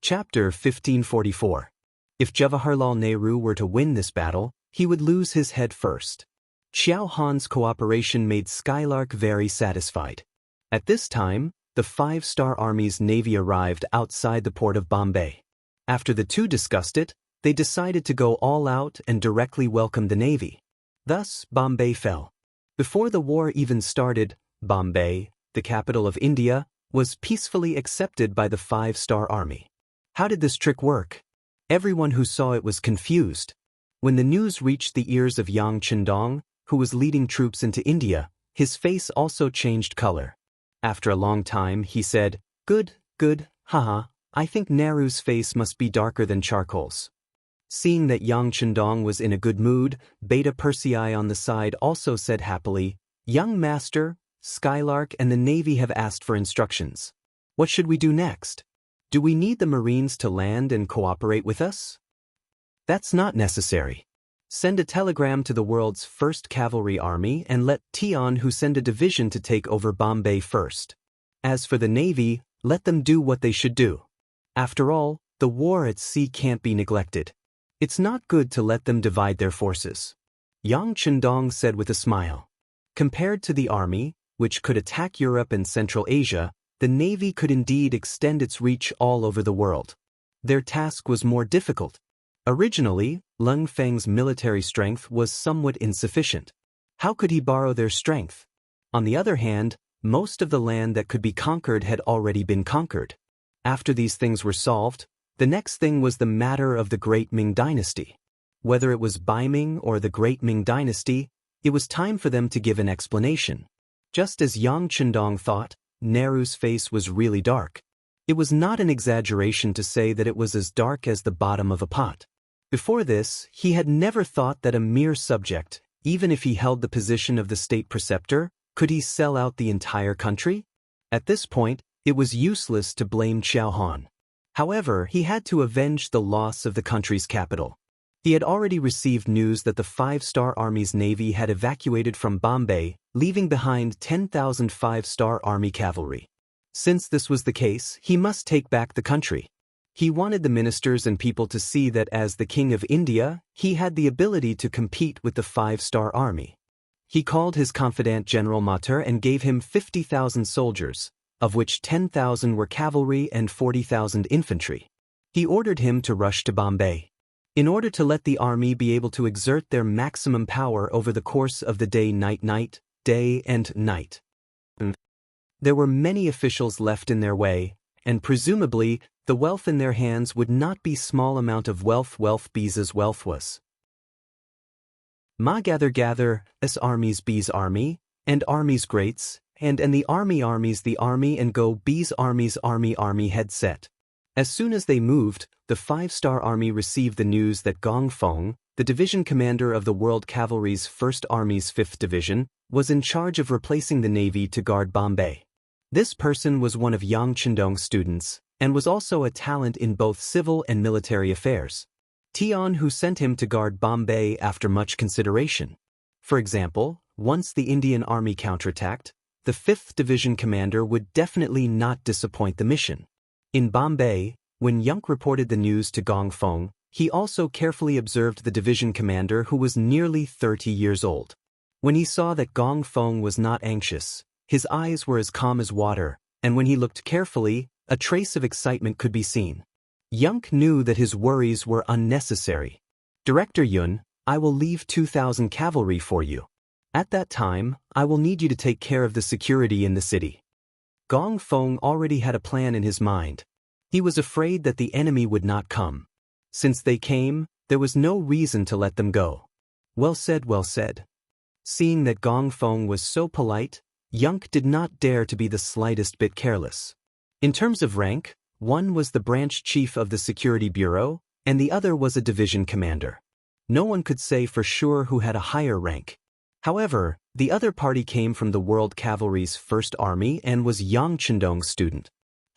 Chapter 1544. If Jawaharlal Nehru were to win this battle, he would lose his head first. Xiao Han's cooperation made Skylark very satisfied. At this time, the Five-Star Army's navy arrived outside the port of Bombay. After the two discussed it, they decided to go all out and directly welcome the navy. Thus, Bombay fell. Before the war even started, Bombay, the capital of India, was peacefully accepted by the Five-Star Army. How did this trick work? Everyone who saw it was confused. When the news reached the ears of Yang Chendong, who was leading troops into India, his face also changed color. After a long time, he said, Good, haha, I think Nehru's face must be darker than charcoal's. Seeing that Yang Chendong was in a good mood, Beta Persei on the side also said happily, Young master, Skylark and the Navy have asked for instructions. What should we do next? Do we need the Marines to land and cooperate with us? That's not necessary. Send a telegram to the world's first cavalry army and let Tian Hu send a division to take over Bombay first. As for the Navy, let them do what they should do. After all, the war at sea can't be neglected. It's not good to let them divide their forces. Yang Chendong said with a smile. Compared to the army, which could attack Europe and Central Asia, the Navy could indeed extend its reach all over the world. Their task was more difficult. Originally, Lung Feng's military strength was somewhat insufficient. How could he borrow their strength? On the other hand, most of the land that could be conquered had already been conquered. After these things were solved, the next thing was the matter of the Great Ming Dynasty. Whether it was Bai Ming or the Great Ming Dynasty, it was time for them to give an explanation. Just as Yang Chendong thought, Nehru's face was really dark. It was not an exaggeration to say that it was as dark as the bottom of a pot. Before this, he had never thought that a mere subject, even if he held the position of the state preceptor, could he sell out the entire country? At this point, it was useless to blame Xiao Han. However, he had to avenge the loss of the country's capital. He had already received news that the Five-Star Army's navy had evacuated from Bombay, leaving behind 10,000 Five-Star Army cavalry. Since this was the case, he must take back the country. He wanted the ministers and people to see that as the King of India, he had the ability to compete with the Five-Star Army. He called his confidant General Mater and gave him 50,000 soldiers, of which 10,000 were cavalry and 40,000 infantry. He ordered him to rush to Bombay. In order to let the army be able to exert their maximum power over the course of the day and night. There were many officials left in their way, and presumably, the wealth in their hands would not be small amount of wealth B's wealth was. Ma gather, as armies B's army, and armies greats, and the armies the army and go B's armies army head set. As soon as they moved, the Five-Star Army received the news that Gong Feng, the division commander of the World Cavalry's 1st Army's 5th Division, was in charge of replacing the Navy to guard Bombay. This person was one of Yang Chendong's students, and was also a talent in both civil and military affairs. Tian Hu sent him to guard Bombay after much consideration. For example, once the Indian Army counterattacked, the 5th Division commander would definitely not disappoint the mission. In Bombay, when Yunk reported the news to Gong Feng, he also carefully observed the division commander who was nearly 30 years old. When he saw that Gong Feng was not anxious, his eyes were as calm as water, and when he looked carefully, a trace of excitement could be seen. Yunk knew that his worries were unnecessary. Director Yun, I will leave 2,000 cavalry for you. At that time, I will need you to take care of the security in the city. Gong Feng already had a plan in his mind. He was afraid that the enemy would not come. Since they came, there was no reason to let them go. Well said, well said. Seeing that Gong Feng was so polite, Yunk did not dare to be the slightest bit careless. In terms of rank, one was the branch chief of the Security Bureau, and the other was a division commander. No one could say for sure who had a higher rank. However, the other party came from the World Cavalry's 1st Army and was Yang Chendong's student.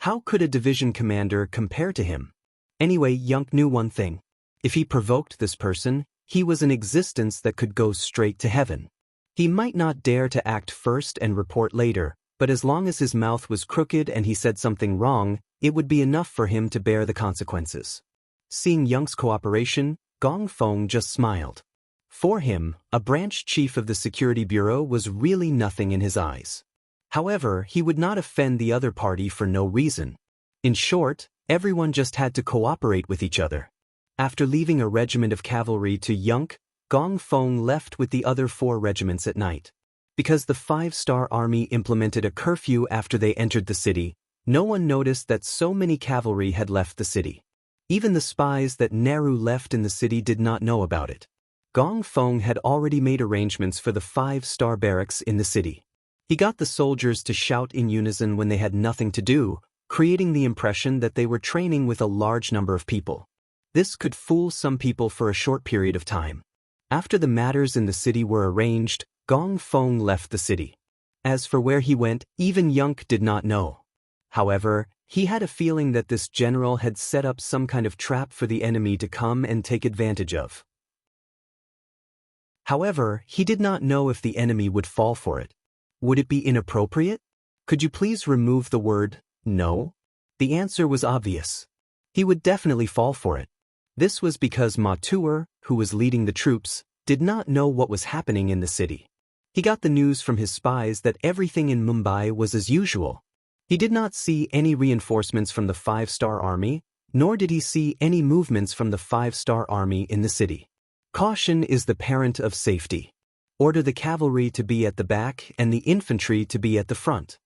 How could a division commander compare to him? Anyway, Yunk knew one thing. If he provoked this person, he was an existence that could go straight to heaven. He might not dare to act first and report later, but as long as his mouth was crooked and he said something wrong, it would be enough for him to bear the consequences. Seeing Yang's cooperation, Gong Feng just smiled. For him, a branch chief of the security bureau was really nothing in his eyes. However, he would not offend the other party for no reason. In short, everyone just had to cooperate with each other. After leaving a regiment of cavalry to Yunk, Gong Feng left with the other 4 regiments at night. Because the 5-star army implemented a curfew after they entered the city, no one noticed that so many cavalry had left the city. Even the spies that Nehru left in the city did not know about it. Gong Feng had already made arrangements for the 5-star barracks in the city. He got the soldiers to shout in unison when they had nothing to do, creating the impression that they were training with a large number of people. This could fool some people for a short period of time. After the matters in the city were arranged, Gong Feng left the city. As for where he went, even Yunk did not know. However, he had a feeling that this general had set up some kind of trap for the enemy to come and take advantage of. However, he did not know if the enemy would fall for it. Would it be inappropriate? Could you please remove the word, no? The answer was obvious. He would definitely fall for it. This was because Ma Tuer, who was leading the troops, did not know what was happening in the city. He got the news from his spies that everything in Mumbai was as usual. He did not see any reinforcements from the 5-star army, nor did he see any movements from the 5-star army in the city. Caution is the parent of safety. Order the cavalry to be at the back and the infantry to be at the front.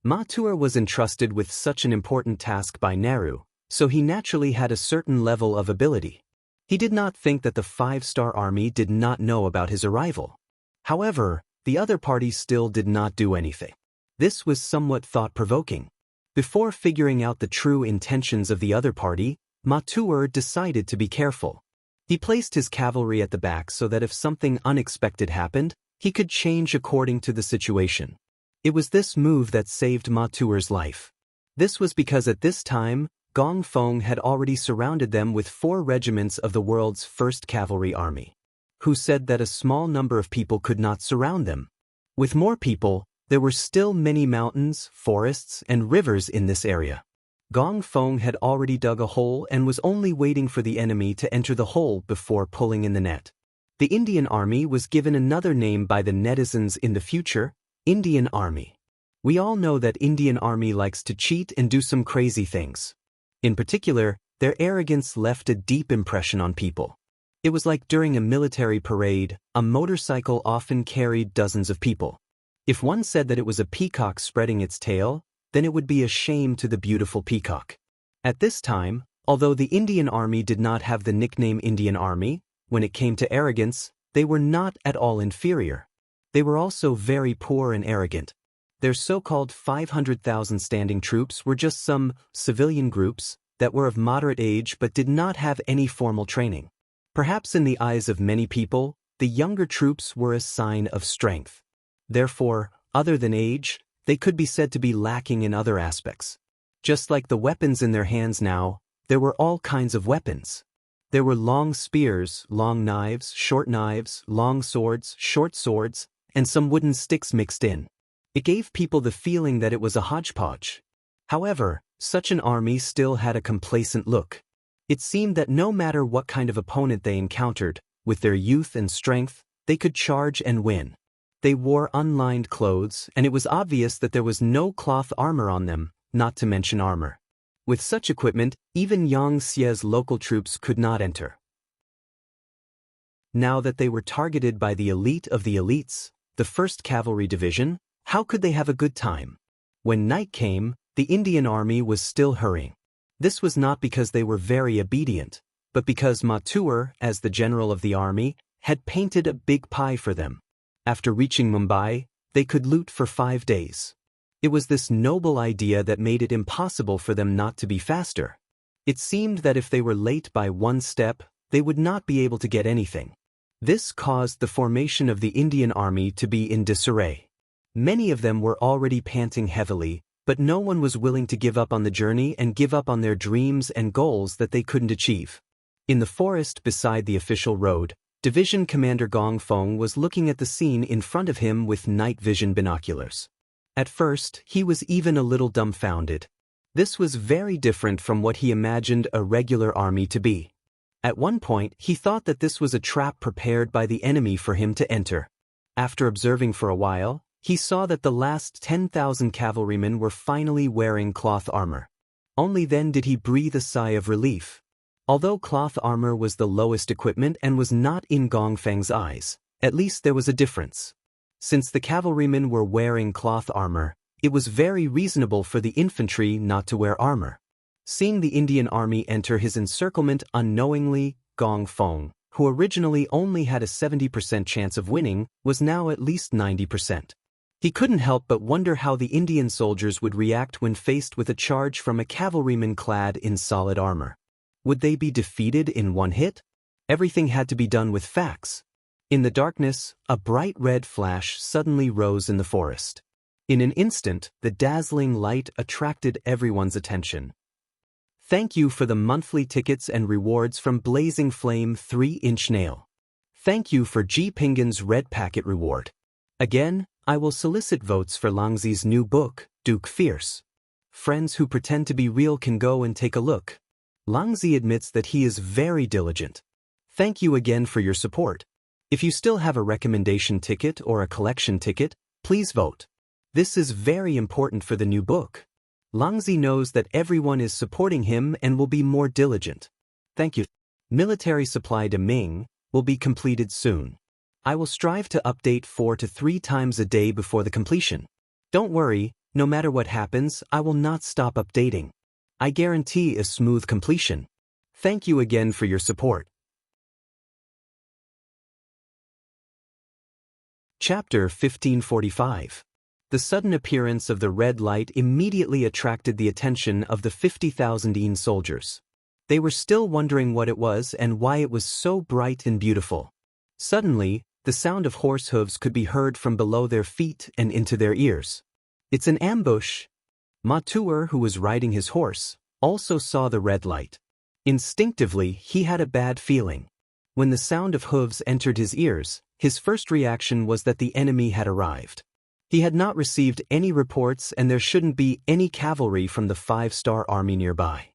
Ma Tuer was entrusted with such an important task by Nehru, so he naturally had a certain level of ability. He did not think that the 5-star army did not know about his arrival. However, the other party still did not do anything. This was somewhat thought-provoking. Before figuring out the true intentions of the other party, Ma Tuer decided to be careful. He placed his cavalry at the back so that if something unexpected happened, he could change according to the situation. It was this move that saved Ma Tuer's life. This was because at this time, Gong Feng had already surrounded them with 4 regiments of the world's first cavalry army, who said that a small number of people could not surround them. With more people, there were still many mountains, forests, and rivers in this area. Gong Feng had already dug a hole and was only waiting for the enemy to enter the hole before pulling in the net. The Indian Army was given another name by the netizens in the future, Indian Army. We all know that Indian Army likes to cheat and do some crazy things. In particular, their arrogance left a deep impression on people. It was like during a military parade, a motorcycle often carried dozens of people. If one said that it was a peacock spreading its tail, then it would be a shame to the beautiful peacock. At this time, although the Indian Army did not have the nickname Indian Army, when it came to arrogance, they were not at all inferior. They were also very poor and arrogant. Their so-called 500,000 standing troops were just some civilian groups that were of moderate age but did not have any formal training. Perhaps in the eyes of many people, the younger troops were a sign of strength. Therefore, other than age, they could be said to be lacking in other aspects. Just like the weapons in their hands now, there were all kinds of weapons. There were long spears, long knives, long swords, short swords, and some wooden sticks mixed in. It gave people the feeling that it was a hodgepodge. However, such an army still had a complacent look. It seemed that no matter what kind of opponent they encountered, with their youth and strength, they could charge and win. They wore unlined clothes, and it was obvious that there was no cloth armor on them, not to mention armor. With such equipment, even Xianxia's local troops could not enter. Now that they were targeted by the elite of the elites, the 1st Cavalry Division, how could they have a good time? When night came, the Indian Army was still hurrying. This was not because they were very obedient, but because Ma Tuer, as the general of the army, had painted a big pie for them. After reaching Mumbai, they could loot for 5 days. It was this noble idea that made it impossible for them not to be faster. It seemed that if they were late by 1 step, they would not be able to get anything. This caused the formation of the Indian Army to be in disarray. Many of them were already panting heavily, but no one was willing to give up on the journey and give up on their dreams and goals that they couldn't achieve. In the forest beside the official road, Division Commander Gong Feng was looking at the scene in front of him with night vision binoculars. At first, he was even a little dumbfounded. This was very different from what he imagined a regular army to be. At one point, he thought that this was a trap prepared by the enemy for him to enter. After observing for a while, he saw that the last 10,000 cavalrymen were finally wearing cloth armor. Only then did he breathe a sigh of relief. Although cloth armor was the lowest equipment and was not in Gongfeng's eyes, at least there was a difference. Since the cavalrymen were wearing cloth armor, it was very reasonable for the infantry not to wear armor. Seeing the Indian army enter his encirclement unknowingly, Gongfeng, who originally only had a 70% chance of winning, was now at least 90%. He couldn't help but wonder how the Indian soldiers would react when faced with a charge from a cavalryman clad in solid armor. Would they be defeated in one hit? Everything had to be done with facts. In the darkness, a bright red flash suddenly rose in the forest. In an instant, the dazzling light attracted everyone's attention. Thank you for the monthly tickets and rewards from Blazing Flame 3-inch Nail. Thank you for G. Pingan's Red Packet reward. Again, I will solicit votes for Langzi's new book, Duke Fierce. Friends who pretend to be real can go and take a look. Langzi admits that he is very diligent. Thank you again for your support. If you still have a recommendation ticket or a collection ticket, please vote. This is very important for the new book. Langzi knows that everyone is supporting him and will be more diligent. Thank you. Military supply to Ming will be completed soon. I will strive to update 4 to 3 times a day before the completion. Don't worry, no matter what happens, I will not stop updating. I guarantee a smooth completion. Thank you again for your support. Chapter 1545. The sudden appearance of the red light immediately attracted the attention of the 50,000 Yin soldiers. They were still wondering what it was and why it was so bright and beautiful. Suddenly, the sound of horse hooves could be heard from below their feet and into their ears. It's an ambush. Ma Tuer, who was riding his horse, also saw the red light. Instinctively, he had a bad feeling. When the sound of hooves entered his ears, his first reaction was that the enemy had arrived. He had not received any reports and there shouldn't be any cavalry from the 5-star army nearby.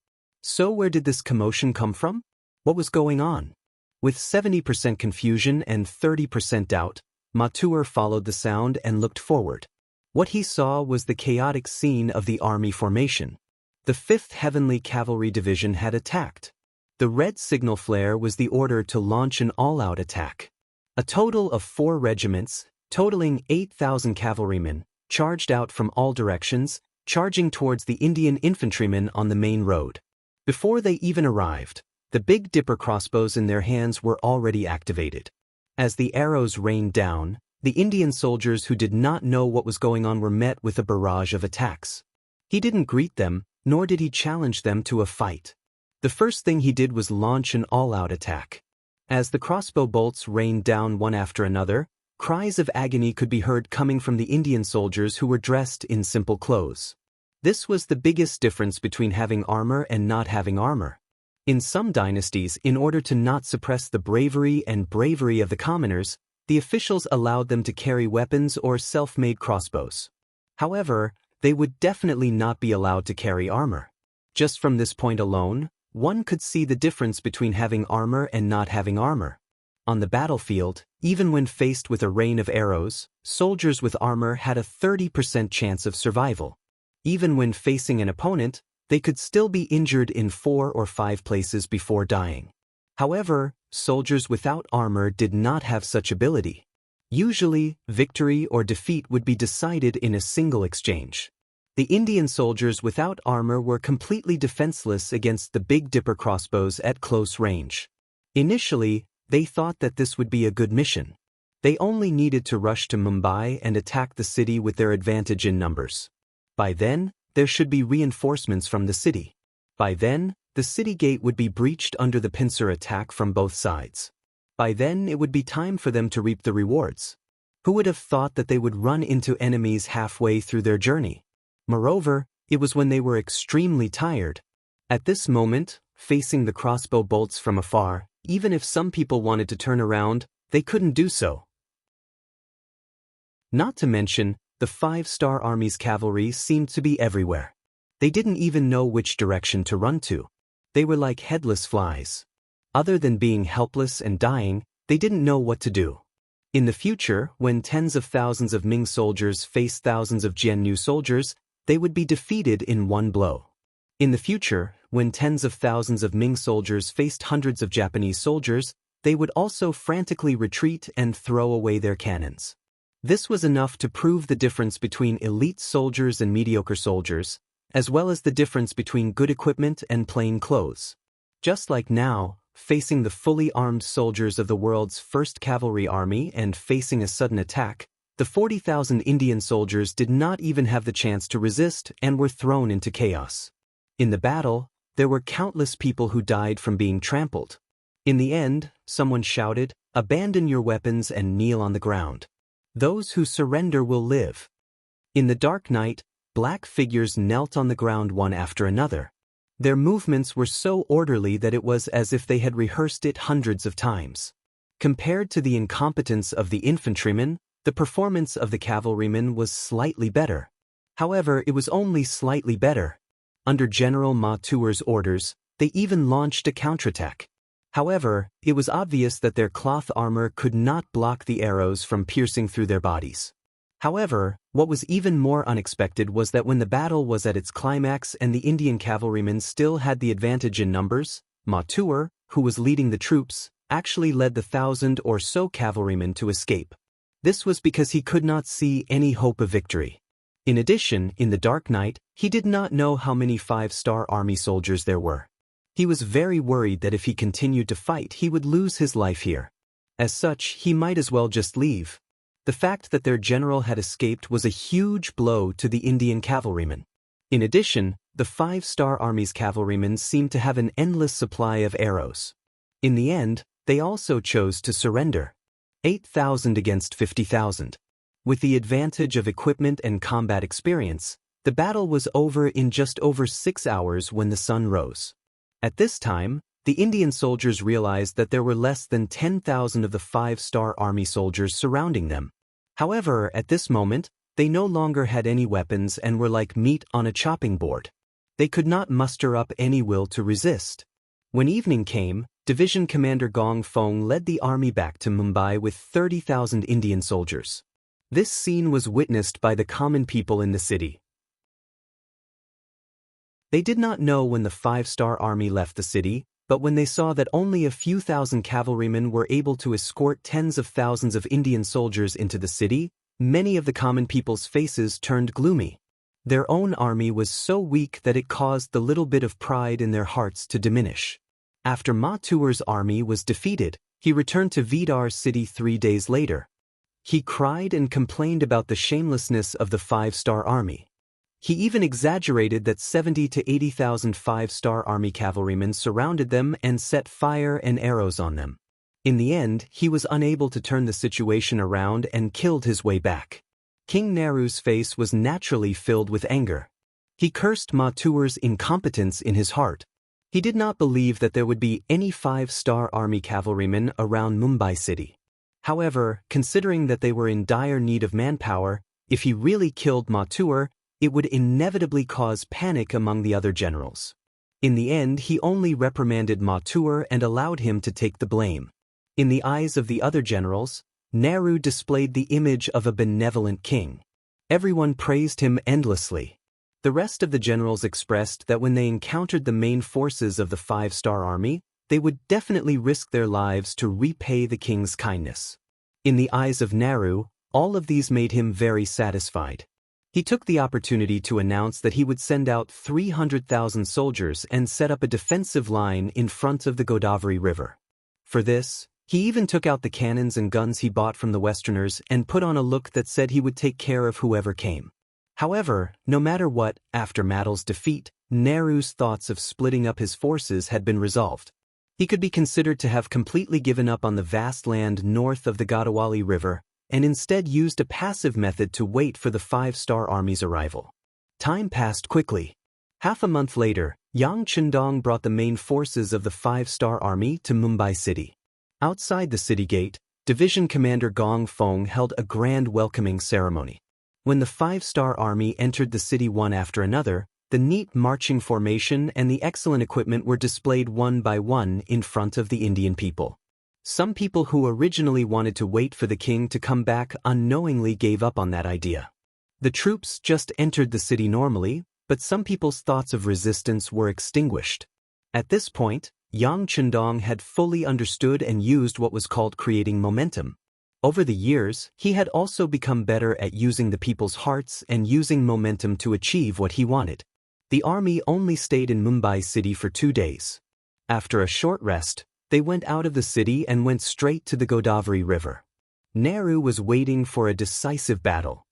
So where did this commotion come from? What was going on? With 70% confusion and 30% doubt, Ma Tuer followed the sound and looked forward. What he saw was the chaotic scene of the army formation. The 5th Heavenly Cavalry Division had attacked. The red signal flare was the order to launch an all-out attack. A total of 4 regiments, totaling 8,000 cavalrymen, charged out from all directions, charging towards the Indian infantrymen on the main road. Before they even arrived, the Big Dipper crossbows in their hands were already activated. As the arrows rained down, the Indian soldiers who did not know what was going on were met with a barrage of attacks. He didn't greet them, nor did he challenge them to a fight. The first thing he did was launch an all-out attack. As the crossbow bolts rained down one after another, cries of agony could be heard coming from the Indian soldiers who were dressed in simple clothes. This was the biggest difference between having armor and not having armor. In some dynasties, in order to not suppress the bravery of the commoners, the officials allowed them to carry weapons or self-made crossbows. However, they would definitely not be allowed to carry armor. Just from this point alone, one could see the difference between having armor and not having armor. On the battlefield, even when faced with a rain of arrows, soldiers with armor had a 30% chance of survival. Even when facing an opponent, they could still be injured in 4 or 5 places before dying. However, soldiers without armor did not have such ability. Usually, victory or defeat would be decided in a single exchange. The Indian soldiers without armor were completely defenseless against the Big Dipper crossbows at close range. Initially, they thought that this would be a good mission. They only needed to rush to Mumbai and attack the city with their advantage in numbers. By then, there should be reinforcements from the city. By then, the city gate would be breached under the pincer attack from both sides. By then, it would be time for them to reap the rewards. Who would have thought that they would run into enemies halfway through their journey? Moreover, it was when they were extremely tired. At this moment, facing the crossbow bolts from afar, even if some people wanted to turn around, they couldn't do so. Not to mention, the 5-star army's cavalry seemed to be everywhere. They didn't even know which direction to run to. They were like headless flies. Other than being helpless and dying, they didn't know what to do. In the future, when tens of thousands of Ming soldiers faced thousands of Jiannu soldiers, they would be defeated in one blow. In the future, when tens of thousands of Ming soldiers faced hundreds of Japanese soldiers, they would also frantically retreat and throw away their cannons. This was enough to prove the difference between elite soldiers and mediocre soldiers, as well as the difference between good equipment and plain clothes. Just like now, facing the fully armed soldiers of the world's 1st Cavalry Army and facing a sudden attack, the 40,000 Indian soldiers did not even have the chance to resist and were thrown into chaos. In the battle, there were countless people who died from being trampled. In the end, someone shouted, "Abandon your weapons and kneel on the ground. Those who surrender will live." In the dark night, black figures knelt on the ground one after another. Their movements were so orderly that it was as if they had rehearsed it hundreds of times. Compared to the incompetence of the infantrymen, the performance of the cavalrymen was slightly better. However, it was only slightly better. Under General Ma Tuer's orders, they even launched a counterattack. However, it was obvious that their cloth armor could not block the arrows from piercing through their bodies. However, what was even more unexpected was that when the battle was at its climax and the Indian cavalrymen still had the advantage in numbers, Ma Tuer, who was leading the troops, actually led the 1,000 or so cavalrymen to escape. This was because he could not see any hope of victory. In addition, in the dark night, he did not know how many 5-star army soldiers there were. He was very worried that if he continued to fight he would lose his life here. As such, he might as well just leave. The fact that their general had escaped was a huge blow to the Indian cavalrymen. In addition, the 5-star army's cavalrymen seemed to have an endless supply of arrows. In the end, they also chose to surrender. 8,000 against 50,000. With the advantage of equipment and combat experience, the battle was over in just over 6 hours when the sun rose. At this time, the Indian soldiers realized that there were less than 10,000 of the 5-star army soldiers surrounding them. However, at this moment, they no longer had any weapons and were like meat on a chopping board. They could not muster up any will to resist. When evening came, Division Commander Gong Feng led the army back to Mumbai with 30,000 Indian soldiers. This scene was witnessed by the common people in the city. They did not know when the 5-star army left the city, but when they saw that only a few thousand cavalrymen were able to escort tens of thousands of Indian soldiers into the city, many of the common people's faces turned gloomy. Their own army was so weak that it caused the little bit of pride in their hearts to diminish. After Ma Tuer's army was defeated, he returned to Vidar city 3 days later. He cried and complained about the shamelessness of the 5-star army. He even exaggerated that 70 to 80,000 5-star army cavalrymen surrounded them and set fire and arrows on them. In the end, he was unable to turn the situation around and killed his way back. King Nehru's face was naturally filled with anger. He cursed Ma Tuer's incompetence in his heart. He did not believe that there would be any 5-star army cavalrymen around Mumbai city. However, considering that they were in dire need of manpower, if he really killed Ma Tuer, it would inevitably cause panic among the other generals. In the end, he only reprimanded Ma Tuer and allowed him to take the blame. In the eyes of the other generals, Nehru displayed the image of a benevolent king. Everyone praised him endlessly. The rest of the generals expressed that when they encountered the main forces of the 5-star army, they would definitely risk their lives to repay the king's kindness. In the eyes of Nehru, all of these made him very satisfied. He took the opportunity to announce that he would send out 300,000 soldiers and set up a defensive line in front of the Godavari River. For this, he even took out the cannons and guns he bought from the Westerners and put on a look that said he would take care of whoever came. However, no matter what, after Matl's defeat, Nehru's thoughts of splitting up his forces had been resolved. He could be considered to have completely given up on the vast land north of the Godavari River, and instead used a passive method to wait for the 5-star army's arrival. Time passed quickly. Half a month later, Yang Chendong brought the main forces of the 5-star army to Mumbai city. Outside the city gate, Division Commander Gong Feng held a grand welcoming ceremony. When the 5-star army entered the city one after another, The neat marching formation and the excellent equipment were displayed one by one in front of the Indian people. Some people who originally wanted to wait for the king to come back unknowingly gave up on that idea. The troops just entered the city normally, but some people's thoughts of resistance were extinguished. At this point, Yang Chendong had fully understood and used what was called creating momentum. Over the years, he had also become better at using the people's hearts and using momentum to achieve what he wanted. The army only stayed in Mumbai city for 2 days. After a short rest, they went out of the city and went straight to the Godavari River. Nehru was waiting for a decisive battle.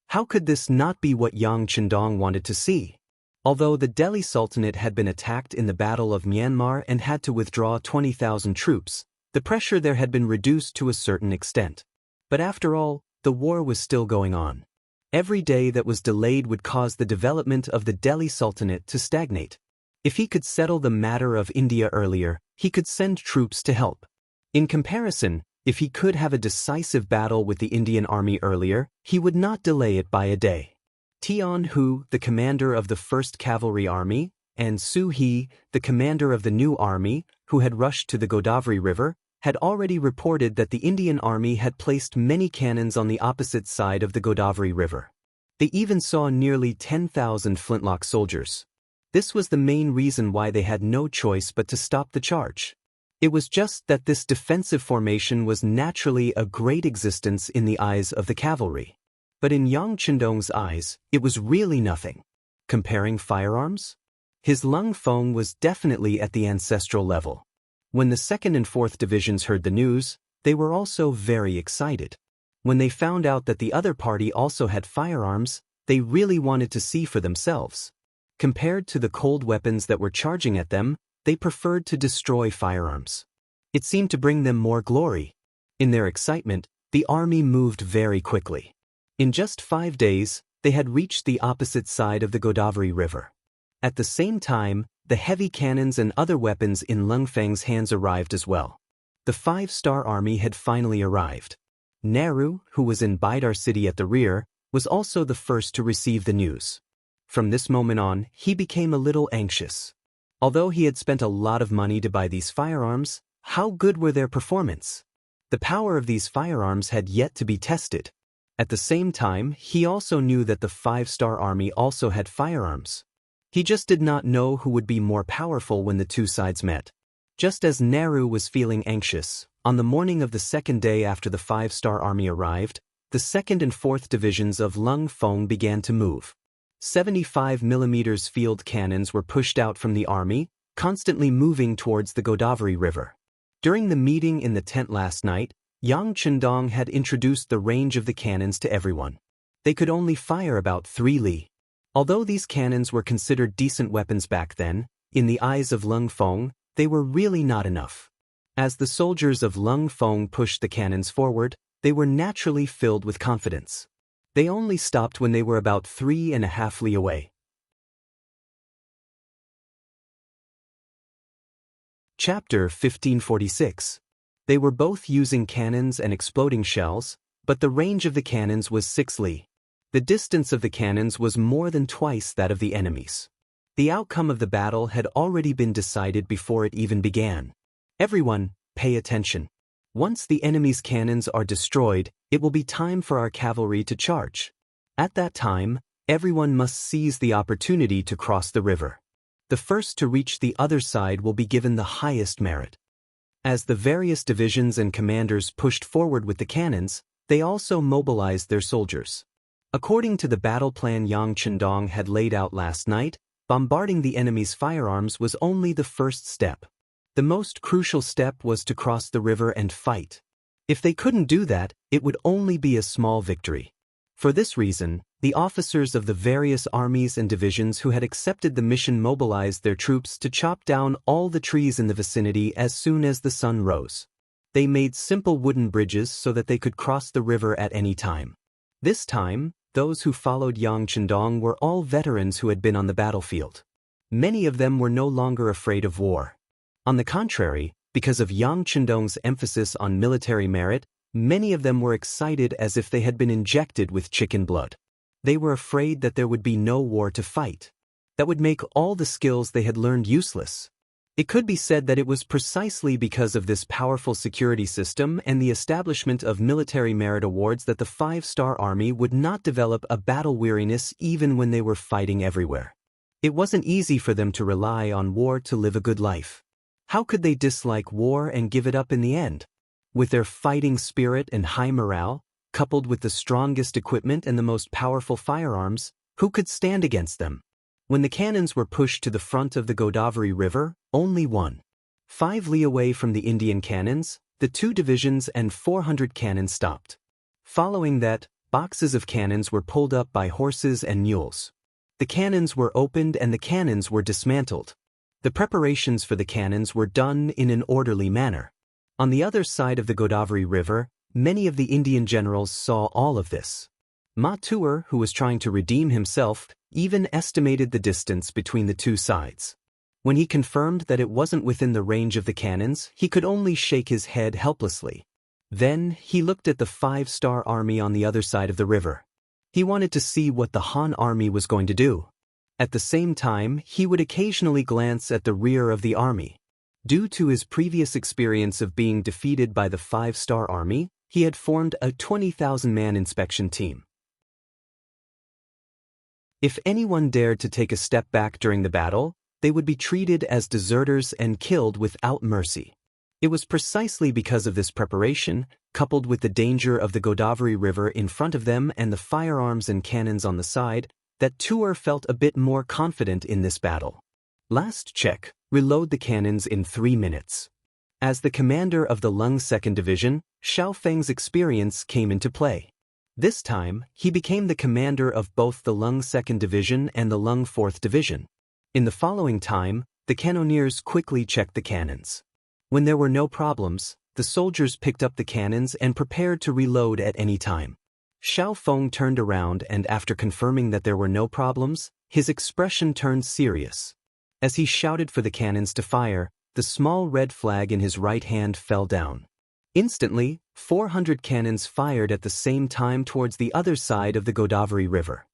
How could this not be what Yang Chendong wanted to see? Although the Delhi Sultanate had been attacked in the Battle of Myanmar and had to withdraw 20,000 troops, the pressure there had been reduced to a certain extent. But after all, the war was still going on. Every day that was delayed would cause the development of the Delhi Sultanate to stagnate. If he could settle the matter of India earlier, he could send troops to help. In comparison, if he could have a decisive battle with the Indian army earlier, he would not delay it by a day. Tian Hu, the commander of the 1st Cavalry Army, and Su He, the commander of the new army, who had rushed to the Godavari River, had already reported that the Indian army had placed many cannons on the opposite side of the Godavari River. They even saw nearly 10,000 flintlock soldiers. This was the main reason why they had no choice but to stop the charge. It was just that this defensive formation was naturally a great existence in the eyes of the cavalry. But in Yang Chendong's eyes, it was really nothing. Comparing firearms? His lung feng was definitely at the ancestral level. When the 2nd and 4th Divisions heard the news, they were also very excited. When they found out that the other party also had firearms, they really wanted to see for themselves. Compared to the cold weapons that were charging at them, they preferred to destroy firearms. It seemed to bring them more glory. In their excitement, the army moved very quickly. In just 5 days, they had reached the opposite side of the Godavari River. At the same time, the heavy cannons and other weapons in Lung Feng's hands arrived as well. The 5-star army had finally arrived. Nehru, who was in Bidar city at the rear, was also the first to receive the news. From this moment on, he became a little anxious. Although he had spent a lot of money to buy these firearms, how good were their performance? The power of these firearms had yet to be tested. At the same time, he also knew that the 5-star army also had firearms. He just did not know who would be more powerful when the two sides met. Just as Nehru was feeling anxious, on the morning of the 2nd day after the 5-star army arrived, the 2nd and 4th Divisions of Lung Feng began to move. 75mm field cannons were pushed out from the army, constantly moving towards the Godavari River. During the meeting in the tent last night, Yang Chendong had introduced the range of the cannons to everyone. They could only fire about 3 li. Although these cannons were considered decent weapons back then, in the eyes of Lung Feng, they were really not enough. As the soldiers of Lung Feng pushed the cannons forward, they were naturally filled with confidence. They only stopped when they were about 3.5 li away. Chapter 1546. They were both using cannons and exploding shells, but the range of the cannons was 6 li. The distance of the cannons was more than twice that of the enemy's. The outcome of the battle had already been decided before it even began. Everyone, pay attention. Once the enemy's cannons are destroyed, it will be time for our cavalry to charge. At that time, everyone must seize the opportunity to cross the river. The first to reach the other side will be given the highest merit. As the various divisions and commanders pushed forward with the cannons, they also mobilized their soldiers. According to the battle plan Yang Chendong had laid out last night, bombarding the enemy's firearms was only the first step. The most crucial step was to cross the river and fight. If they couldn't do that, it would only be a small victory. For this reason, the officers of the various armies and divisions who had accepted the mission mobilized their troops to chop down all the trees in the vicinity as soon as the sun rose. They made simple wooden bridges so that they could cross the river at any time. This time, those who followed Yang Chendong were all veterans who had been on the battlefield. Many of them were no longer afraid of war. On the contrary, because of Yang Chendong's emphasis on military merit, many of them were excited as if they had been injected with chicken blood. They were afraid that there would be no war to fight. That would make all the skills they had learned useless. It could be said that it was precisely because of this powerful security system and the establishment of military merit awards that the 5-star army would not develop a battle weariness even when they were fighting everywhere. It wasn't easy for them to rely on war to live a good life. How could they dislike war and give it up in the end? With their fighting spirit and high morale, coupled with the strongest equipment and the most powerful firearms, who could stand against them? When the cannons were pushed to the front of the Godavari River, only 1.5 li away from the Indian cannons, the 2 divisions and 400 cannons stopped. Following that, boxes of cannons were pulled up by horses and mules. The cannons were opened and the cannons were dismantled. The preparations for the cannons were done in an orderly manner. On the other side of the Godavari River, many of the Indian generals saw all of this. Ma Tuer, who was trying to redeem himself, even estimated the distance between the 2 sides. When he confirmed that it wasn't within the range of the cannons, he could only shake his head helplessly. Then, he looked at the 5-star army on the other side of the river. He wanted to see what the Han army was going to do. At the same time, he would occasionally glance at the rear of the army. Due to his previous experience of being defeated by the 5-star army, he had formed a 20,000-man inspection team. If anyone dared to take a step back during the battle, they would be treated as deserters and killed without mercy. It was precisely because of this preparation, coupled with the danger of the Godavari River in front of them and the firearms and cannons on the side, that Tuer felt a bit more confident in this battle. Last check, reload the cannons in 3 minutes. As the commander of the Lung 2nd Division, Xiao Feng's experience came into play. This time, he became the commander of both the Lung 2nd Division and the Lung 4th Division. In the following time, the cannoneers quickly checked the cannons. When there were no problems, the soldiers picked up the cannons and prepared to reload at any time. Xiao Feng turned around and after confirming that there were no problems, his expression turned serious. As he shouted for the cannons to fire, the small red flag in his right hand fell down. Instantly, 400 cannons fired at the same time towards the other side of the Godavari River.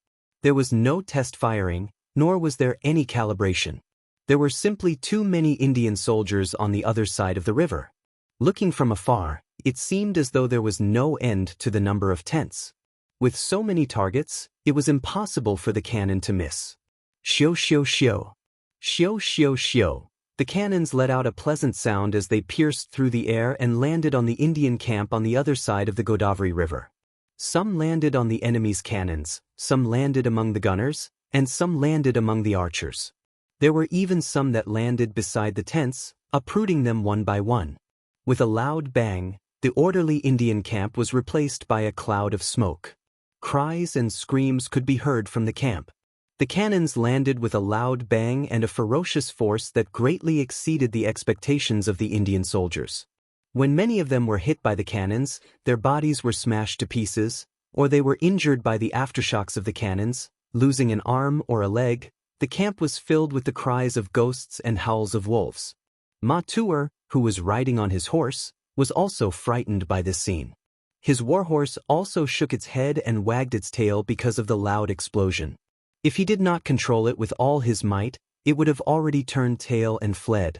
There was no test firing, nor was there any calibration. There were simply too many Indian soldiers on the other side of the river. Looking from afar, it seemed as though there was no end to the number of tents. With so many targets, it was impossible for the cannon to miss. Xiu xiu xiu. Xiu xiu xiu. The cannons let out a pleasant sound as they pierced through the air and landed on the Indian camp on the other side of the Godavari River. Some landed on the enemy's cannons, some landed among the gunners, and some landed among the archers. There were even some that landed beside the tents, uprooting them one by one. With a loud bang, the orderly Indian camp was replaced by a cloud of smoke. Cries and screams could be heard from the camp. The cannons landed with a loud bang and a ferocious force that greatly exceeded the expectations of the Indian soldiers. When many of them were hit by the cannons, their bodies were smashed to pieces, or they were injured by the aftershocks of the cannons, losing an arm or a leg. The camp was filled with the cries of ghosts and howls of wolves. Ma Tuer, who was riding on his horse, was also frightened by this scene. His warhorse also shook its head and wagged its tail because of the loud explosion. If he did not control it with all his might, it would have already turned tail and fled.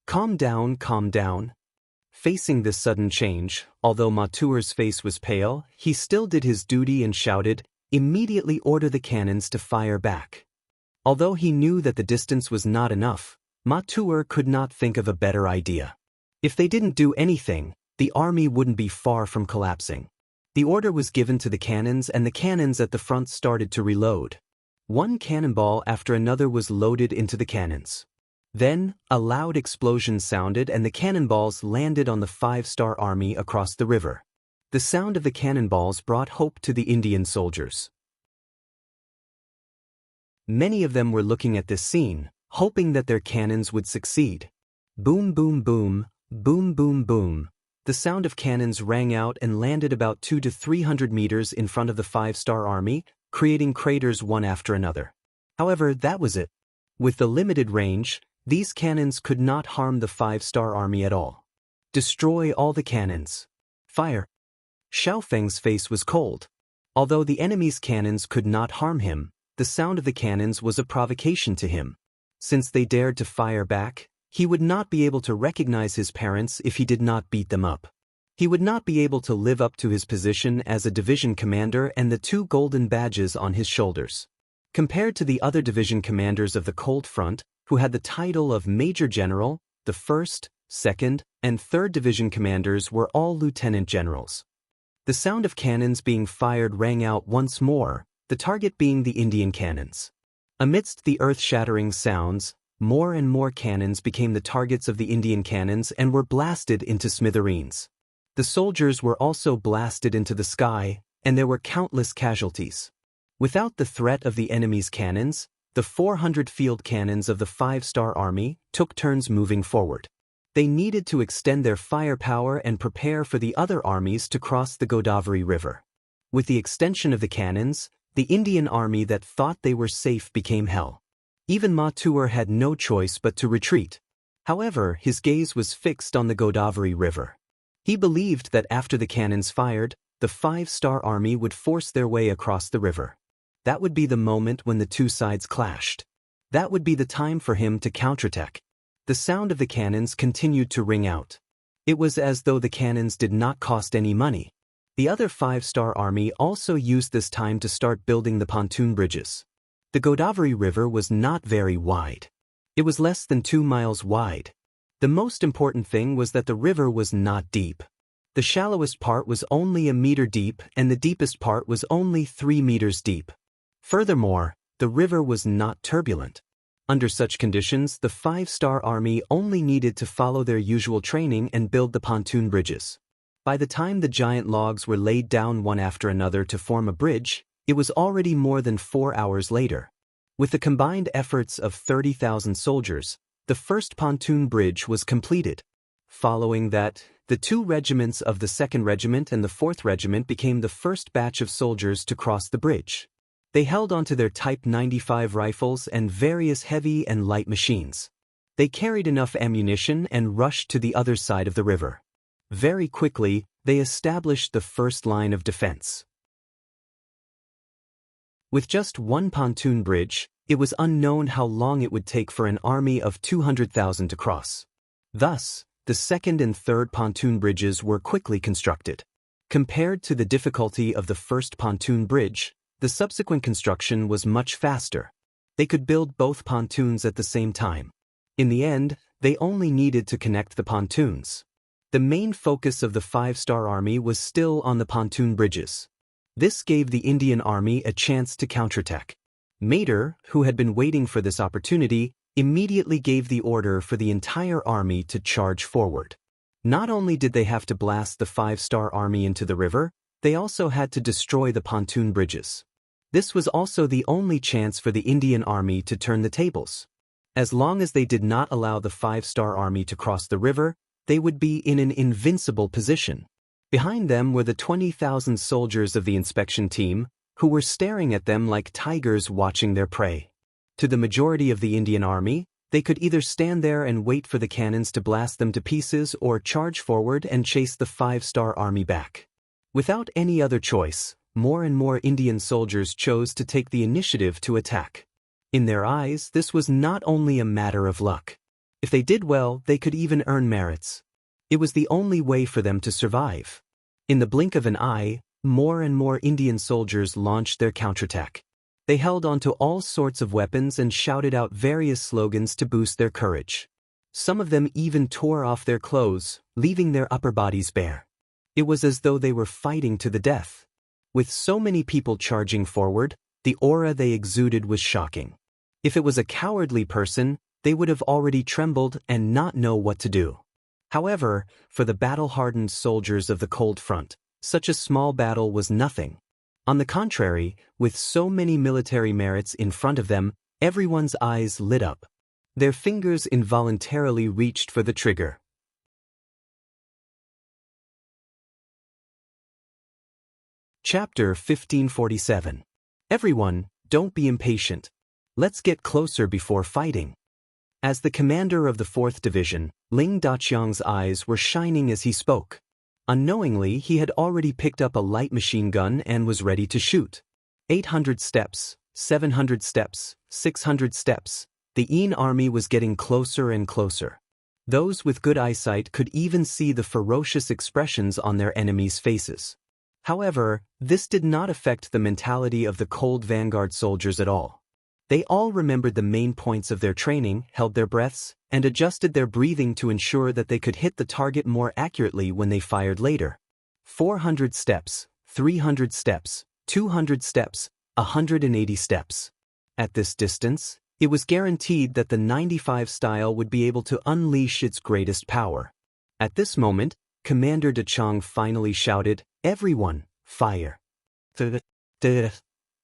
Calm down, calm down. Facing this sudden change, although Ma Tuer's face was pale, he still did his duty and shouted, "Immediately order the cannons to fire back." Although he knew that the distance was not enough, Ma Tuer could not think of a better idea. If they didn't do anything, the army wouldn't be far from collapsing. The order was given to the cannons and the cannons at the front started to reload. One cannonball after another was loaded into the cannons. Then, a loud explosion sounded and the cannonballs landed on the 5-star army across the river. The sound of the cannonballs brought hope to the Indian soldiers. Many of them were looking at this scene, hoping that their cannons would succeed. Boom boom boom, boom boom boom. The sound of cannons rang out and landed about 200 to 300 meters in front of the 5-star army, creating craters one after another. However, that was it. With the limited range, these cannons could not harm the 5-star army at all. Destroy all the cannons. Fire. Xiao Feng's face was cold. Although the enemy's cannons could not harm him, the sound of the cannons was a provocation to him. Since they dared to fire back, he would not be able to recognize his parents if he did not beat them up. He would not be able to live up to his position as a division commander and the 2 golden badges on his shoulders. Compared to the other division commanders of the Cold Front, who had the title of Major General, the 1st, 2nd, and 3rd Division commanders were all lieutenant generals. The sound of cannons being fired rang out once more, the target being the Indian cannons. Amidst the earth-shattering sounds, more and more cannons became the targets of the Indian cannons and were blasted into smithereens. The soldiers were also blasted into the sky, and there were countless casualties. Without the threat of the enemy's cannons, the 400 field cannons of the 5-star army took turns moving forward. They needed to extend their firepower and prepare for the other armies to cross the Godavari River. With the extension of the cannons, the Indian army that thought they were safe became hell. Even Matur had no choice but to retreat. However, his gaze was fixed on the Godavari River. He believed that after the cannons fired, the 5-star army would force their way across the river. That would be the moment when the 2 sides clashed. That would be the time for him to counterattack. The sound of the cannons continued to ring out. It was as though the cannons did not cost any money. The other 5-star army also used this time to start building the pontoon bridges. The Godavari River was not very wide. It was less than 2 miles wide. The most important thing was that the river was not deep. The shallowest part was only a meter deep and the deepest part was only 3 meters deep. Furthermore, the river was not turbulent. Under such conditions, the 5-star army only needed to follow their usual training and build the pontoon bridges. By the time the giant logs were laid down one after another to form a bridge, it was already more than 4 hours later. With the combined efforts of 30,000 soldiers, the first pontoon bridge was completed. Following that, the 2 regiments of the 2nd Regiment and the 4th Regiment became the first batch of soldiers to cross the bridge. They held onto their Type 95 rifles and various heavy and light machines. They carried enough ammunition and rushed to the other side of the river. Very quickly, they established the first line of defense. With just 1 pontoon bridge, it was unknown how long it would take for an army of 200,000 to cross. Thus, the 2nd and 3rd pontoon bridges were quickly constructed. Compared to the difficulty of the first pontoon bridge, the subsequent construction was much faster. They could build both pontoons at the same time. In the end, they only needed to connect the pontoons. The main focus of the 5-star army was still on the pontoon bridges. This gave the Indian army a chance to counterattack. Mater, who had been waiting for this opportunity, immediately gave the order for the entire army to charge forward. Not only did they have to blast the 5-star army into the river, they also had to destroy the pontoon bridges. This was also the only chance for the Indian army to turn the tables. As long as they did not allow the 5-star army to cross the river, they would be in an invincible position. Behind them were the 20,000 soldiers of the inspection team, who were staring at them like tigers watching their prey. To the majority of the Indian army, they could either stand there and wait for the cannons to blast them to pieces or charge forward and chase the 5-star army back. Without any other choice, more and more Indian soldiers chose to take the initiative to attack. In their eyes, this was not only a matter of luck. If they did well, they could even earn merits. It was the only way for them to survive. In the blink of an eye, more and more Indian soldiers launched their counterattack. They held onto all sorts of weapons and shouted out various slogans to boost their courage. Some of them even tore off their clothes, leaving their upper bodies bare. It was as though they were fighting to the death. With so many people charging forward, the aura they exuded was shocking. If it was a cowardly person, they would have already trembled and not know what to do. However, for the battle-hardened soldiers of the Cold Front, such a small battle was nothing. On the contrary, with so many military merits in front of them, everyone's eyes lit up. Their fingers involuntarily reached for the trigger. Chapter 1547. Everyone, don't be impatient. Let's get closer before fighting. As the commander of the 4th Division, Ling Daqiang's eyes were shining as he spoke. Unknowingly, he had already picked up a light machine gun and was ready to shoot. 800 steps, 700 steps, 600 steps. The Yin army was getting closer and closer. Those with good eyesight could even see the ferocious expressions on their enemies' faces. However, this did not affect the mentality of the cold vanguard soldiers at all. They all remembered the main points of their training, held their breaths, and adjusted their breathing to ensure that they could hit the target more accurately when they fired later. 400 steps, 300 steps, 200 steps, 180 steps. At this distance, it was guaranteed that the 95 style would be able to unleash its greatest power. At this moment, Commander De Chong finally shouted, "Everyone, fire!"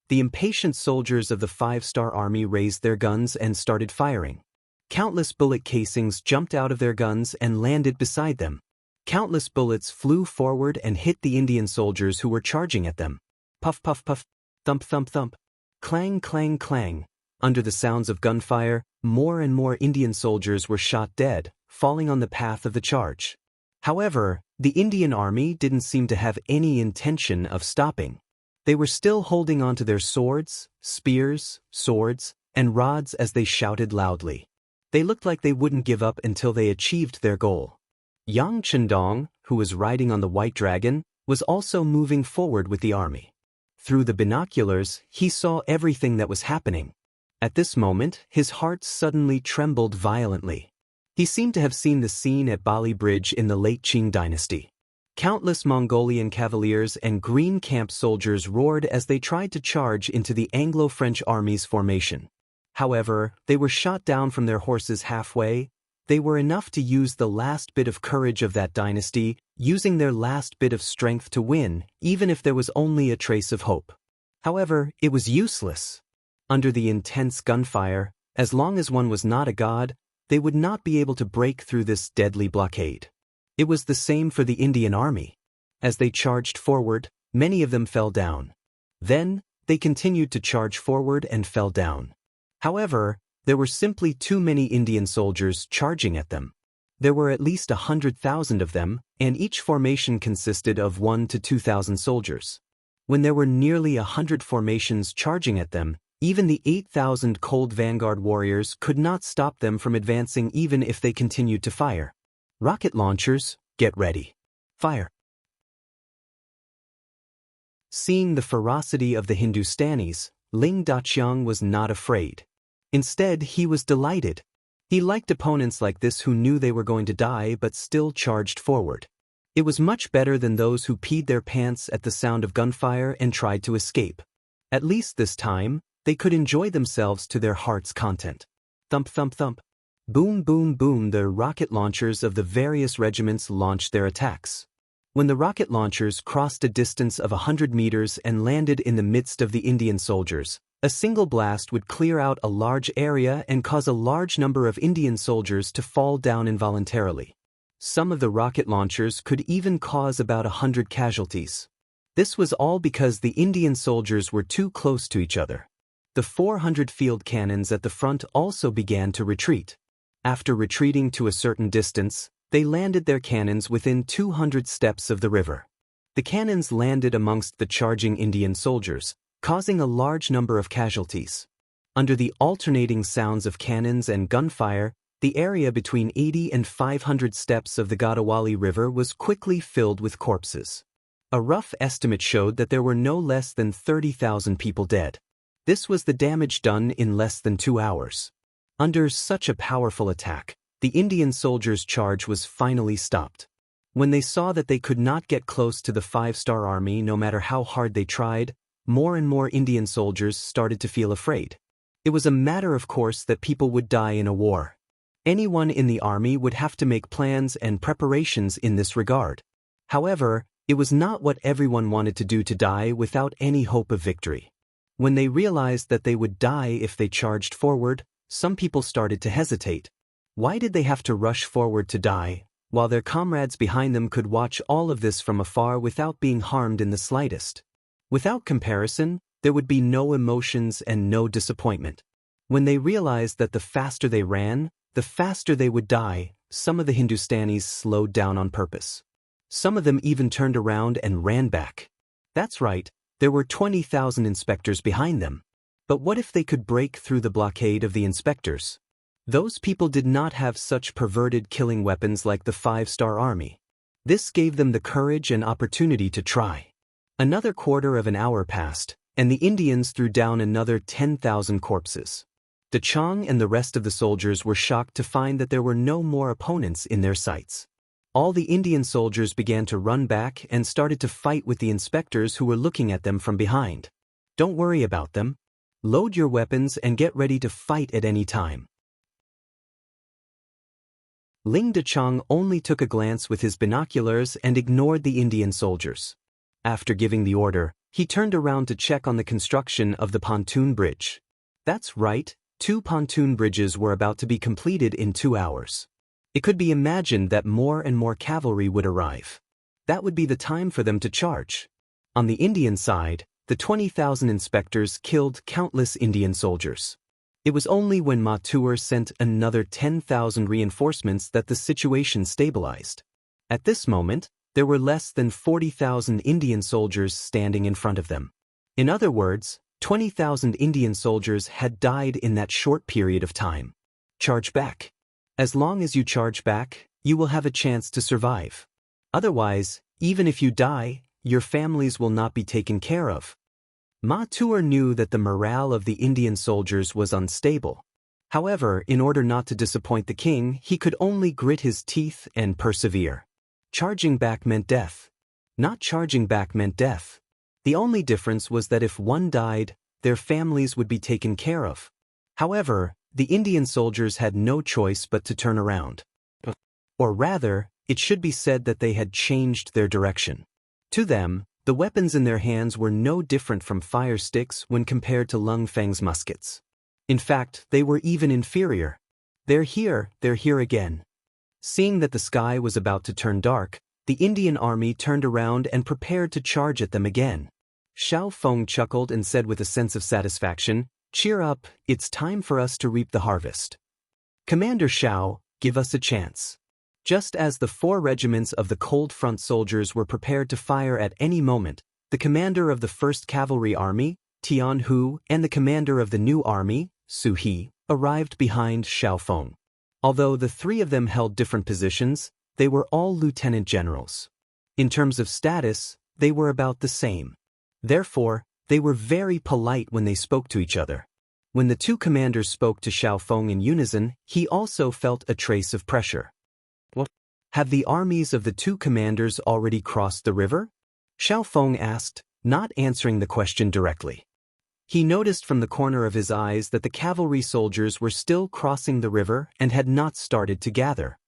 The impatient soldiers of the 5-star army raised their guns and started firing. Countless bullet casings jumped out of their guns and landed beside them. Countless bullets flew forward and hit the Indian soldiers who were charging at them. Puff puff puff, thump thump thump, clang clang clang. Under the sounds of gunfire, more and more Indian soldiers were shot dead, falling on the path of the charge. However, the Indian army didn't seem to have any intention of stopping. They were still holding onto their swords, spears, swords, and rods as they shouted loudly. They looked like they wouldn't give up until they achieved their goal. Yang Chendong, who was riding on the white dragon, was also moving forward with the army. Through the binoculars, he saw everything that was happening. At this moment, his heart suddenly trembled violently. He seemed to have seen the scene at Bali Bridge in the late Qing dynasty. Countless Mongolian cavaliers and green camp soldiers roared as they tried to charge into the Anglo-French army's formation. However, they were shot down from their horses halfway. They were enough to use the last bit of courage of that dynasty, using their last bit of strength to win, even if there was only a trace of hope. However, it was useless. Under the intense gunfire, as long as one was not a god, they would not be able to break through this deadly blockade. It was the same for the Indian army. As they charged forward, many of them fell down. Then, they continued to charge forward and fell down. However, there were simply too many Indian soldiers charging at them. There were at least 100,000 of them, and each formation consisted of 1,000 to 2,000 soldiers. When there were nearly 100 formations charging at them, even the 8,000 cold vanguard warriors could not stop them from advancing even if they continued to fire. Rocket launchers, get ready. Fire. Seeing the ferocity of the Hindustanis, Ling Daqiang was not afraid. Instead, he was delighted. He liked opponents like this who knew they were going to die but still charged forward. It was much better than those who peed their pants at the sound of gunfire and tried to escape. At least this time, they could enjoy themselves to their heart's content. Thump thump thump. Boom boom boom, the rocket launchers of the various regiments launched their attacks. When the rocket launchers crossed a distance of 100 meters and landed in the midst of the Indian soldiers, a single blast would clear out a large area and cause a large number of Indian soldiers to fall down involuntarily. Some of the rocket launchers could even cause about 100 casualties. This was all because the Indian soldiers were too close to each other. The 400 field cannons at the front also began to retreat. After retreating to a certain distance, they landed their cannons within 200 steps of the river. The cannons landed amongst the charging Indian soldiers, causing a large number of casualties. Under the alternating sounds of cannons and gunfire, the area between 80 and 500 steps of the Gadawali River was quickly filled with corpses. A rough estimate showed that there were no less than 30,000 people dead. This was the damage done in less than 2 hours. Under such a powerful attack, the Indian soldiers' charge was finally stopped. When they saw that they could not get close to the 5-star army no matter how hard they tried, more and more Indian soldiers started to feel afraid. It was a matter of course that people would die in a war. Anyone in the army would have to make plans and preparations in this regard. However, it was not what everyone wanted to do, to die without any hope of victory. When they realized that they would die if they charged forward, some people started to hesitate. Why did they have to rush forward to die, while their comrades behind them could watch all of this from afar without being harmed in the slightest? Without comparison, there would be no emotions and no disappointment. When they realized that the faster they ran, the faster they would die, some of the Hindustanis slowed down on purpose. Some of them even turned around and ran back. That's right, there were 20,000 inspectors behind them. But what if they could break through the blockade of the inspectors? Those people did not have such perverted killing weapons like the 5-star army. This gave them the courage and opportunity to try. Another quarter of an hour passed, and the Indians threw down another 10,000 corpses. De Chong and the rest of the soldiers were shocked to find that there were no more opponents in their sights. All the Indian soldiers began to run back and started to fight with the inspectors who were looking at them from behind. Don't worry about them. Load your weapons and get ready to fight at any time. Ling De Chong only took a glance with his binoculars and ignored the Indian soldiers. After giving the order, he turned around to check on the construction of the pontoon bridge. That's right, 2 pontoon bridges were about to be completed in 2 hours. It could be imagined that more and more cavalry would arrive. That would be the time for them to charge. On the Indian side, the 20,000 inspectors killed countless Indian soldiers. It was only when Ma Tuer sent another 10,000 reinforcements that the situation stabilized. At this moment, there were less than 40,000 Indian soldiers standing in front of them. In other words, 20,000 Indian soldiers had died in that short period of time. Charge back. As long as you charge back, you will have a chance to survive. Otherwise, even if you die, your families will not be taken care of. Ma Tuer knew that the morale of the Indian soldiers was unstable. However, in order not to disappoint the king, he could only grit his teeth and persevere. Charging back meant death. Not charging back meant death. The only difference was that if one died, their families would be taken care of. However, the Indian soldiers had no choice but to turn around. Or rather, it should be said that they had changed their direction. To them, the weapons in their hands were no different from fire sticks when compared to Lung Feng's muskets. In fact, they were even inferior. They're here again. Seeing that the sky was about to turn dark, the Indian army turned around and prepared to charge at them again. Xiao Feng chuckled and said with a sense of satisfaction, "Cheer up, it's time for us to reap the harvest. Commander Xiao, give us a chance." Just as the 4 regiments of the Cold Front soldiers were prepared to fire at any moment, the commander of the 1st Cavalry Army, Tian Hu, and the commander of the new army, Su He, arrived behind Xiao Feng. Although the 3 of them held different positions, they were all lieutenant generals. In terms of status, they were about the same. Therefore, they were very polite when they spoke to each other. When the 2 commanders spoke to Xiao Feng in unison, he also felt a trace of pressure. "What? Have the armies of the 2 commanders already crossed the river?" Xiao Feng asked, not answering the question directly. He noticed from the corner of his eyes that the cavalry soldiers were still crossing the river and had not started to gather.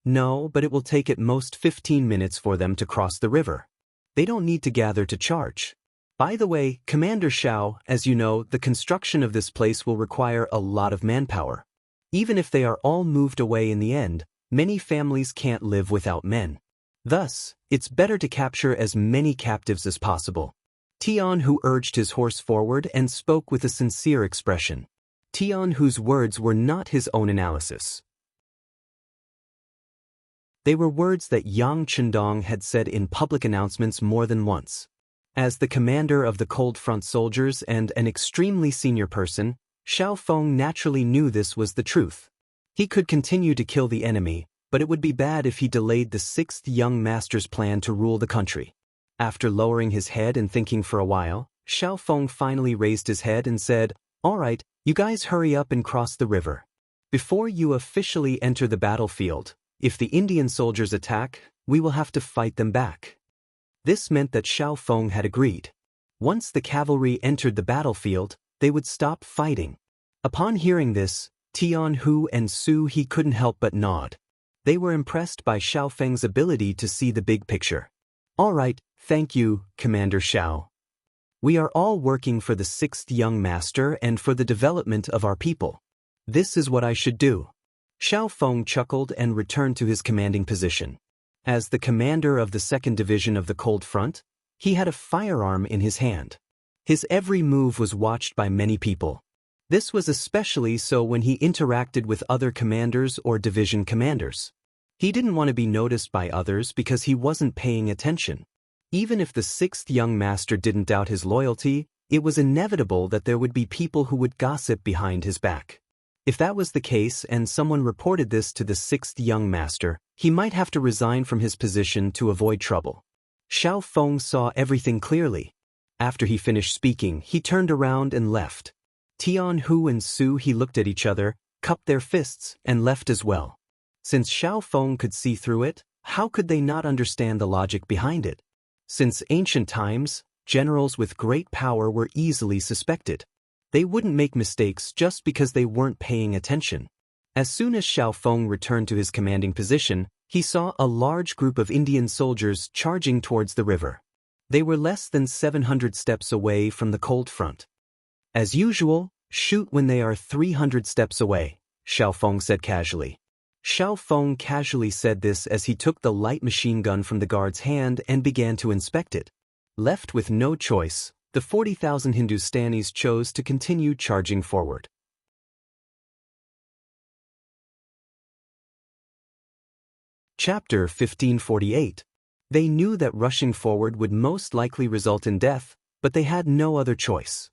"No, but it will take at most 15 minutes for them to cross the river. They don't need to gather to charge. By the way, Commander Xiao, as you know, the construction of this place will require a lot of manpower. Even if they are all moved away in the end, many families can't live without men. Thus, it's better to capture as many captives as possible." Tian Hu urged his horse forward and spoke with a sincere expression. Tian Hu's words were not his own analysis. They were words that Yang Chendong had said in public announcements more than once. As the commander of the Cold Front soldiers and an extremely senior person, Xiao Feng naturally knew this was the truth. He could continue to kill the enemy, but it would be bad if he delayed the 6th young master's plan to rule the country. After lowering his head and thinking for a while, Xiao Feng finally raised his head and said, "All right, you guys hurry up and cross the river. Before you officially enter the battlefield, if the Indian soldiers attack, we will have to fight them back." This meant that Xiao Feng had agreed. Once the cavalry entered the battlefield, they would stop fighting. Upon hearing this, Tian Hu and Su He couldn't help but nod. They were impressed by Xiao Feng's ability to see the big picture. "All right, thank you, Commander Xiao. We are all working for the 6th young master and for the development of our people. This is what I should do." Xiao Feng chuckled and returned to his commanding position. As the commander of the 2nd Division of the Cold Front, he had a firearm in his hand. His every move was watched by many people. This was especially so when he interacted with other commanders or division commanders. He didn't want to be noticed by others because he wasn't paying attention. Even if the sixth young master didn't doubt his loyalty, it was inevitable that there would be people who would gossip behind his back. If that was the case and someone reported this to the sixth young master, he might have to resign from his position to avoid trouble. Xiao Feng saw everything clearly. After he finished speaking, he turned around and left. Tianhu and Su He looked at each other, cupped their fists, and left as well. Since Xiao Feng could see through it, how could they not understand the logic behind it? Since ancient times, generals with great power were easily suspected. They wouldn't make mistakes just because they weren't paying attention. As soon as Xiao Feng returned to his commanding position, he saw a large group of Indian soldiers charging towards the river. They were less than 700 steps away from the cold front. As usual, shoot when they are 300 steps away, Xiao Feng said casually. Xiao Feng casually said this as he took the light machine gun from the guard's hand and began to inspect it. Left with no choice, the 40,000 Hindustanis chose to continue charging forward. Chapter 1548. They knew that rushing forward would most likely result in death, but they had no other choice.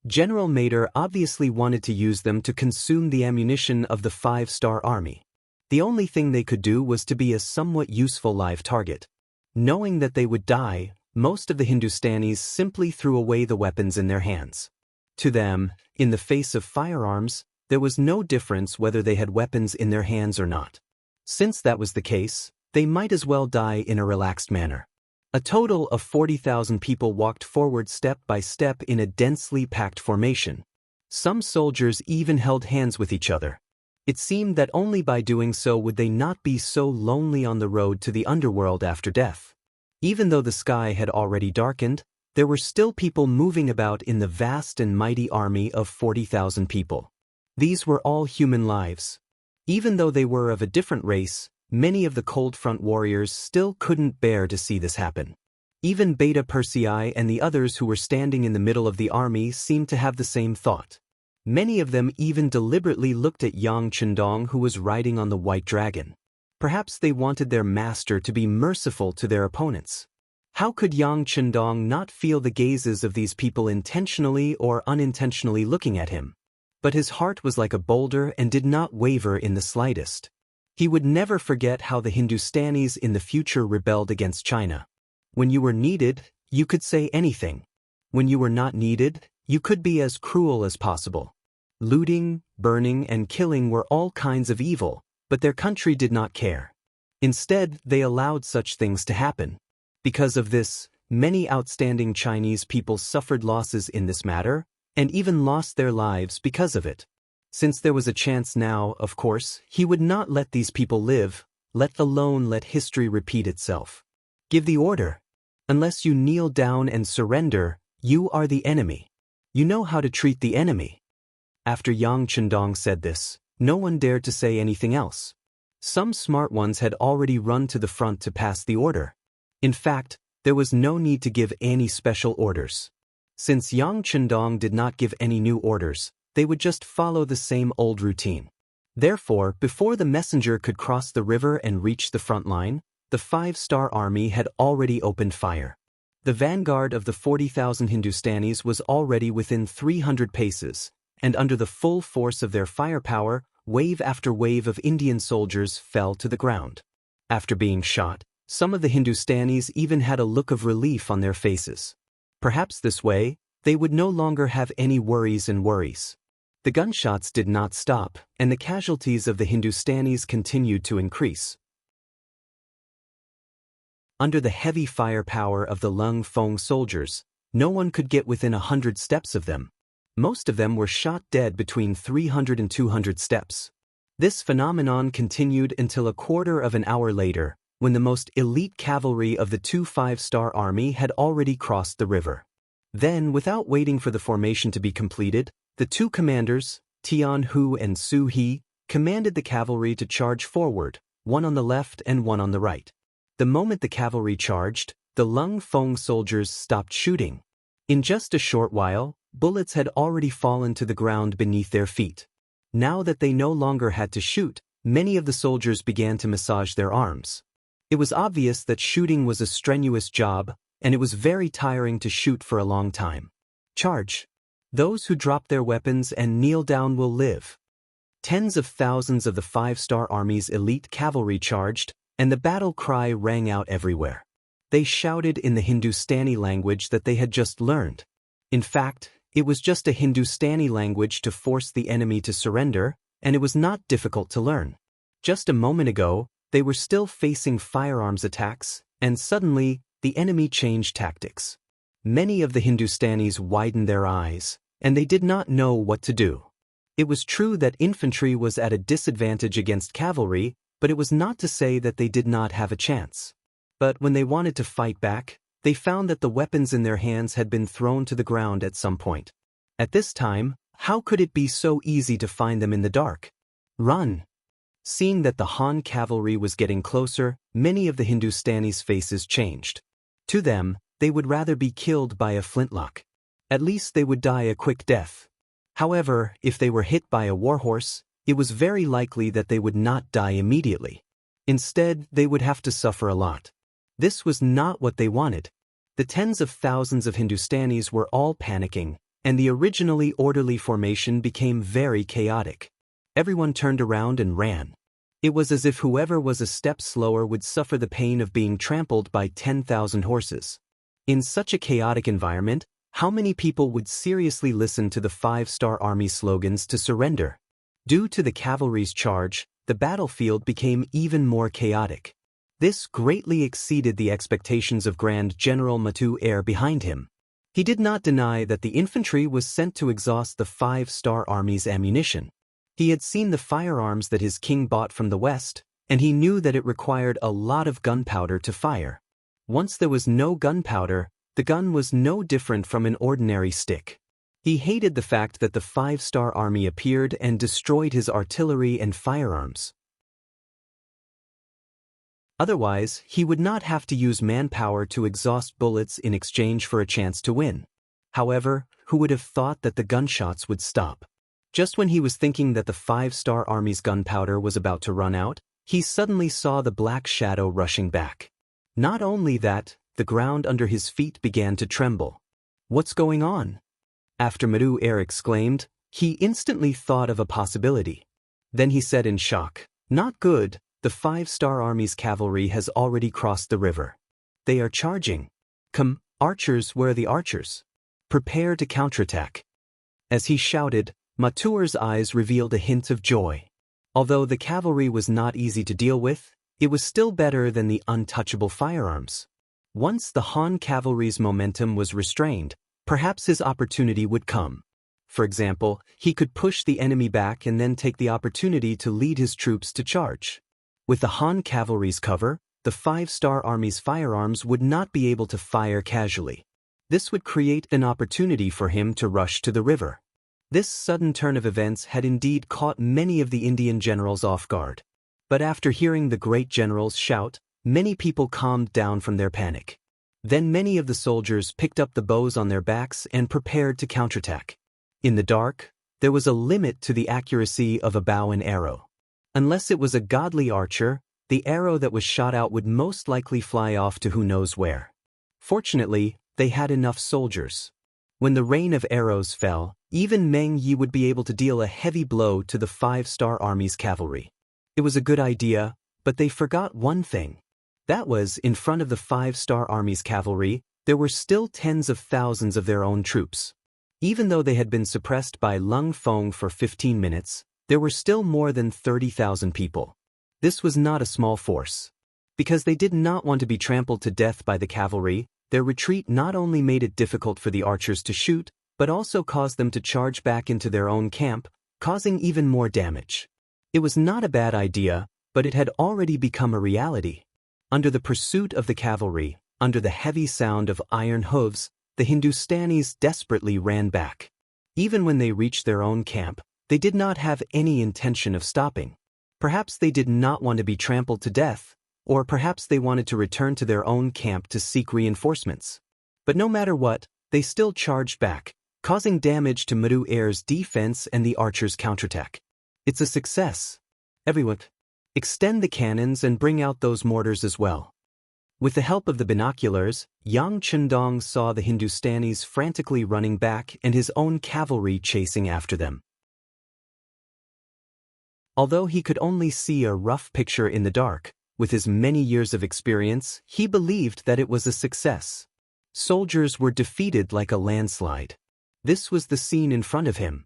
General Mader obviously wanted to use them to consume the ammunition of the 5-star army. The only thing they could do was to be a somewhat useful live target. Knowing that they would die, most of the Hindustanis simply threw away the weapons in their hands. To them, in the face of firearms, there was no difference whether they had weapons in their hands or not. Since that was the case, they might as well die in a relaxed manner. A total of 40,000 people walked forward step by step in a densely packed formation. Some soldiers even held hands with each other. It seemed that only by doing so would they not be so lonely on the road to the underworld after death. Even though the sky had already darkened, there were still people moving about in the vast and mighty army of 40,000 people. These were all human lives. Even though they were of a different race, many of the Cold Front warriors still couldn't bear to see this happen. Even Beta Persei and the others who were standing in the middle of the army seemed to have the same thought. Many of them even deliberately looked at Yang Chendong, who was riding on the white dragon. Perhaps they wanted their master to be merciful to their opponents. How could Yang Chendong not feel the gazes of these people intentionally or unintentionally looking at him? But his heart was like a boulder and did not waver in the slightest. He would never forget how the Hindustanis in the future rebelled against China. When you were needed, you could say anything. When you were not needed, you could be as cruel as possible. Looting, burning, and killing were all kinds of evil, but their country did not care. Instead, they allowed such things to happen. Because of this, many outstanding Chinese people suffered losses in this matter, and even lost their lives because of it. Since there was a chance now, of course, he would not let these people live, let alone let history repeat itself. Give the order. Unless you kneel down and surrender, you are the enemy. You know how to treat the enemy. After Yang Chendong said this, no one dared to say anything else. Some smart ones had already run to the front to pass the order. In fact, there was no need to give any special orders. Since Yang Chendong did not give any new orders, they would just follow the same old routine. Therefore, before the messenger could cross the river and reach the front line, the 5-star army had already opened fire. The vanguard of the 40,000 Hindustanis was already within 300 paces, and under the full force of their firepower, wave after wave of Indian soldiers fell to the ground. After being shot, some of the Hindustanis even had a look of relief on their faces. Perhaps this way, they would no longer have any worries. The gunshots did not stop, and the casualties of the Hindustanis continued to increase. Under the heavy firepower of the Lung Feng soldiers, no one could get within 100 steps of them. Most of them were shot dead between 300 and 200 steps. This phenomenon continued until a quarter of an hour later, when the most elite cavalry of the 2 5-star army had already crossed the river. Then, without waiting for the formation to be completed, the two commanders, Tianhu and Su He, commanded the cavalry to charge forward, one on the left and one on the right. The moment the cavalry charged, the Lung Feng soldiers stopped shooting. In just a short while, bullets had already fallen to the ground beneath their feet. Now that they no longer had to shoot, many of the soldiers began to massage their arms. It was obvious that shooting was a strenuous job, and it was very tiring to shoot for a long time. Charge! Those who drop their weapons and kneel down will live. Tens of thousands of the 5-star Army's elite cavalry charged, and the battle cry rang out everywhere. They shouted in the Hindustani language that they had just learned. In fact, it was just a Hindustani language to force the enemy to surrender, and it was not difficult to learn. Just a moment ago, they were still facing firearms attacks, and suddenly, the enemy changed tactics. Many of the Hindustanis widened their eyes, and they did not know what to do. It was true that infantry was at a disadvantage against cavalry, but it was not to say that they did not have a chance. But when they wanted to fight back, they found that the weapons in their hands had been thrown to the ground at some point. At this time, how could it be so easy to find them in the dark? Run! Seeing that the Han cavalry was getting closer, many of the Hindustanis' faces changed. To them, they would rather be killed by a flintlock. At least they would die a quick death. However, if they were hit by a warhorse, it was very likely that they would not die immediately. Instead, they would have to suffer a lot. This was not what they wanted. The tens of thousands of Hindustanis were all panicking, and the originally orderly formation became very chaotic. Everyone turned around and ran. It was as if whoever was a step slower would suffer the pain of being trampled by 10,000 horses. In such a chaotic environment, how many people would seriously listen to the 5-star Army slogans to surrender? Due to the cavalry's charge, the battlefield became even more chaotic. This greatly exceeded the expectations of Grand General Matu Air behind him. He did not deny that the infantry was sent to exhaust the 5-star Army's ammunition. He had seen the firearms that his king bought from the West, and he knew that it required a lot of gunpowder to fire. Once there was no gunpowder, the gun was no different from an ordinary stick. He hated the fact that the 5-star Army appeared and destroyed his artillery and firearms. Otherwise, he would not have to use manpower to exhaust bullets in exchange for a chance to win. However, who would have thought that the gunshots would stop? Just when he was thinking that the 5-star Army's gunpowder was about to run out, he suddenly saw the black shadow rushing back. Not only that, the ground under his feet began to tremble. What's going on? After Matu Air exclaimed, he instantly thought of a possibility. Then he said in shock, "Not good, the 5-star Army's cavalry has already crossed the river. They are charging. Come, archers, where are the archers? Prepare to counterattack." As he shouted, Matu's eyes revealed a hint of joy. Although the cavalry was not easy to deal with, it was still better than the untouchable firearms. Once the Han cavalry's momentum was restrained, perhaps his opportunity would come. For example, he could push the enemy back and then take the opportunity to lead his troops to charge. With the Han cavalry's cover, the 5-star Army's firearms would not be able to fire casually. This would create an opportunity for him to rush to the river. This sudden turn of events had indeed caught many of the Indian generals off guard. But after hearing the great generals shout, many people calmed down from their panic. Then many of the soldiers picked up the bows on their backs and prepared to counterattack. In the dark, there was a limit to the accuracy of a bow and arrow. Unless it was a godly archer, the arrow that was shot out would most likely fly off to who knows where. Fortunately, they had enough soldiers. When the rain of arrows fell, even Meng Yi would be able to deal a heavy blow to the 5-star Army's cavalry. It was a good idea, but they forgot one thing. That was, in front of the 5-star Army's cavalry, there were still tens of thousands of their own troops. Even though they had been suppressed by Lung Feng for 15 minutes, there were still more than 30,000 people. This was not a small force. Because they did not want to be trampled to death by the cavalry, their retreat not only made it difficult for the archers to shoot, but also caused them to charge back into their own camp, causing even more damage. It was not a bad idea, but it had already become a reality. Under the pursuit of the cavalry, under the heavy sound of iron hooves, the Hindustanis desperately ran back. Even when they reached their own camp, they did not have any intention of stopping. Perhaps they did not want to be trampled to death, or perhaps they wanted to return to their own camp to seek reinforcements. But no matter what, they still charged back, causing damage to Matu Air's defense and the archers' counterattack. It's a success. Everyone, extend the cannons and bring out those mortars as well." With the help of the binoculars, Yang Chendong saw the Hindustanis frantically running back and his own cavalry chasing after them. Although he could only see a rough picture in the dark, with his many years of experience, he believed that it was a success. Soldiers were defeated like a landslide. This was the scene in front of him.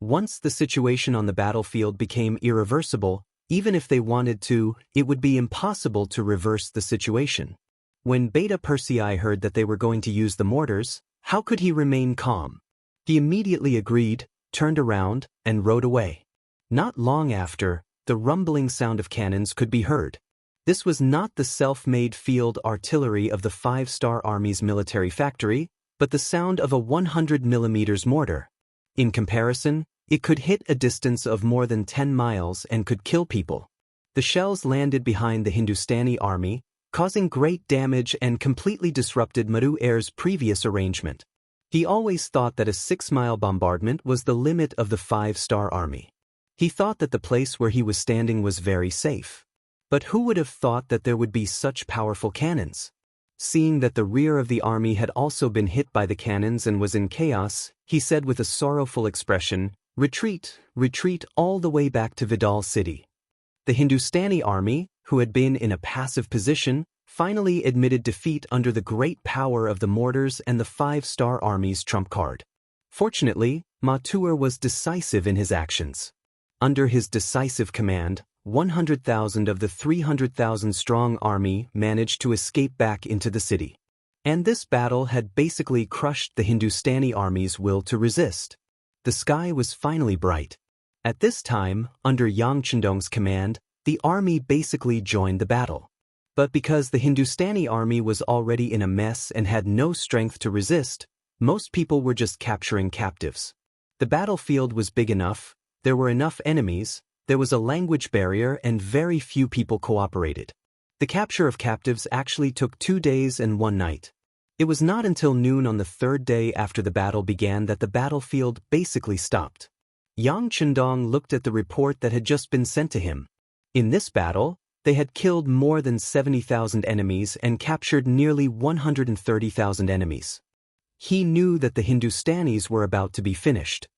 Once the situation on the battlefield became irreversible, even if they wanted to, it would be impossible to reverse the situation. When Beta Persei heard that they were going to use the mortars, how could he remain calm? He immediately agreed, turned around, and rode away. Not long after, the rumbling sound of cannons could be heard. This was not the self-made field artillery of the 5-Star Army's military factory, but the sound of a 100mm mortar. In comparison, it could hit a distance of more than 10 miles and could kill people. The shells landed behind the Hindustani army, causing great damage and completely disrupted Madhu Air's previous arrangement. He always thought that a 6-mile bombardment was the limit of the 5-Star Army. He thought that the place where he was standing was very safe. But who would have thought that there would be such powerful cannons? Seeing that the rear of the army had also been hit by the cannons and was in chaos, he said with a sorrowful expression, "Retreat, retreat all the way back to Vidal City." The Hindustani army, who had been in a passive position, finally admitted defeat under the great power of the mortars and the 5-Star Army's trump card. Fortunately, Matur was decisive in his actions. Under his decisive command, 100,000 of the 300,000-strong army managed to escape back into the city. And this battle had basically crushed the Hindustani army's will to resist. The sky was finally bright. At this time, under Yang Chendong's command, the army basically joined the battle. But because the Hindustani army was already in a mess and had no strength to resist, most people were just capturing captives. The battlefield was big enough, there were enough enemies, there was a language barrier and very few people cooperated. The capture of captives actually took 2 days and 1 night. It was not until noon on the 3rd day after the battle began that the battlefield basically stopped. Yang Chendong looked at the report that had just been sent to him. In this battle, they had killed more than 70,000 enemies and captured nearly 130,000 enemies. He knew that the Hindustanis were about to be finished.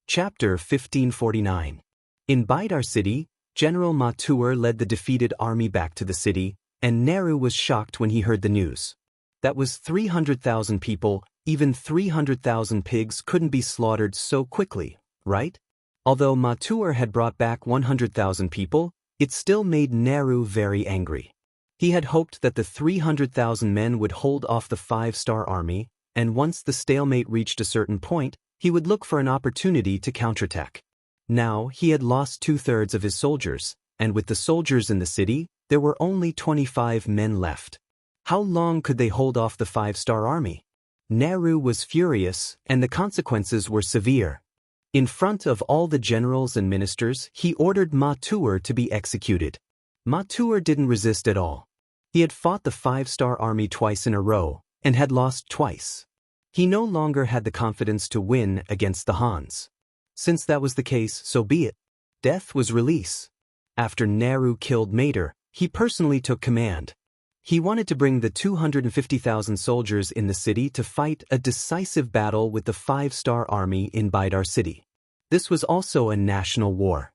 Chapter 1549. In Bidar city, General Matur led the defeated army back to the city, and Nehru was shocked when he heard the news. That was 300,000 people, even 300,000 pigs couldn't be slaughtered so quickly, right? Although Matur had brought back 100,000 people, it still made Nehru very angry. He had hoped that the 300,000 men would hold off the 5-Star Army, and once the stalemate reached a certain point, he would look for an opportunity to counterattack. Now, he had lost 2/3 of his soldiers, and with the soldiers in the city, there were only 25 men left. How long could they hold off the 5-Star Army? Nehru was furious, and the consequences were severe. In front of all the generals and ministers, he ordered Matur to be executed. Matur didn't resist at all. He had fought the 5-Star Army twice in a row, and had lost twice. He no longer had the confidence to win against the Hans. Since that was the case, so be it. Death was release. After Nehru killed Matur, he personally took command. He wanted to bring the 250,000 soldiers in the city to fight a decisive battle with the 5-Star Army in Bidar city. This was also a national war.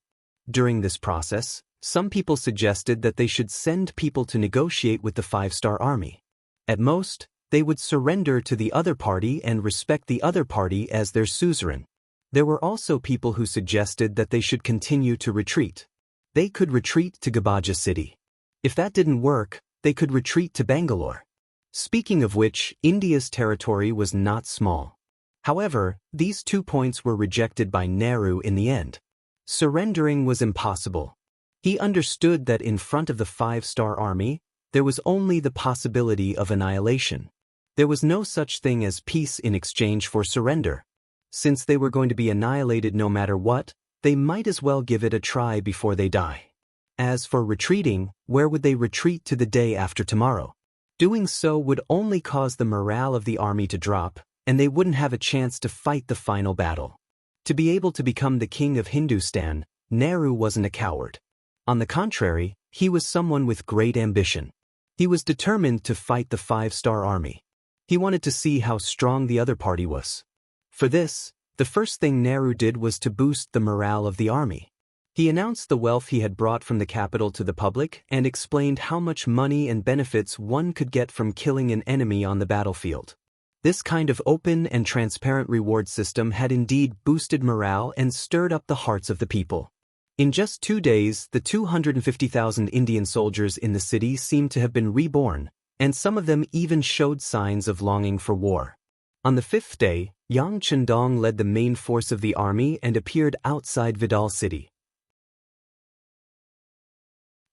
During this process, some people suggested that they should send people to negotiate with the 5-Star Army. At most, they would surrender to the other party and respect the other party as their suzerain. There were also people who suggested that they should continue to retreat. They could retreat to Gabaja city. If that didn't work, they could retreat to Bangalore. Speaking of which, India's territory was not small. However, these 2 points were rejected by Nehru in the end. Surrendering was impossible. He understood that in front of the 5-Star Army, there was only the possibility of annihilation. There was no such thing as peace in exchange for surrender. Since they were going to be annihilated no matter what, they might as well give it a try before they die. As for retreating, where would they retreat to the day after tomorrow? Doing so would only cause the morale of the army to drop, and they wouldn't have a chance to fight the final battle. To be able to become the king of Hindustan, Nehru wasn't a coward. On the contrary, he was someone with great ambition. He was determined to fight the five-star army. He wanted to see how strong the other party was. For this, the first thing Nehru did was to boost the morale of the army. He announced the wealth he had brought from the capital to the public and explained how much money and benefits one could get from killing an enemy on the battlefield. This kind of open and transparent reward system had indeed boosted morale and stirred up the hearts of the people. In just 2 days, the 250,000 Indian soldiers in the city seemed to have been reborn, and some of them even showed signs of longing for war. On the 5th day, Yang Chendong led the main force of the army and appeared outside Vidal city.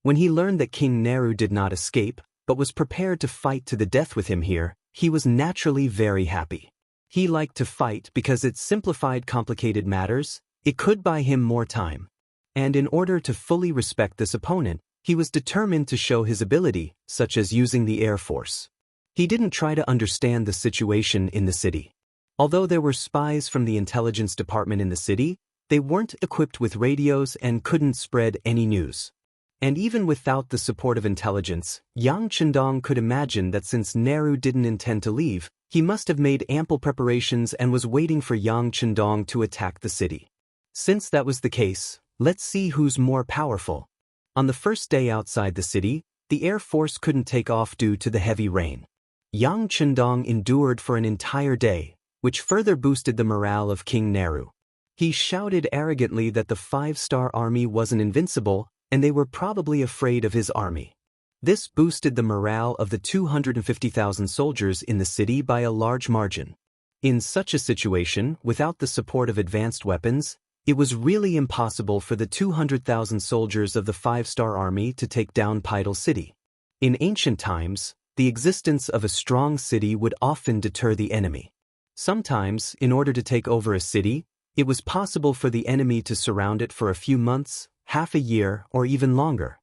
When he learned that King Nehru did not escape, but was prepared to fight to the death with him here, he was naturally very happy. He liked to fight because it simplified complicated matters, it could buy him more time. And in order to fully respect this opponent, he was determined to show his ability, such as using the Air Force. He didn't try to understand the situation in the city. Although there were spies from the intelligence department in the city, they weren't equipped with radios and couldn't spread any news. And even without the support of intelligence, Yang Chendong could imagine that since Nehru didn't intend to leave, he must have made ample preparations and was waiting for Yang Chendong to attack the city. Since that was the case, let's see who's more powerful. On the first day outside the city, the Air Force couldn't take off due to the heavy rain. Yang Chendong endured for an entire day, which further boosted the morale of King Nehru. He shouted arrogantly that the five-star army wasn't invincible, and they were probably afraid of his army. This boosted the morale of the 250,000 soldiers in the city by a large margin. In such a situation, without the support of advanced weapons, it was really impossible for the 200,000 soldiers of the five-star army to take down Pidal City. In ancient times, the existence of a strong city would often deter the enemy. Sometimes, in order to take over a city, it was possible for the enemy to surround it for a few months, half a year, or even longer.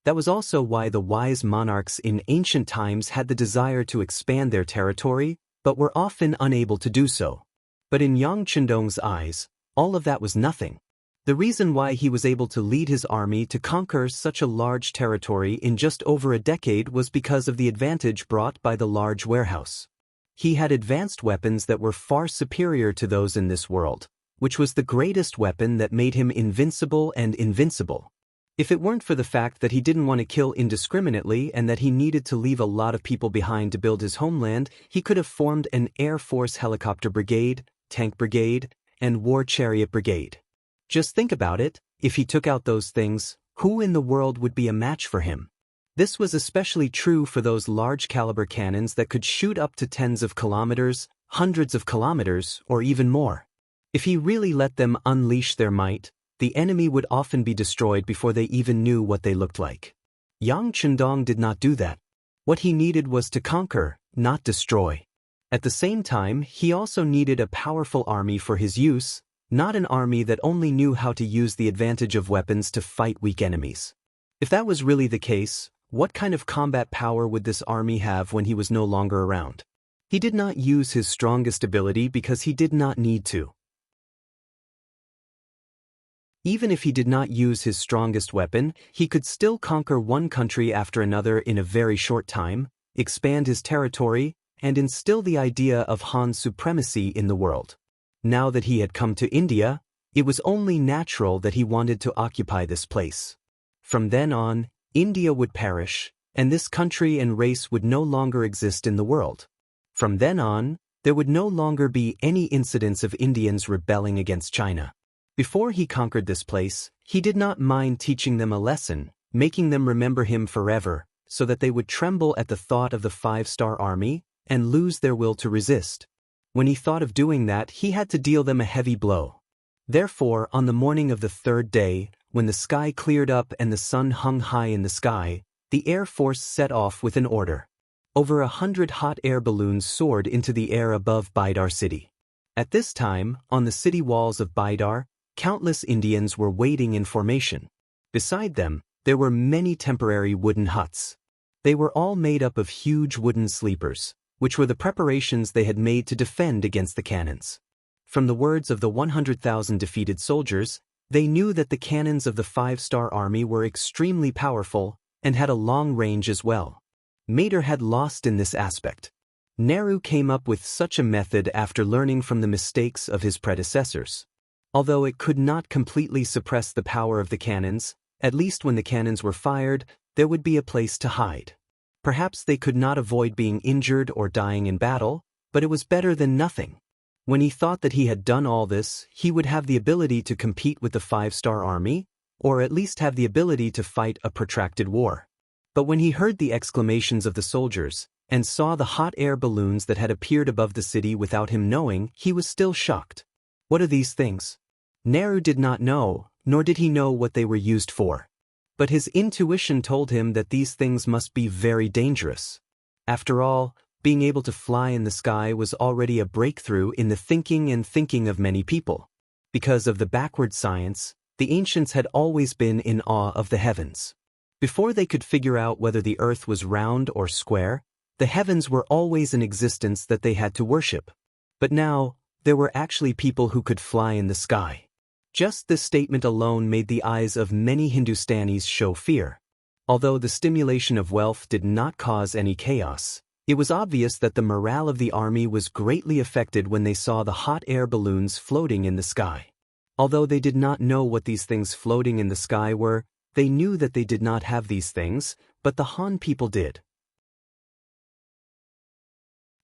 That was also why the wise monarchs in ancient times had the desire to expand their territory, but were often unable to do so. But in Yang Chendong's eyes, all of that was nothing. The reason why he was able to lead his army to conquer such a large territory in just over a decade was because of the advantage brought by the large warehouse. He had advanced weapons that were far superior to those in this world, which was the greatest weapon that made him invincible and invincible. If it weren't for the fact that he didn't want to kill indiscriminately and that he needed to leave a lot of people behind to build his homeland, he could have formed an Air Force helicopter brigade, tank brigade, and war chariot brigade. Just think about it, if he took out those things, who in the world would be a match for him? This was especially true for those large-caliber cannons that could shoot up to tens of kilometers, hundreds of kilometers, or even more. If he really let them unleash their might, the enemy would often be destroyed before they even knew what they looked like. Yang Chendong did not do that. What he needed was to conquer, not destroy. At the same time, he also needed a powerful army for his use, not an army that only knew how to use the advantage of weapons to fight weak enemies. If that was really the case, what kind of combat power would this army have when he was no longer around? He did not use his strongest ability because he did not need to. Even if he did not use his strongest weapon, he could still conquer one country after another in a very short time, expand his territory, and instill the idea of Han supremacy in the world. Now that he had come to India, it was only natural that he wanted to occupy this place. From then on, India would perish, and this country and race would no longer exist in the world. From then on, there would no longer be any incidents of Indians rebelling against China. Before he conquered this place, he did not mind teaching them a lesson, making them remember him forever, so that they would tremble at the thought of the five-star army and lose their will to resist. When he thought of doing that, he had to deal them a heavy blow. Therefore, on the morning of the third day, when the sky cleared up and the sun hung high in the sky, the Air Force set off with an order. Over 100 hot air balloons soared into the air above Bidar city. At this time, on the city walls of Bidar, countless Indians were waiting in formation. Beside them, there were many temporary wooden huts. They were all made up of huge wooden sleepers, which were the preparations they had made to defend against the cannons. From the words of the 100,000 defeated soldiers, they knew that the cannons of the 5-star army were extremely powerful and had a long range as well. Mater had lost in this aspect. Nehru came up with such a method after learning from the mistakes of his predecessors. Although it could not completely suppress the power of the cannons, at least when the cannons were fired, there would be a place to hide. Perhaps they could not avoid being injured or dying in battle, but it was better than nothing. When he thought that he had done all this, he would have the ability to compete with the 5-star army, or at least have the ability to fight a protracted war. But when he heard the exclamations of the soldiers, and saw the hot air balloons that had appeared above the city without him knowing, he was still shocked. What are these things? Nehru did not know, nor did he know what they were used for. But his intuition told him that these things must be very dangerous. After all, being able to fly in the sky was already a breakthrough in the thinking of many people. Because of the backward science, the ancients had always been in awe of the heavens. Before they could figure out whether the earth was round or square, the heavens were always in existence that they had to worship. But now, there were actually people who could fly in the sky. Just this statement alone made the eyes of many Hindustanis show fear. Although the stimulation of wealth did not cause any chaos, it was obvious that the morale of the army was greatly affected when they saw the hot air balloons floating in the sky. Although they did not know what these things floating in the sky were, they knew that they did not have these things, but the Han people did.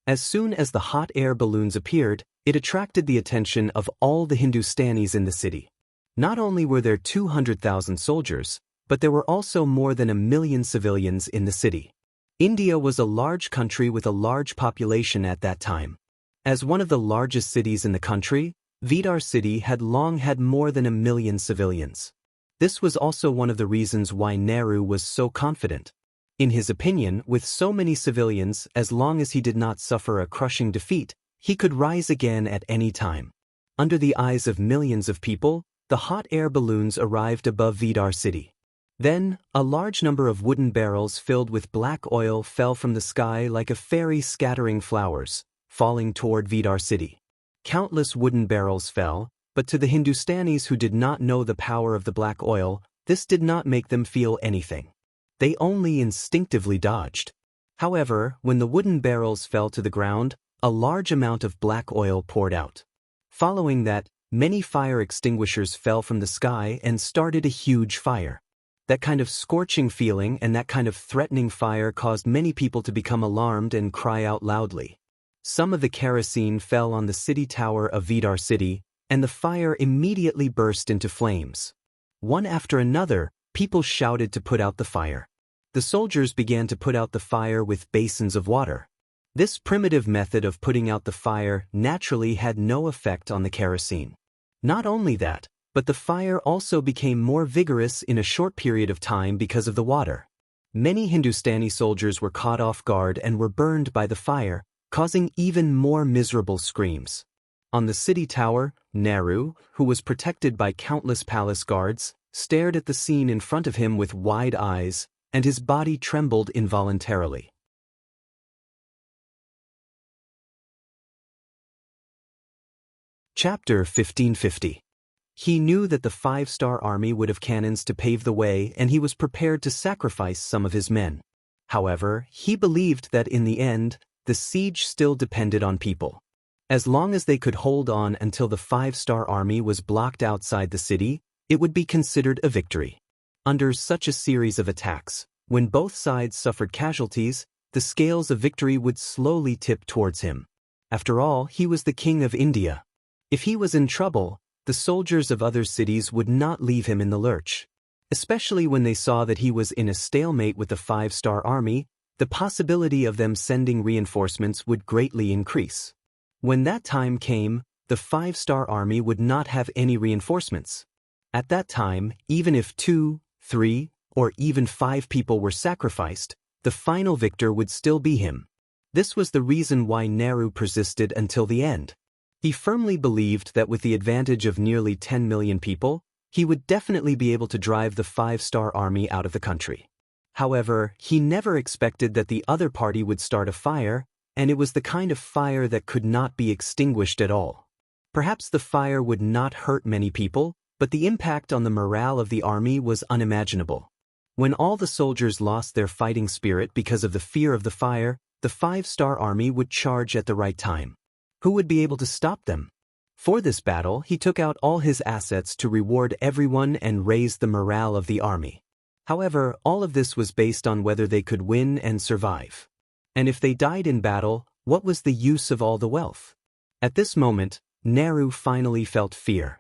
As soon as the hot air balloons appeared, it attracted the attention of all the Hindustanis in the city. Not only were there 200,000 soldiers, but there were also more than 1 million civilians in the city. India was a large country with a large population at that time. As one of the largest cities in the country, Vidar city had long had more than 1 million civilians. This was also one of the reasons why Nehru was so confident. In his opinion, with so many civilians, as long as he did not suffer a crushing defeat, he could rise again at any time. Under the eyes of millions of people, the hot air balloons arrived above Vidar city. Then, a large number of wooden barrels filled with black oil fell from the sky like a fairy scattering flowers, falling toward Vidar city. Countless wooden barrels fell, but to the Hindustanis who did not know the power of the black oil, this did not make them feel anything. They only instinctively dodged. However, when the wooden barrels fell to the ground, a large amount of black oil poured out. Following that, many fire extinguishers fell from the sky and started a huge fire. That kind of scorching feeling and that kind of threatening fire caused many people to become alarmed and cry out loudly. Some of the kerosene fell on the city tower of Vidar city, and the fire immediately burst into flames. One after another, people shouted to put out the fire. The soldiers began to put out the fire with basins of water. This primitive method of putting out the fire naturally had no effect on the kerosene. Not only that, but the fire also became more vigorous in a short period of time because of the water. Many Hindustani soldiers were caught off guard and were burned by the fire, causing even more miserable screams. On the city tower, Nehru, who was protected by countless palace guards, stared at the scene in front of him with wide eyes, and his body trembled involuntarily. Chapter 1550. He knew that the 5-star army would have cannons to pave the way, and he was prepared to sacrifice some of his men. However, he believed that in the end, the siege still depended on people. As long as they could hold on until the 5-star army was blocked outside the city, it would be considered a victory. Under such a series of attacks, when both sides suffered casualties, the scales of victory would slowly tip towards him. After all, he was the king of India. If he was in trouble, the soldiers of other cities would not leave him in the lurch. Especially when they saw that he was in a stalemate with the 5-star army, the possibility of them sending reinforcements would greatly increase. When that time came, the 5-star army would not have any reinforcements. At that time, even if 2, 3, or even 5 people were sacrificed, the final victor would still be him. This was the reason why Nehru persisted until the end. He firmly believed that with the advantage of nearly 10 million people, he would definitely be able to drive the 5-star army out of the country. However, he never expected that the other party would start a fire, and it was the kind of fire that could not be extinguished at all. Perhaps the fire would not hurt many people, but the impact on the morale of the army was unimaginable. When all the soldiers lost their fighting spirit because of the fear of the fire, the 5-star army would charge at the right time. Who would be able to stop them? For this battle, he took out all his assets to reward everyone and raise the morale of the army. However, all of this was based on whether they could win and survive. And if they died in battle, what was the use of all the wealth? At this moment, Nehru finally felt fear.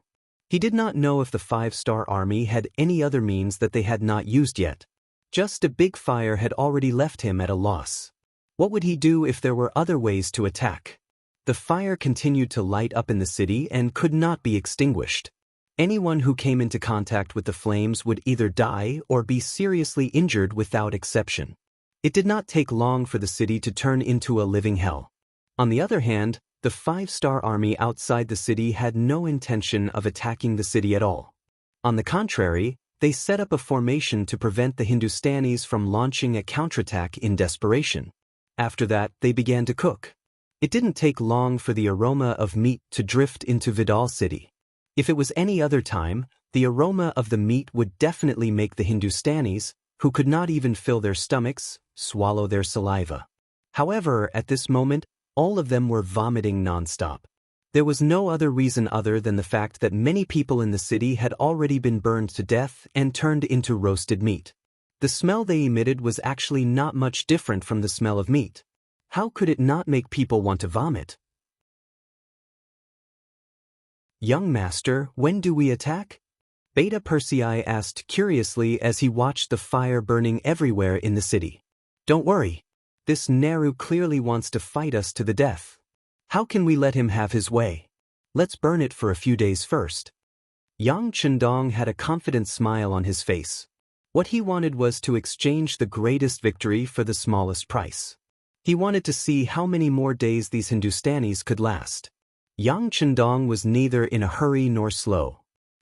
He did not know if the 5-star army had any other means that they had not used yet. Just a big fire had already left him at a loss. What would he do if there were other ways to attack? The fire continued to light up in the city and could not be extinguished. Anyone who came into contact with the flames would either die or be seriously injured without exception. It did not take long for the city to turn into a living hell. On the other hand, the 5-star army outside the city had no intention of attacking the city at all. On the contrary, they set up a formation to prevent the Hindustanis from launching a counterattack in desperation. After that, they began to cook. It didn't take long for the aroma of meat to drift into Vidal city. If it was any other time, the aroma of the meat would definitely make the Hindustanis, who could not even fill their stomachs, swallow their saliva. However, at this moment, all of them were vomiting non-stop. There was no other reason other than the fact that many people in the city had already been burned to death and turned into roasted meat. The smell they emitted was actually not much different from the smell of meat. How could it not make people want to vomit? Young master, when do we attack? Beta Persei asked curiously as he watched the fire burning everywhere in the city. Don't worry. This Nehru clearly wants to fight us to the death. How can we let him have his way? Let's burn it for a few days first. Yang Chendong had a confident smile on his face. What he wanted was to exchange the greatest victory for the smallest price. He wanted to see how many more days these Hindustanis could last. Yang Chendong was neither in a hurry nor slow.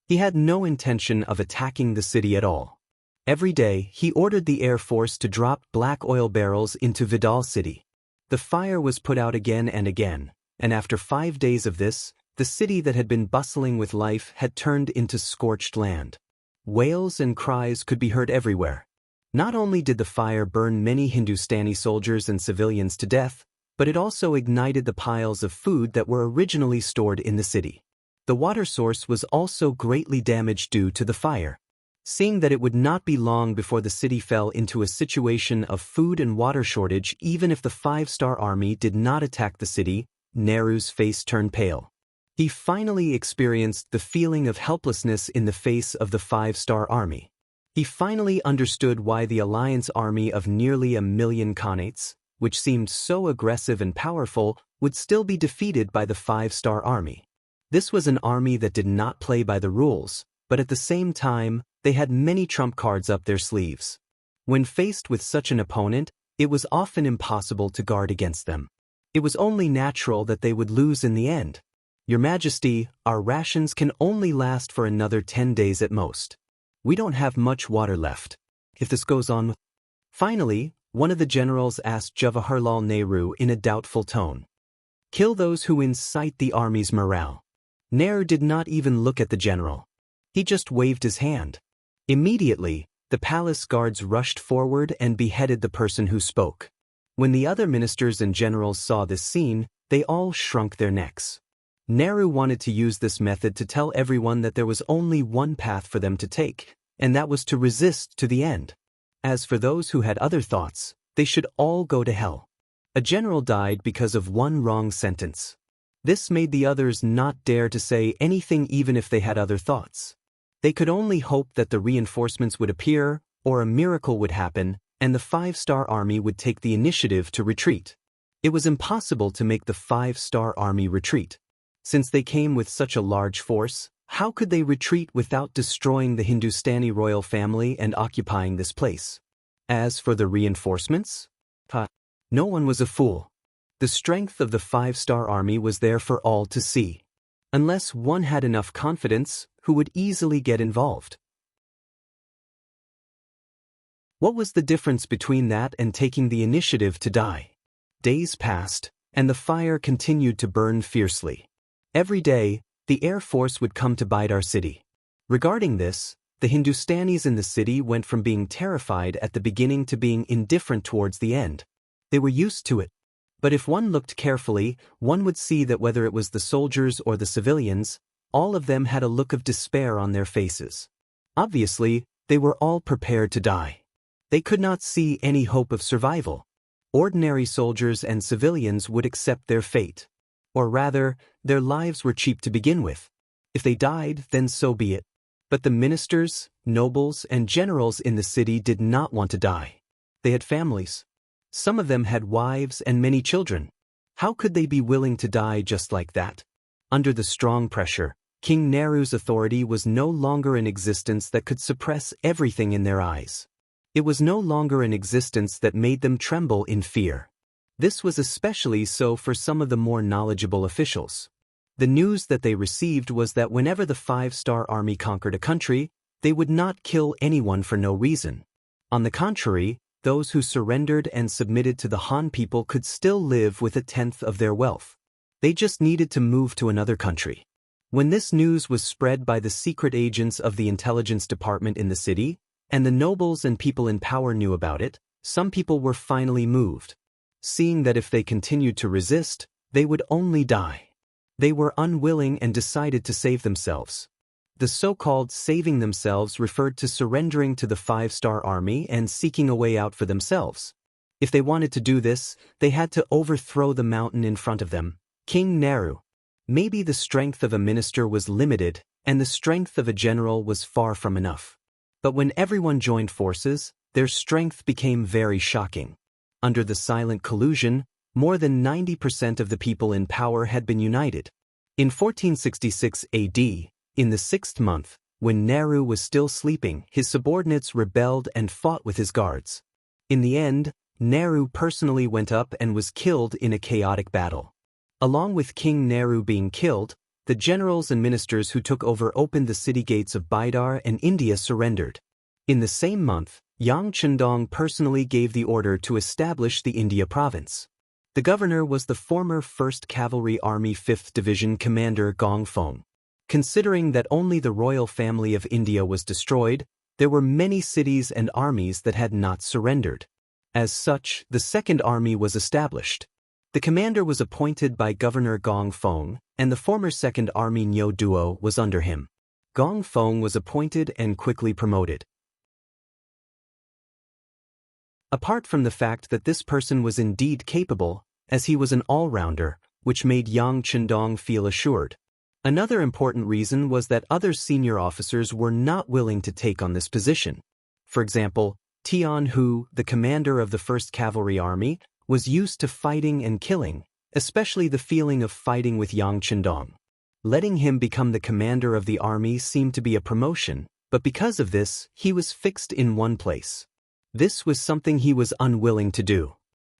He had no intention of attacking the city at all. Every day, he ordered the Air Force to drop black oil barrels into Vidal city. The fire was put out again and again, and after 5 days of this, the city that had been bustling with life had turned into scorched land. Wails and cries could be heard everywhere. Not only did the fire burn many Hindustani soldiers and civilians to death, but it also ignited the piles of food that were originally stored in the city. The water source was also greatly damaged due to the fire. Seeing that it would not be long before the city fell into a situation of food and water shortage even if the 5-star army did not attack the city, Nehru's face turned pale. He finally experienced the feeling of helplessness in the face of the 5-star army. He finally understood why the alliance army of nearly 1 million Khanates, which seemed so aggressive and powerful, would still be defeated by the 5-star army. This was an army that did not play by the rules, but at the same time, they had many trump cards up their sleeves. When faced with such an opponent, it was often impossible to guard against them. It was only natural that they would lose in the end. Your Majesty, our rations can only last for another 10 days at most. We don't have much water left. If this goes on... Finally, one of the generals asked Jawaharlal Nehru in a doubtful tone. Kill those who incite the army's morale. Nehru did not even look at the general. He just waved his hand. Immediately, the palace guards rushed forward and beheaded the person who spoke. When the other ministers and generals saw this scene, they all shrunk their necks. Nehru wanted to use this method to tell everyone that there was only one path for them to take, and that was to resist to the end. As for those who had other thoughts, they should all go to hell. A general died because of one wrong sentence. This made the others not dare to say anything even if they had other thoughts. They could only hope that the reinforcements would appear, or a miracle would happen, and the 5-star army would take the initiative to retreat. It was impossible to make the 5-star army retreat. Since they came with such a large force, how could they retreat without destroying the Hindustani royal family and occupying this place? As for the reinforcements? No one was a fool. The strength of the 5-star army was there for all to see. Unless one had enough confidence, who would easily get involved. What was the difference between that and taking the initiative to die? Days passed, and the fire continued to burn fiercely. Every day, the Air Force would come to Bidar city. Regarding this, the Hindustanis in the city went from being terrified at the beginning to being indifferent towards the end. They were used to it. But if one looked carefully, one would see that whether it was the soldiers or the civilians, all of them had a look of despair on their faces. Obviously, they were all prepared to die. They could not see any hope of survival. Ordinary soldiers and civilians would accept their fate. Or rather, their lives were cheap to begin with. If they died, then so be it. But the ministers, nobles, and generals in the city did not want to die. They had families. Some of them had wives and many children. How could they be willing to die just like that? Under the strong pressure, King Nehru's authority was no longer an existence that could suppress everything in their eyes. It was no longer an existence that made them tremble in fear. This was especially so for some of the more knowledgeable officials. The news that they received was that whenever the five-star army conquered a country, they would not kill anyone for no reason. On the contrary, those who surrendered and submitted to the Han people could still live with a tenth of their wealth. They just needed to move to another country. When this news was spread by the secret agents of the intelligence department in the city, and the nobles and people in power knew about it, some people were finally moved. Seeing that if they continued to resist, they would only die. They were unwilling and decided to save themselves. The so-called saving themselves referred to surrendering to the five-star army and seeking a way out for themselves. If they wanted to do this, they had to overthrow the mountain in front of them, King Nehru. Maybe the strength of a minister was limited, and the strength of a general was far from enough. But when everyone joined forces, their strength became very shocking. Under the silent collusion, more than 90% of the people in power had been united. In 1466 AD, in the 6th month, when Nehru was still sleeping, his subordinates rebelled and fought with his guards. In the end, Nehru personally went up and was killed in a chaotic battle. Along with King Nehru being killed, the generals and ministers who took over opened the city gates of Bidar and India surrendered. In the same month, Yang Chendong personally gave the order to establish the India province. The governor was the former 1st Cavalry Army 5th Division commander Gong Feng. Considering that only the royal family of India was destroyed, there were many cities and armies that had not surrendered. As such, the Second Army was established. The commander was appointed by Governor Gong Feng, and the former Second Army Nyo Duo was under him. Gong Feng was appointed and quickly promoted. Apart from the fact that this person was indeed capable, as he was an all-rounder, which made Yang Chendong feel assured. Another important reason was that other senior officers were not willing to take on this position. For example, Tian Hu, the commander of the 1st Cavalry Army, was used to fighting and killing, especially the feeling of fighting with Yang Chendong. Letting him become the commander of the army seemed to be a promotion, but because of this, he was fixed in one place. This was something he was unwilling to do.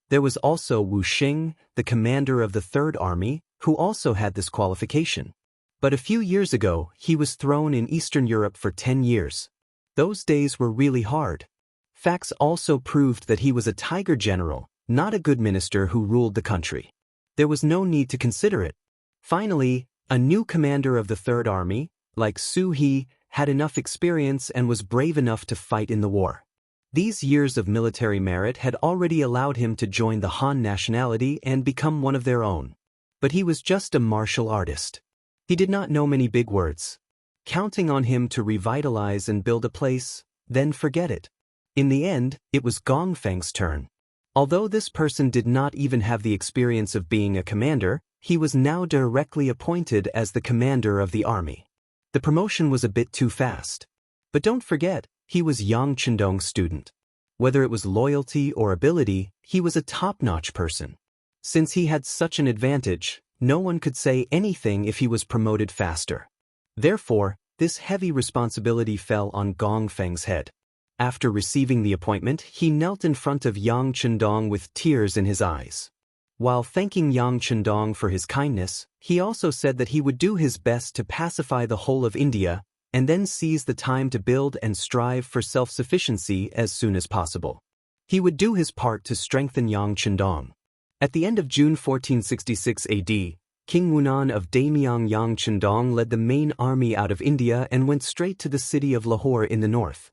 There was also Wu Xing, the commander of the 3rd Army, who also had this qualification. But a few years ago, he was thrown in Eastern Europe for 10 years. Those days were really hard. Facts also proved that he was a tiger general, not a good minister who ruled the country. There was no need to consider it. Finally, a new commander of the 3rd Army, like Su He, had enough experience and was brave enough to fight in the war. These years of military merit had already allowed him to join the Han nationality and become one of their own. But he was just a martial artist. He did not know many big words. Counting on him to revitalize and build a place, then forget it. In the end, it was Gong Feng's turn. Although this person did not even have the experience of being a commander, he was now directly appointed as the commander of the army. The promotion was a bit too fast. But don't forget, he was Yang Chendong's student. Whether it was loyalty or ability, he was a top-notch person. Since he had such an advantage, no one could say anything if he was promoted faster. Therefore, this heavy responsibility fell on Gong Feng's head. After receiving the appointment, he knelt in front of Yang Chendong with tears in his eyes. While thanking Yang Chendong for his kindness, he also said that he would do his best to pacify the whole of India, and then seize the time to build and strive for self-sufficiency as soon as possible. He would do his part to strengthen Yang Chendong. At the end of June 1466 AD, King Wunan of Daimyong Yang Chendong led the main army out of India and went straight to the city of Lahore in the north.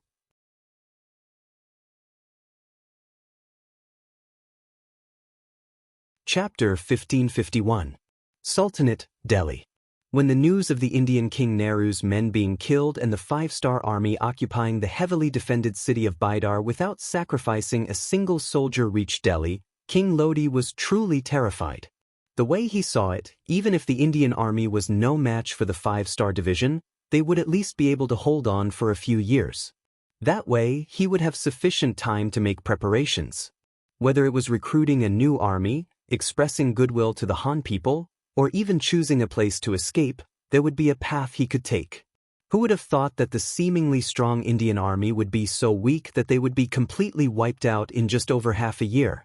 Chapter 1551. Sultanate, Delhi. When the news of the Indian King Nehru's men being killed and the five-star army occupying the heavily defended city of Bidar without sacrificing a single soldier reached Delhi, King Lodi was truly terrified. The way he saw it, even if the Indian army was no match for the five-star division, they would at least be able to hold on for a few years. That way, he would have sufficient time to make preparations. Whether it was recruiting a new army, expressing goodwill to the Han people, or even choosing a place to escape, there would be a path he could take. Who would have thought that the seemingly strong Indian army would be so weak that they would be completely wiped out in just over half a year?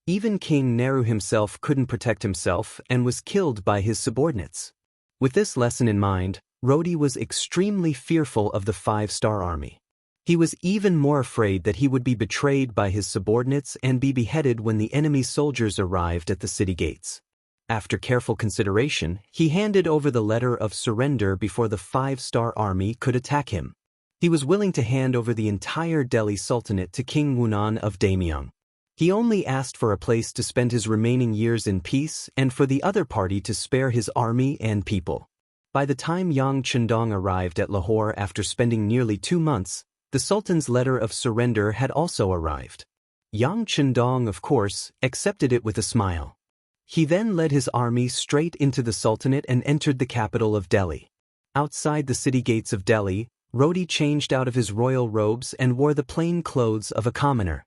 Even King Nehru himself couldn't protect himself and was killed by his subordinates. With this lesson in mind, Lodi was extremely fearful of the five-star army. He was even more afraid that he would be betrayed by his subordinates and be beheaded when the enemy soldiers arrived at the city gates. After careful consideration, he handed over the letter of surrender before the five-star army could attack him. He was willing to hand over the entire Delhi Sultanate to King Wunan of Daimyong. He only asked for a place to spend his remaining years in peace and for the other party to spare his army and people. By the time Yang Chendong arrived at Lahore after spending nearly 2 months, the Sultan's letter of surrender had also arrived. Yang Chendong, of course, accepted it with a smile. He then led his army straight into the Sultanate and entered the capital of Delhi. Outside the city gates of Delhi, Lodi changed out of his royal robes and wore the plain clothes of a commoner.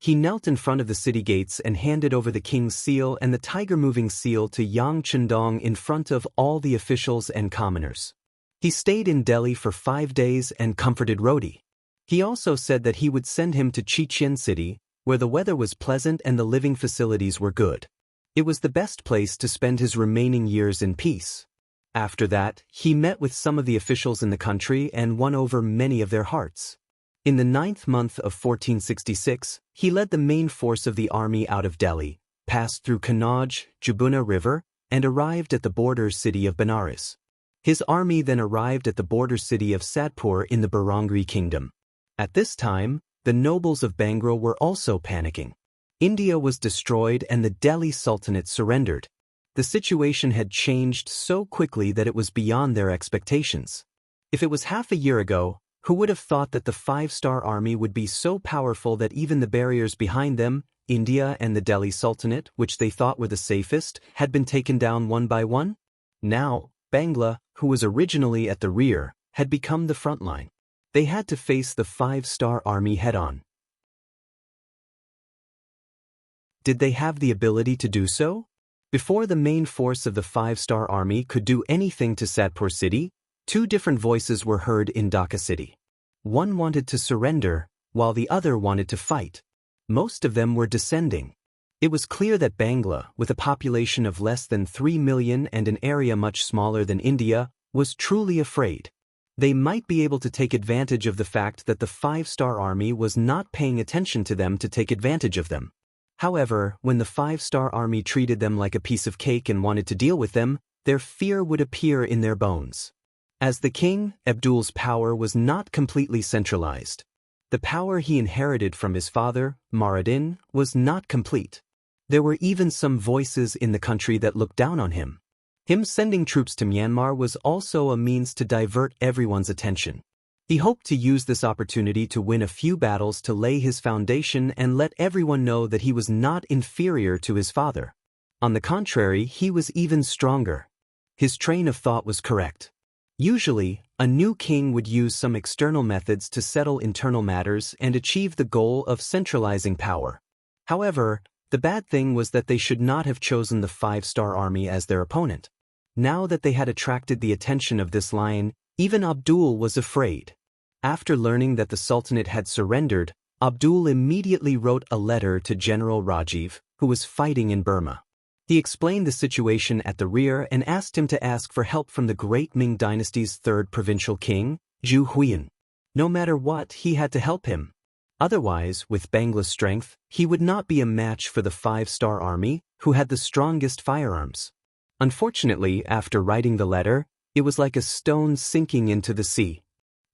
He knelt in front of the city gates and handed over the king's seal and the tiger-moving seal to Yang Chendong in front of all the officials and commoners. He stayed in Delhi for 5 days and comforted Lodi. He also said that he would send him to Chichen City, where the weather was pleasant and the living facilities were good. It was the best place to spend his remaining years in peace. After that, he met with some of the officials in the country and won over many of their hearts. In the 9th month of 1466, he led the main force of the army out of Delhi, passed through Kannauj, Jabuna River, and arrived at the border city of Benares. His army then arrived at the border city of Sadpur in the Barangri kingdom. At this time, the nobles of Bengal were also panicking. India was destroyed and the Delhi Sultanate surrendered. The situation had changed so quickly that it was beyond their expectations. If it was half a year ago, who would have thought that the five-star army would be so powerful that even the barriers behind them, India and the Delhi Sultanate, which they thought were the safest, had been taken down one by one? Now, Bangla, who was originally at the rear, had become the front line. They had to face the five-star army head-on. Did they have the ability to do so? Before the main force of the five-star army could do anything to Sadpur city, 2 different voices were heard in Dhaka city. One wanted to surrender, while the other wanted to fight. Most of them were descending. It was clear that Bangla, with a population of less than 3 million and an area much smaller than India, was truly afraid. They might be able to take advantage of the fact that the five-star army was not paying attention to them to take advantage of them. However, when the five-star army treated them like a piece of cake and wanted to deal with them, their fear would appear in their bones. As the king, Abdul's power was not completely centralized. The power he inherited from his father, Muradin, was not complete. There were even some voices in the country that looked down on him. Him sending troops to Myanmar was also a means to divert everyone's attention. He hoped to use this opportunity to win a few battles to lay his foundation and let everyone know that he was not inferior to his father. On the contrary, he was even stronger. His train of thought was correct. Usually, a new king would use some external methods to settle internal matters and achieve the goal of centralizing power. However, the bad thing was that they should not have chosen the five-star army as their opponent. Now that they had attracted the attention of this lion, even Abdul was afraid. After learning that the Sultanate had surrendered, Abdul immediately wrote a letter to General Rajiv, who was fighting in Burma. He explained the situation at the rear and asked him to ask for help from the great Ming dynasty's 3rd provincial king, Zhu Huiyan. No matter what, he had to help him. Otherwise, with Bangla's strength, he would not be a match for the 5-star army, who had the strongest firearms. Unfortunately, after writing the letter, it was like a stone sinking into the sea.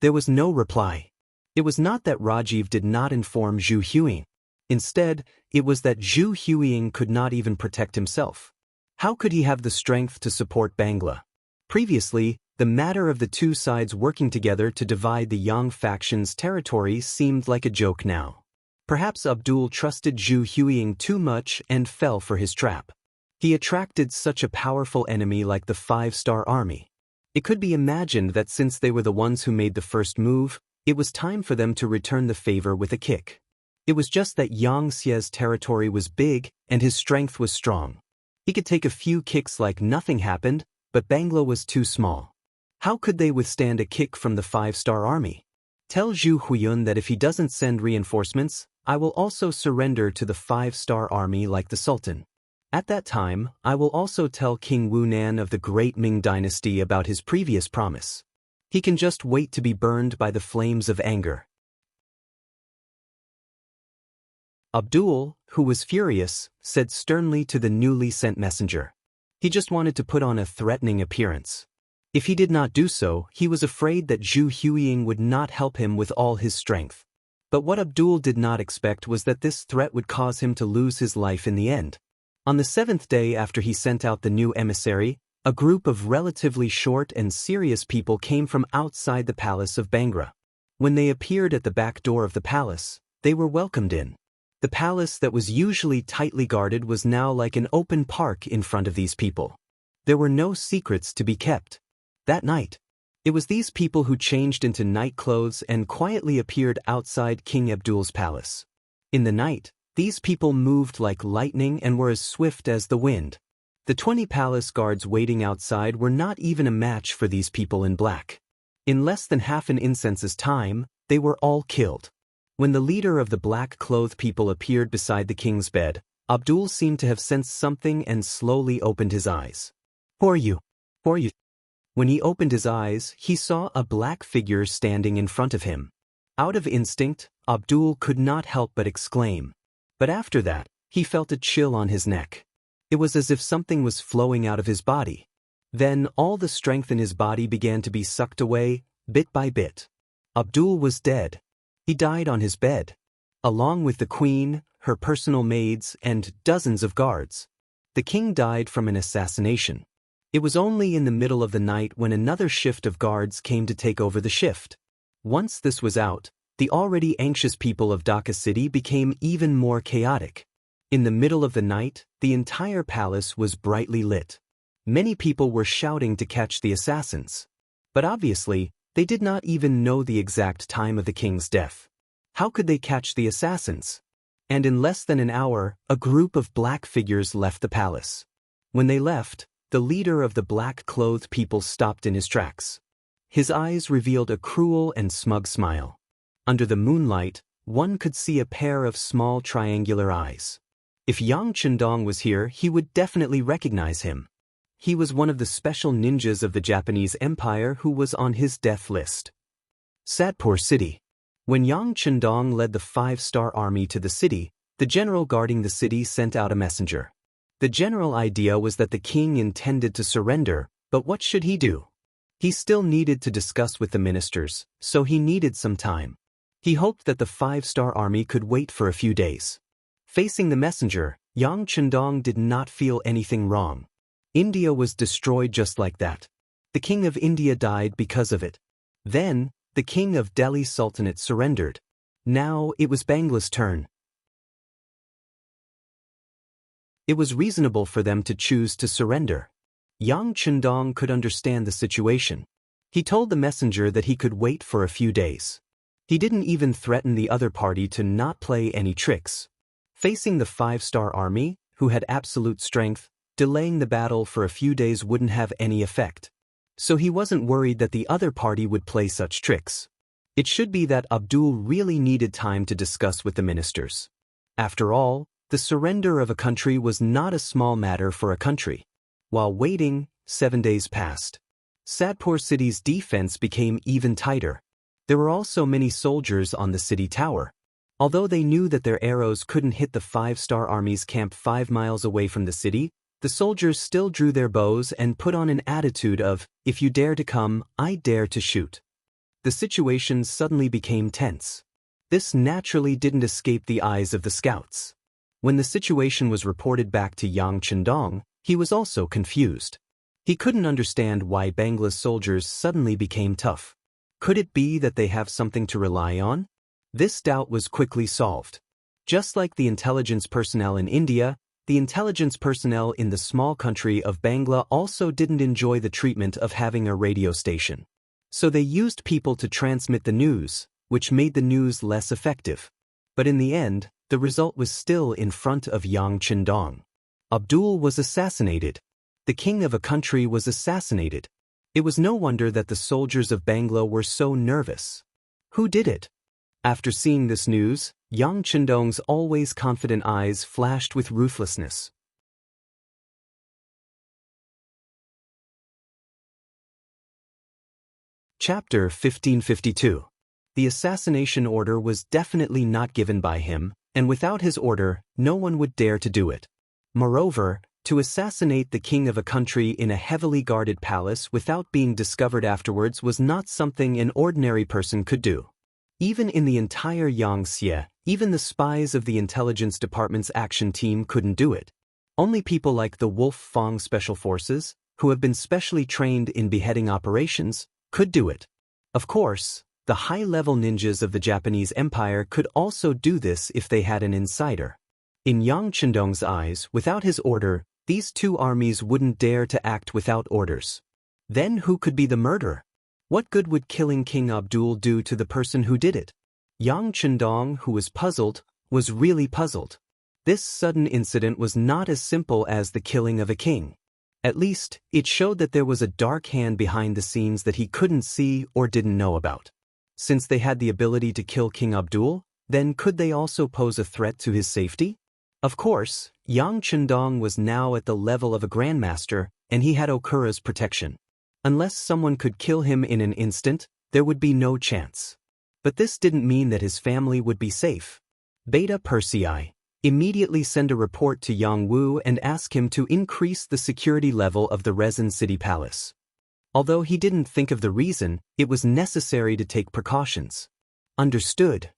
There was no reply. It was not that Rajiv did not inform Zhu Huiying. Instead, it was that Zhu Huiying could not even protect himself. How could he have the strength to support Bangla? Previously, the matter of the two sides working together to divide the Yang faction's territory seemed like a joke now. Perhaps Abdul trusted Zhu Huiying too much and fell for his trap. He attracted such a powerful enemy like the 5-star army. It could be imagined that since they were the ones who made the first move, it was time for them to return the favor with a kick. It was just that Yang Xia's territory was big and his strength was strong. He could take a few kicks like nothing happened, but Bangla was too small. How could they withstand a kick from the 5-star army? Tell Zhu Huiyun that if he doesn't send reinforcements, I will also surrender to the 5-star army like the Sultan. At that time, I will also tell King Wu Nan of the great Ming dynasty about his previous promise. He can just wait to be burned by the flames of anger. Abdul, who was furious, said sternly to the newly sent messenger. He just wanted to put on a threatening appearance. If he did not do so, he was afraid that Zhu Huiying would not help him with all his strength. But what Abdul did not expect was that this threat would cause him to lose his life in the end. On the 7th day after he sent out the new emissary, a group of relatively short and serious people came from outside the palace of Bangra. When they appeared at the back door of the palace, they were welcomed in. The palace that was usually tightly guarded was now like an open park in front of these people. There were no secrets to be kept. That night, it was these people who changed into night clothes and quietly appeared outside King Abdul's palace. In the night, these people moved like lightning and were as swift as the wind. The 20 palace guards waiting outside were not even a match for these people in black. In less than half an incense's time, they were all killed. When the leader of the black-clothed people appeared beside the king's bed, Abdul seemed to have sensed something and slowly opened his eyes. "Who are you? Who are you?" When he opened his eyes, he saw a black figure standing in front of him. Out of instinct, Abdul could not help but exclaim. But after that, he felt a chill on his neck. It was as if something was flowing out of his body. Then all the strength in his body began to be sucked away, bit by bit. Abdul was dead. He died on his bed, along with the queen, her personal maids, and dozens of guards. The king died from an assassination. It was only in the middle of the night when another shift of guards came to take over the shift. Once this was out, the already anxious people of Dhaka city became even more chaotic. In the middle of the night, the entire palace was brightly lit. Many people were shouting to catch the assassins. But obviously, they did not even know the exact time of the king's death. How could they catch the assassins? And in less than an hour, a group of black figures left the palace. When they left, the leader of the black-clothed people stopped in his tracks. His eyes revealed a cruel and smug smile. Under the moonlight, one could see a pair of small triangular eyes. If Yang Chendong was here, he would definitely recognize him. He was one of the special ninjas of the Japanese Empire who was on his death list. Satpur City. When Yang Chendong led the 5-star army to the city, the general guarding the city sent out a messenger. The general idea was that the king intended to surrender, but what should he do? He still needed to discuss with the ministers, so he needed some time. He hoped that the 5-star army could wait for a few days. Facing the messenger, Yang Chendong did not feel anything wrong. India was destroyed just like that. The king of India died because of it. Then, the king of Delhi Sultanate surrendered. Now it was Bangla's turn. It was reasonable for them to choose to surrender. Yang Chendong could understand the situation. He told the messenger that he could wait for a few days. He didn't even threaten the other party to not play any tricks. Facing the 5-star army, who had absolute strength, delaying the battle for a few days wouldn't have any effect. So he wasn't worried that the other party would play such tricks. It should be that Abdul really needed time to discuss with the ministers. After all, the surrender of a country was not a small matter for a country. While waiting, 7 days passed. Satpur city's defense became even tighter. There were also many soldiers on the city tower. Although they knew that their arrows couldn't hit the 5-star army's camp 5 miles away from the city, the soldiers still drew their bows and put on an attitude of, "If you dare to come, I dare to shoot." The situation suddenly became tense. This naturally didn't escape the eyes of the scouts. When the situation was reported back to Yang Chendong, he was also confused. He couldn't understand why Bangla's soldiers suddenly became tough. Could it be that they have something to rely on? This doubt was quickly solved. Just like the intelligence personnel in India, the intelligence personnel in the small country of Bangla also didn't enjoy the treatment of having a radio station. So they used people to transmit the news, which made the news less effective. But in the end, the result was still in front of Yang Chendong. Abdul was assassinated. The king of a country was assassinated. It was no wonder that the soldiers of Bangla were so nervous. Who did it? After seeing this news, Yang Chendong's always confident eyes flashed with ruthlessness. Chapter 1552. The assassination order was definitely not given by him, and without his order, no one would dare to do it. Moreover, to assassinate the king of a country in a heavily guarded palace without being discovered afterwards was not something an ordinary person could do. Even in the entire Xianxia, even the spies of the intelligence department's action team couldn't do it. Only people like the Wolf Fong Special Forces, who have been specially trained in beheading operations, could do it. Of course, the high-level ninjas of the Japanese Empire could also do this if they had an insider. In Yang Chendong's eyes, without his order, these two armies wouldn't dare to act without orders. Then who could be the murderer? What good would killing King Abdul do to the person who did it? Yang Chendong, who was puzzled, was really puzzled. This sudden incident was not as simple as the killing of a king. At least, it showed that there was a dark hand behind the scenes that he couldn't see or didn't know about. Since they had the ability to kill King Abdul, then could they also pose a threat to his safety? Of course, Yang Chendong was now at the level of a grandmaster, and he had Okura's protection. Unless someone could kill him in an instant, there would be no chance. But this didn't mean that his family would be safe. Beta Persei immediately sent a report to Yang Wu and asked him to increase the security level of the Resin City Palace. Although he didn't think of the reason, it was necessary to take precautions. Understood.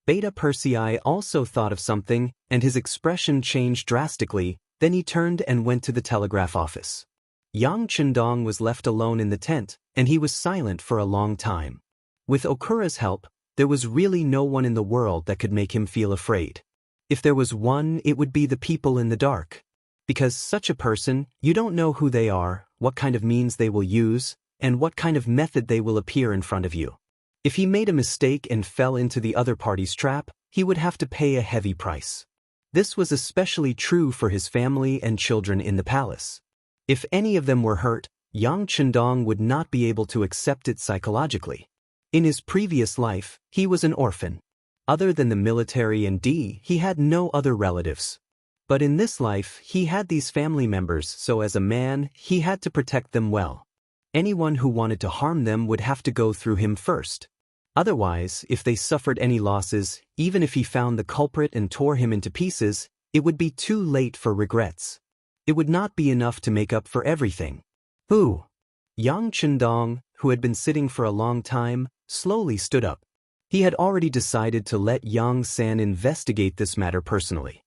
Beta Persei also thought of something, and his expression changed drastically. Then he turned and went to the telegraph office. Yang Chendong was left alone in the tent, and he was silent for a long time. With Okura's help, there was really no one in the world that could make him feel afraid. If there was one, it would be the people in the dark. Because such a person, you don't know who they are, what kind of means they will use, and what kind of method they will appear in front of you. If he made a mistake and fell into the other party's trap, he would have to pay a heavy price. This was especially true for his family and children in the palace. If any of them were hurt, Yang Chendong would not be able to accept it psychologically. In his previous life, he was an orphan. Other than the military and he had no other relatives. But in this life, he had these family members, so as a man, he had to protect them well. Anyone who wanted to harm them would have to go through him first. Otherwise, if they suffered any losses, even if he found the culprit and tore him into pieces, it would be too late for regrets. It would not be enough to make up for everything. Who? Yang Chendong, who had been sitting for a long time, slowly stood up. He had already decided to let Yang San investigate this matter personally.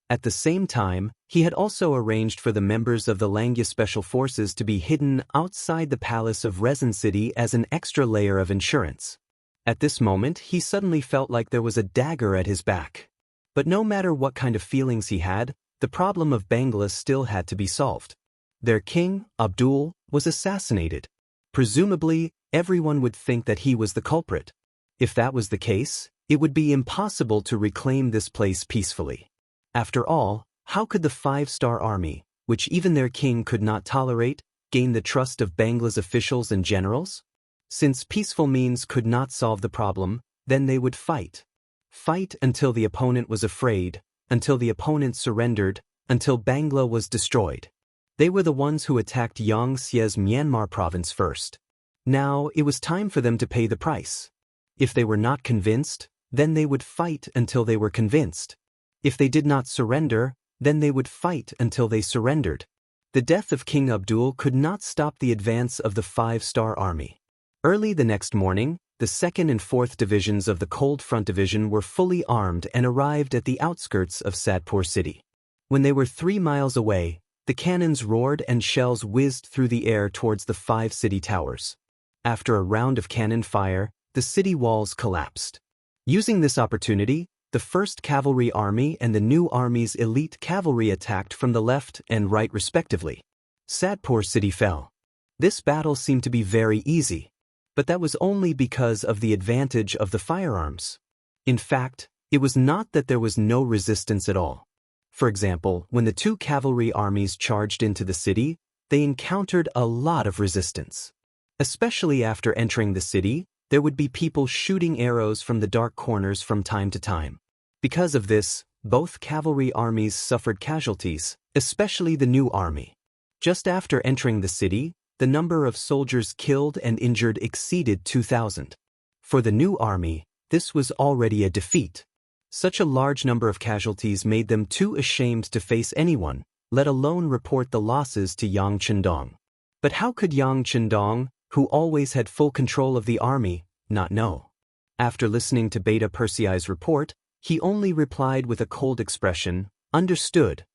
At the same time, he had also arranged for the members of the Langya Special Forces to be hidden outside the palace of Resin City as an extra layer of insurance. At this moment, he suddenly felt like there was a dagger at his back. But no matter what kind of feelings he had, the problem of Bangla still had to be solved. Their king, Abdul, was assassinated. Presumably, everyone would think that he was the culprit. If that was the case, it would be impossible to reclaim this place peacefully. After all, how could the 5-star army, which even their king could not tolerate, gain the trust of Bangla's officials and generals? Since peaceful means could not solve the problem, then they would fight. Fight until the opponent was afraid, until the opponent surrendered, until Bangla was destroyed. They were the ones who attacked Yangtze's Myanmar province first. Now, it was time for them to pay the price. If they were not convinced, then they would fight until they were convinced. If they did not surrender, then they would fight until they surrendered. The death of King Abdul could not stop the advance of the 5-star army. Early the next morning, the 2nd and 4th Divisions of the Cold Front Division were fully armed and arrived at the outskirts of Sadpur city. When they were 3 miles away, the cannons roared and shells whizzed through the air towards the 5 city towers. After a round of cannon fire, the city walls collapsed. Using this opportunity, the 1st Cavalry Army and the new army's elite cavalry attacked from the left and right respectively. Sadpur city fell. This battle seemed to be very easy, but that was only because of the advantage of the firearms. In fact, it was not that there was no resistance at all. For example, when the 2 cavalry armies charged into the city, they encountered a lot of resistance. Especially after entering the city, there would be people shooting arrows from the dark corners from time to time. Because of this, both cavalry armies suffered casualties, especially the new army. Just after entering the city, the number of soldiers killed and injured exceeded 2,000. For the new army, this was already a defeat. Such a large number of casualties made them too ashamed to face anyone, let alone report the losses to Yang Chendong. But how could Yang Chendong, who always had full control of the army, not know? After listening to Beta Persei's report, he only replied with a cold expression, "Understood."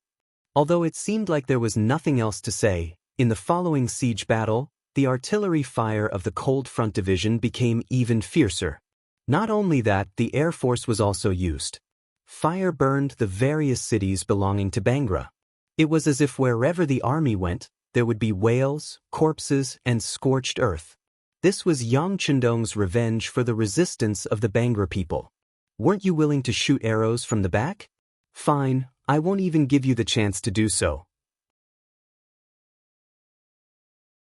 Although it seemed like there was nothing else to say, in the following siege battle, the artillery fire of the Cold Front Division became even fiercer. Not only that, the Air Force was also used. Fire burned the various cities belonging to Bangra. It was as if wherever the army went, there would be wails, corpses, and scorched earth. This was Yang Chendong's revenge for the resistance of the Bangra people. Weren't you willing to shoot arrows from the back? Fine, I won't even give you the chance to do so.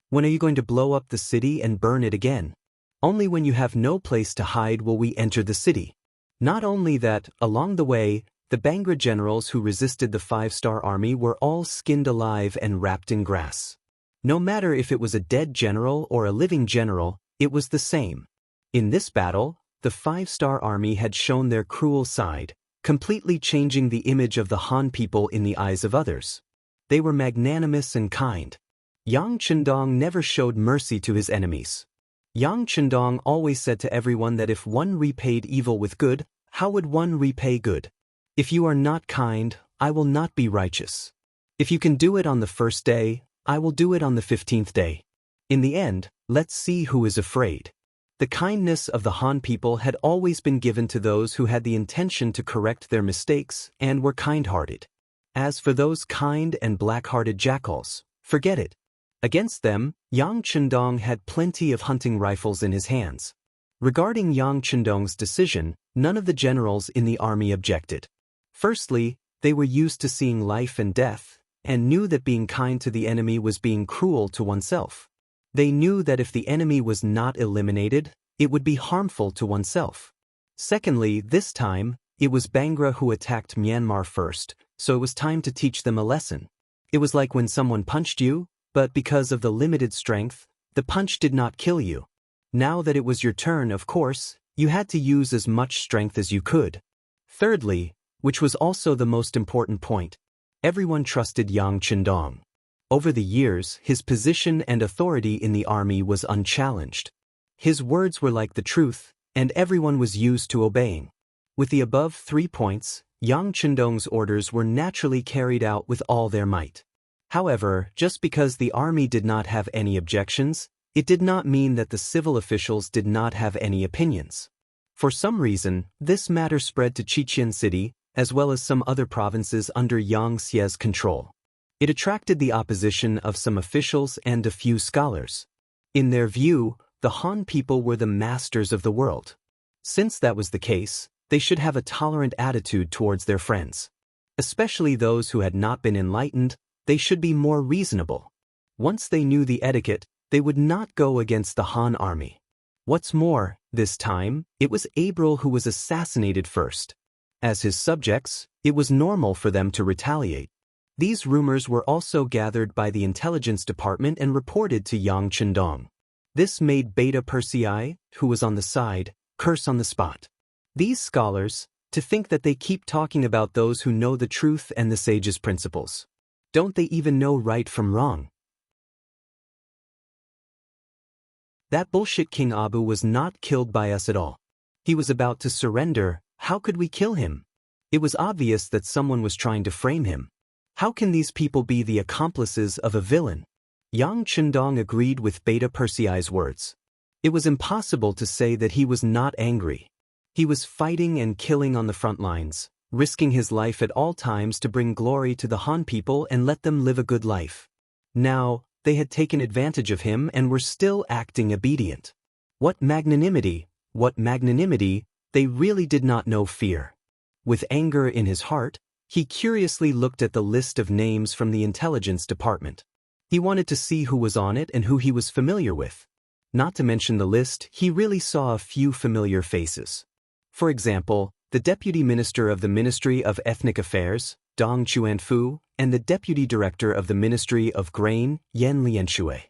When are you going to blow up the city and burn it again? Only when you have no place to hide will we enter the city. Not only that, along the way, the Bangra generals who resisted the 5-star army were all skinned alive and wrapped in grass. No matter if it was a dead general or a living general, it was the same. In this battle, the 5-star army had shown their cruel side, completely changing the image of the Han people in the eyes of others. They were magnanimous and kind. Yang Chendong never showed mercy to his enemies. Yang Chendong always said to everyone that if one repaid evil with good, how would one repay good? If you are not kind, I will not be righteous. If you can do it on the 1st day, I will do it on the 15th day. In the end, let's see who is afraid. The kindness of the Han people had always been given to those who had the intention to correct their mistakes and were kind-hearted. As for those kind and black-hearted jackals, forget it. Against them, Yang Chendong had plenty of hunting rifles in his hands. Regarding Yang Chendong's decision, none of the generals in the army objected. Firstly, they were used to seeing life and death, and knew that being kind to the enemy was being cruel to oneself. They knew that if the enemy was not eliminated, it would be harmful to oneself. Secondly, this time, it was Bangra who attacked Myanmar first, so it was time to teach them a lesson. It was like when someone punched you, but because of the limited strength, the punch did not kill you. Now that it was your turn, of course, you had to use as much strength as you could. Thirdly, which was also the most important point, everyone trusted Yang Chendong. Over the years, his position and authority in the army was unchallenged. His words were like the truth, and everyone was used to obeying. With the above 3 points, Yang Chendong's orders were naturally carried out with all their might. However, just because the army did not have any objections, it did not mean that the civil officials did not have any opinions. For some reason, this matter spread to Chichen City, as well as some other provinces under Yang Xie's control. It attracted the opposition of some officials and a few scholars. In their view, the Han people were the masters of the world. Since that was the case, they should have a tolerant attitude towards their friends. Especially those who had not been enlightened, they should be more reasonable. Once they knew the etiquette, they would not go against the Han army. What's more, this time, it was April who was assassinated first. As his subjects, it was normal for them to retaliate. These rumors were also gathered by the intelligence department and reported to Yang Chendong. This made Beta Persei, who was on the side, curse on the spot. These scholars, to think that they keep talking about those who know the truth and the sage's principles. Don't they even know right from wrong? That bullshit King Abu was not killed by us at all. He was about to surrender. How could we kill him? It was obvious that someone was trying to frame him. How can these people be the accomplices of a villain? Yang Chendong agreed with Beta Persei's words. It was impossible to say that he was not angry. He was fighting and killing on the front lines, risking his life at all times to bring glory to the Han people and let them live a good life. Now, they had taken advantage of him and were still acting obedient. What magnanimity, they really did not know fear. With anger in his heart, he curiously looked at the list of names from the intelligence department. He wanted to see who was on it and who he was familiar with. Not to mention the list, he really saw a few familiar faces. For example, the Deputy Minister of the Ministry of Ethnic Affairs, Dong Chuanfu, and the Deputy Director of the Ministry of Grain, Yan Lianshui.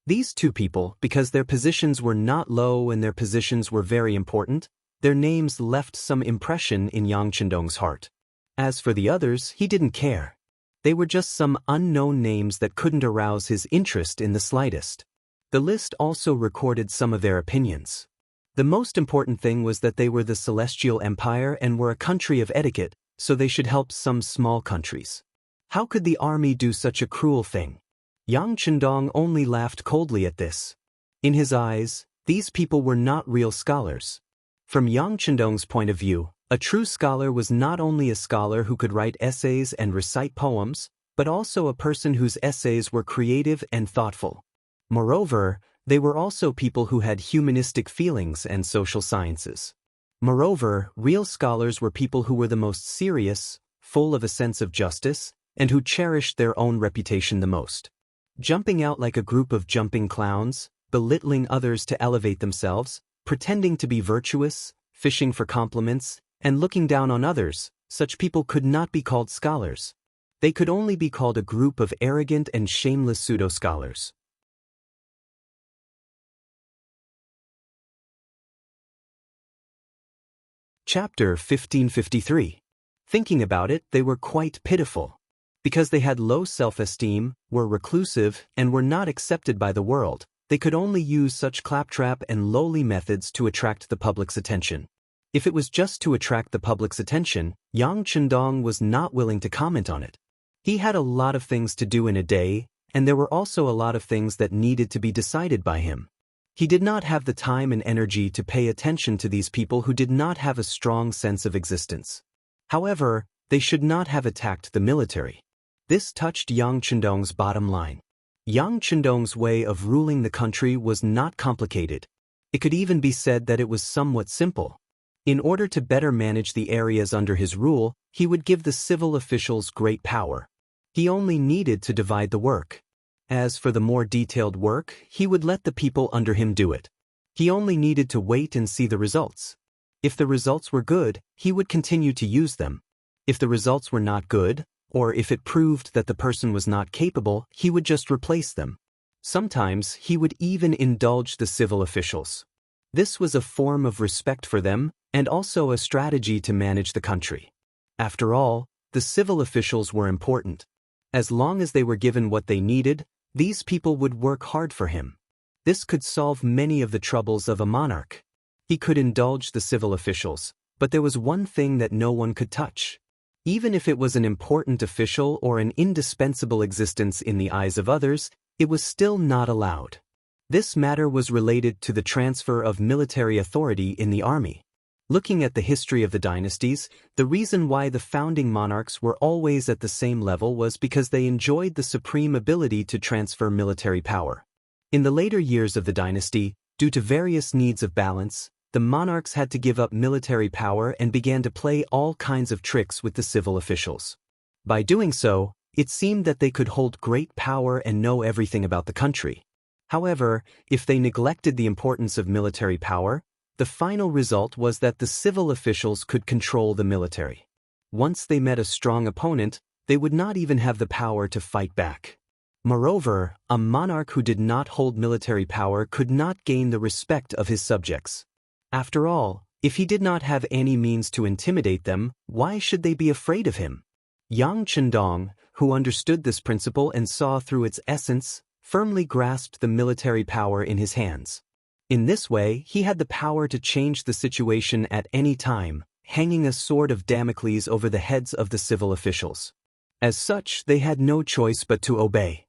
These two people, because their positions were not low and their positions were very important, their names left some impression in Yang Chendong's heart. As for the others, he didn't care. They were just some unknown names that couldn't arouse his interest in the slightest. The list also recorded some of their opinions. The most important thing was that they were the Celestial Empire and were a country of etiquette, so they should help some small countries. How could the army do such a cruel thing? Yang Chendong only laughed coldly at this. In his eyes, these people were not real scholars. From Yang Chendong's point of view, a true scholar was not only a scholar who could write essays and recite poems, but also a person whose essays were creative and thoughtful. Moreover, they were also people who had humanistic feelings and social sciences. Moreover, real scholars were people who were the most serious, full of a sense of justice, and who cherished their own reputation the most. Jumping out like a group of jumping clowns, belittling others to elevate themselves, pretending to be virtuous, fishing for compliments, and looking down on others, such people could not be called scholars. They could only be called a group of arrogant and shameless pseudo-scholars. Chapter 1553. Thinking about it, they were quite pitiful. Because they had low self-esteem, were reclusive, and were not accepted by the world, they could only use such claptrap and lowly methods to attract the public's attention. If it was just to attract the public's attention, Yang Chendong was not willing to comment on it. He had a lot of things to do in a day, and there were also a lot of things that needed to be decided by him. He did not have the time and energy to pay attention to these people who did not have a strong sense of existence. However, they should not have attacked the military. This touched Yang Chendong's bottom line. Yang Chendong's way of ruling the country was not complicated. It could even be said that it was somewhat simple. In order to better manage the areas under his rule, he would give the civil officials great power. He only needed to divide the work. As for the more detailed work, he would let the people under him do it. He only needed to wait and see the results. If the results were good, he would continue to use them. If the results were not good, or if it proved that the person was not capable, he would just replace them. Sometimes he would even indulge the civil officials. This was a form of respect for them, and also a strategy to manage the country. After all, the civil officials were important. As long as they were given what they needed, these people would work hard for him. This could solve many of the troubles of a monarch. He could indulge the civil officials, but there was one thing that no one could touch. Even if it was an important official or an indispensable existence in the eyes of others, it was still not allowed. This matter was related to the transfer of military authority in the army. Looking at the history of the dynasties, the reason why the founding monarchs were always at the same level was because they enjoyed the supreme ability to transfer military power. In the later years of the dynasty, due to various needs of balance, the monarchs had to give up military power and began to play all kinds of tricks with the civil officials. By doing so, it seemed that they could hold great power and know everything about the country. However, if they neglected the importance of military power, the final result was that the civil officials could control the military. Once they met a strong opponent, they would not even have the power to fight back. Moreover, a monarch who did not hold military power could not gain the respect of his subjects. After all, if he did not have any means to intimidate them, why should they be afraid of him? Yang Chendong, who understood this principle and saw through its essence, firmly grasped the military power in his hands. In this way, he had the power to change the situation at any time, hanging a sword of Damocles over the heads of the civil officials. As such, they had no choice but to obey.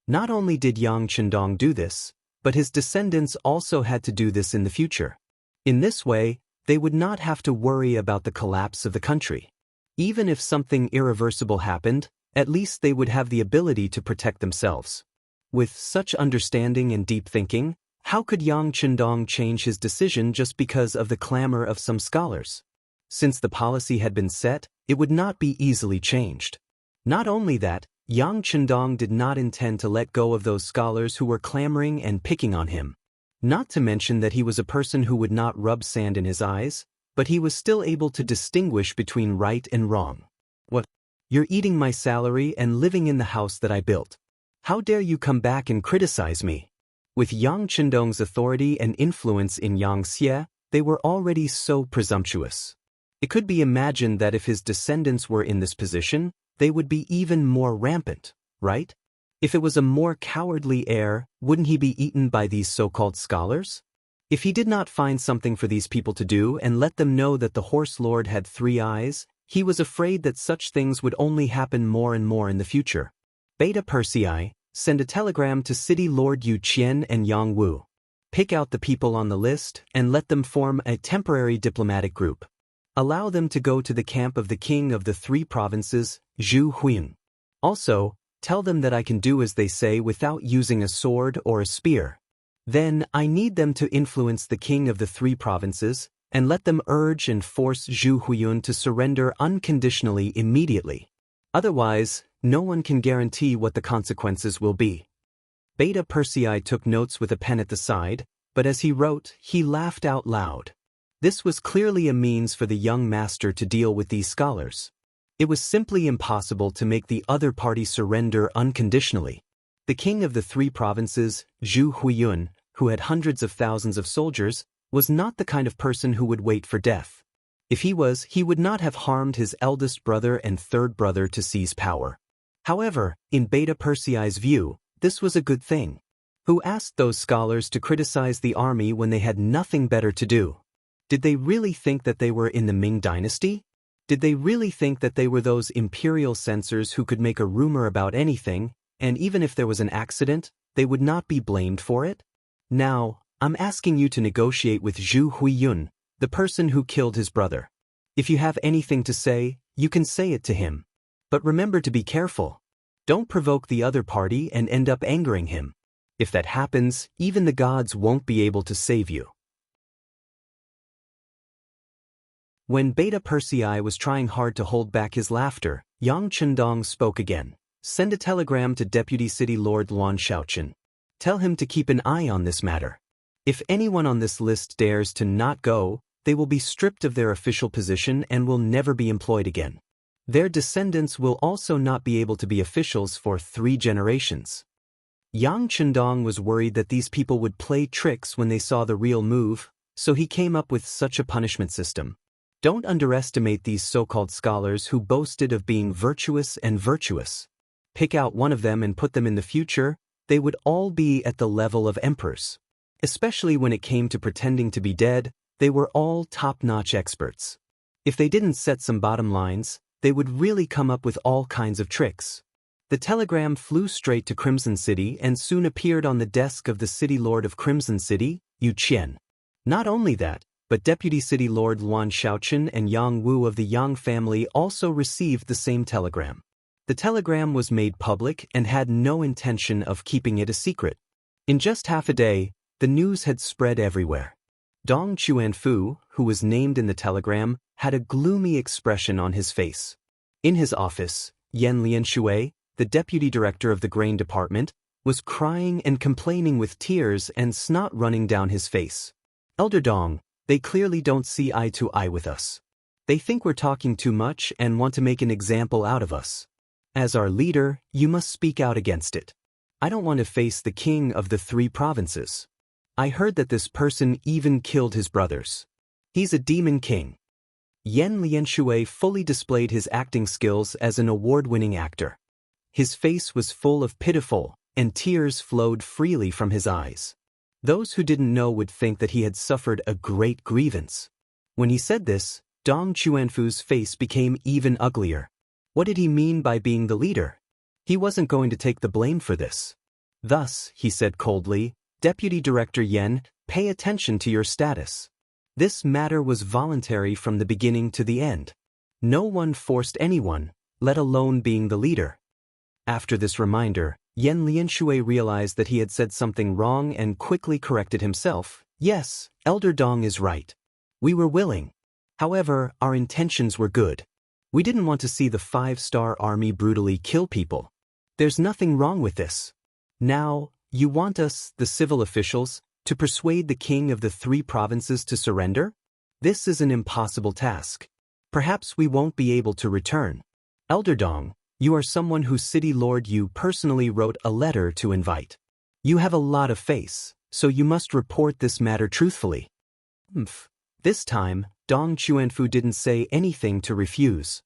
Not only did Yang Chendong do this, but his descendants also had to do this in the future. In this way, they would not have to worry about the collapse of the country. Even if something irreversible happened, at least they would have the ability to protect themselves. With such understanding and deep thinking, how could Yang Chendong change his decision just because of the clamor of some scholars? Since the policy had been set, it would not be easily changed. Not only that, Yang Chendong did not intend to let go of those scholars who were clamoring and picking on him. Not to mention that he was a person who would not rub sand in his eyes, but he was still able to distinguish between right and wrong. What? You're eating my salary and living in the house that I built. How dare you come back and criticize me? With Yang Chendong's authority and influence in Xianxia, they were already so presumptuous. It could be imagined that if his descendants were in this position, they would be even more rampant, right? If it was a more cowardly heir, wouldn't he be eaten by these so-called scholars? If he did not find something for these people to do and let them know that the horse lord had 3 eyes, he was afraid that such things would only happen more and more in the future. Beta Persei, send a telegram to City Lord Yu Qian and Yang Wu. Pick out the people on the list and let them form a temporary diplomatic group. Allow them to go to the camp of the king of the 3 provinces, Zhu Huiyun. Also, tell them that I can do as they say without using a sword or a spear. Then, I need them to influence the king of the 3 provinces, and let them urge and force Zhu Huiyun to surrender unconditionally immediately. Otherwise, no one can guarantee what the consequences will be. Beta Persei took notes with a pen at the side, but as he wrote, he laughed out loud. This was clearly a means for the young master to deal with these scholars. It was simply impossible to make the other party surrender unconditionally. The king of the 3 provinces, Zhu Huiyun, who had hundreds of thousands of soldiers, was not the kind of person who would wait for death. If he was, he would not have harmed his eldest brother and 3rd brother to seize power. However, in Beta Persei's view, this was a good thing. Who asked those scholars to criticize the army when they had nothing better to do? Did they really think that they were in the Ming dynasty? Did they really think that they were those imperial censors who could make a rumor about anything, and even if there was an accident, they would not be blamed for it? Now, I'm asking you to negotiate with Zhu Huiyun, the person who killed his brother. If you have anything to say, you can say it to him. But remember to be careful. Don't provoke the other party and end up angering him. If that happens, even the gods won't be able to save you. When Beta Persei was trying hard to hold back his laughter, Yang Chendong spoke again. Send a telegram to Deputy City Lord Luan Shaochen. Tell him to keep an eye on this matter. If anyone on this list dares to not go, they will be stripped of their official position and will never be employed again. Their descendants will also not be able to be officials for 3 generations. Yang Chendong was worried that these people would play tricks when they saw the real move, so he came up with such a punishment system. Don't underestimate these so-called scholars who boasted of being virtuous and virtuous. Pick out one of them and put them in the future, they would all be at the level of emperors. Especially when it came to pretending to be dead, they were all top-notch experts. If they didn't set some bottom lines, they would really come up with all kinds of tricks. The telegram flew straight to Crimson City and soon appeared on the desk of the City Lord of Crimson City, Yu Qian. Not only that, but Deputy City Lord Luan Shaochen and Yang Wu of the Yang family also received the same telegram. The telegram was made public and had no intention of keeping it a secret. In just half a day, the news had spread everywhere. Dong Chuanfu, who was named in the telegram, had a gloomy expression on his face. In his office, Yan Lianshui, the deputy director of the grain department, was crying and complaining with tears and snot running down his face. Elder Dong, they clearly don't see eye to eye with us. They think we're talking too much and want to make an example out of us. As our leader, you must speak out against it. I don't want to face the king of the 3 provinces. I heard that this person even killed his brothers. He's a demon king. Yan Lianshui fully displayed his acting skills as an award-winning actor. His face was full of pitiful, and tears flowed freely from his eyes. Those who didn't know would think that he had suffered a great grievance. When he said this, Dong Chuanfu's face became even uglier. What did he mean by being the leader? He wasn't going to take the blame for this. Thus, he said coldly, Deputy Director Yan, pay attention to your status. This matter was voluntary from the beginning to the end. No one forced anyone, let alone being the leader. After this reminder, Yan Lianshui realized that he had said something wrong and quickly corrected himself. Yes, Elder Dong is right. We were willing. However, our intentions were good. We didn't want to see the 5-star army brutally kill people. There's nothing wrong with this. Now, you want us, the civil officials, to persuade the king of the 3 provinces to surrender? This is an impossible task. Perhaps we won't be able to return. Elder Dong, you are someone whose city lord you personally wrote a letter to invite. You have a lot of face, so you must report this matter truthfully. This time, Dong Chuanfu didn't say anything to refuse.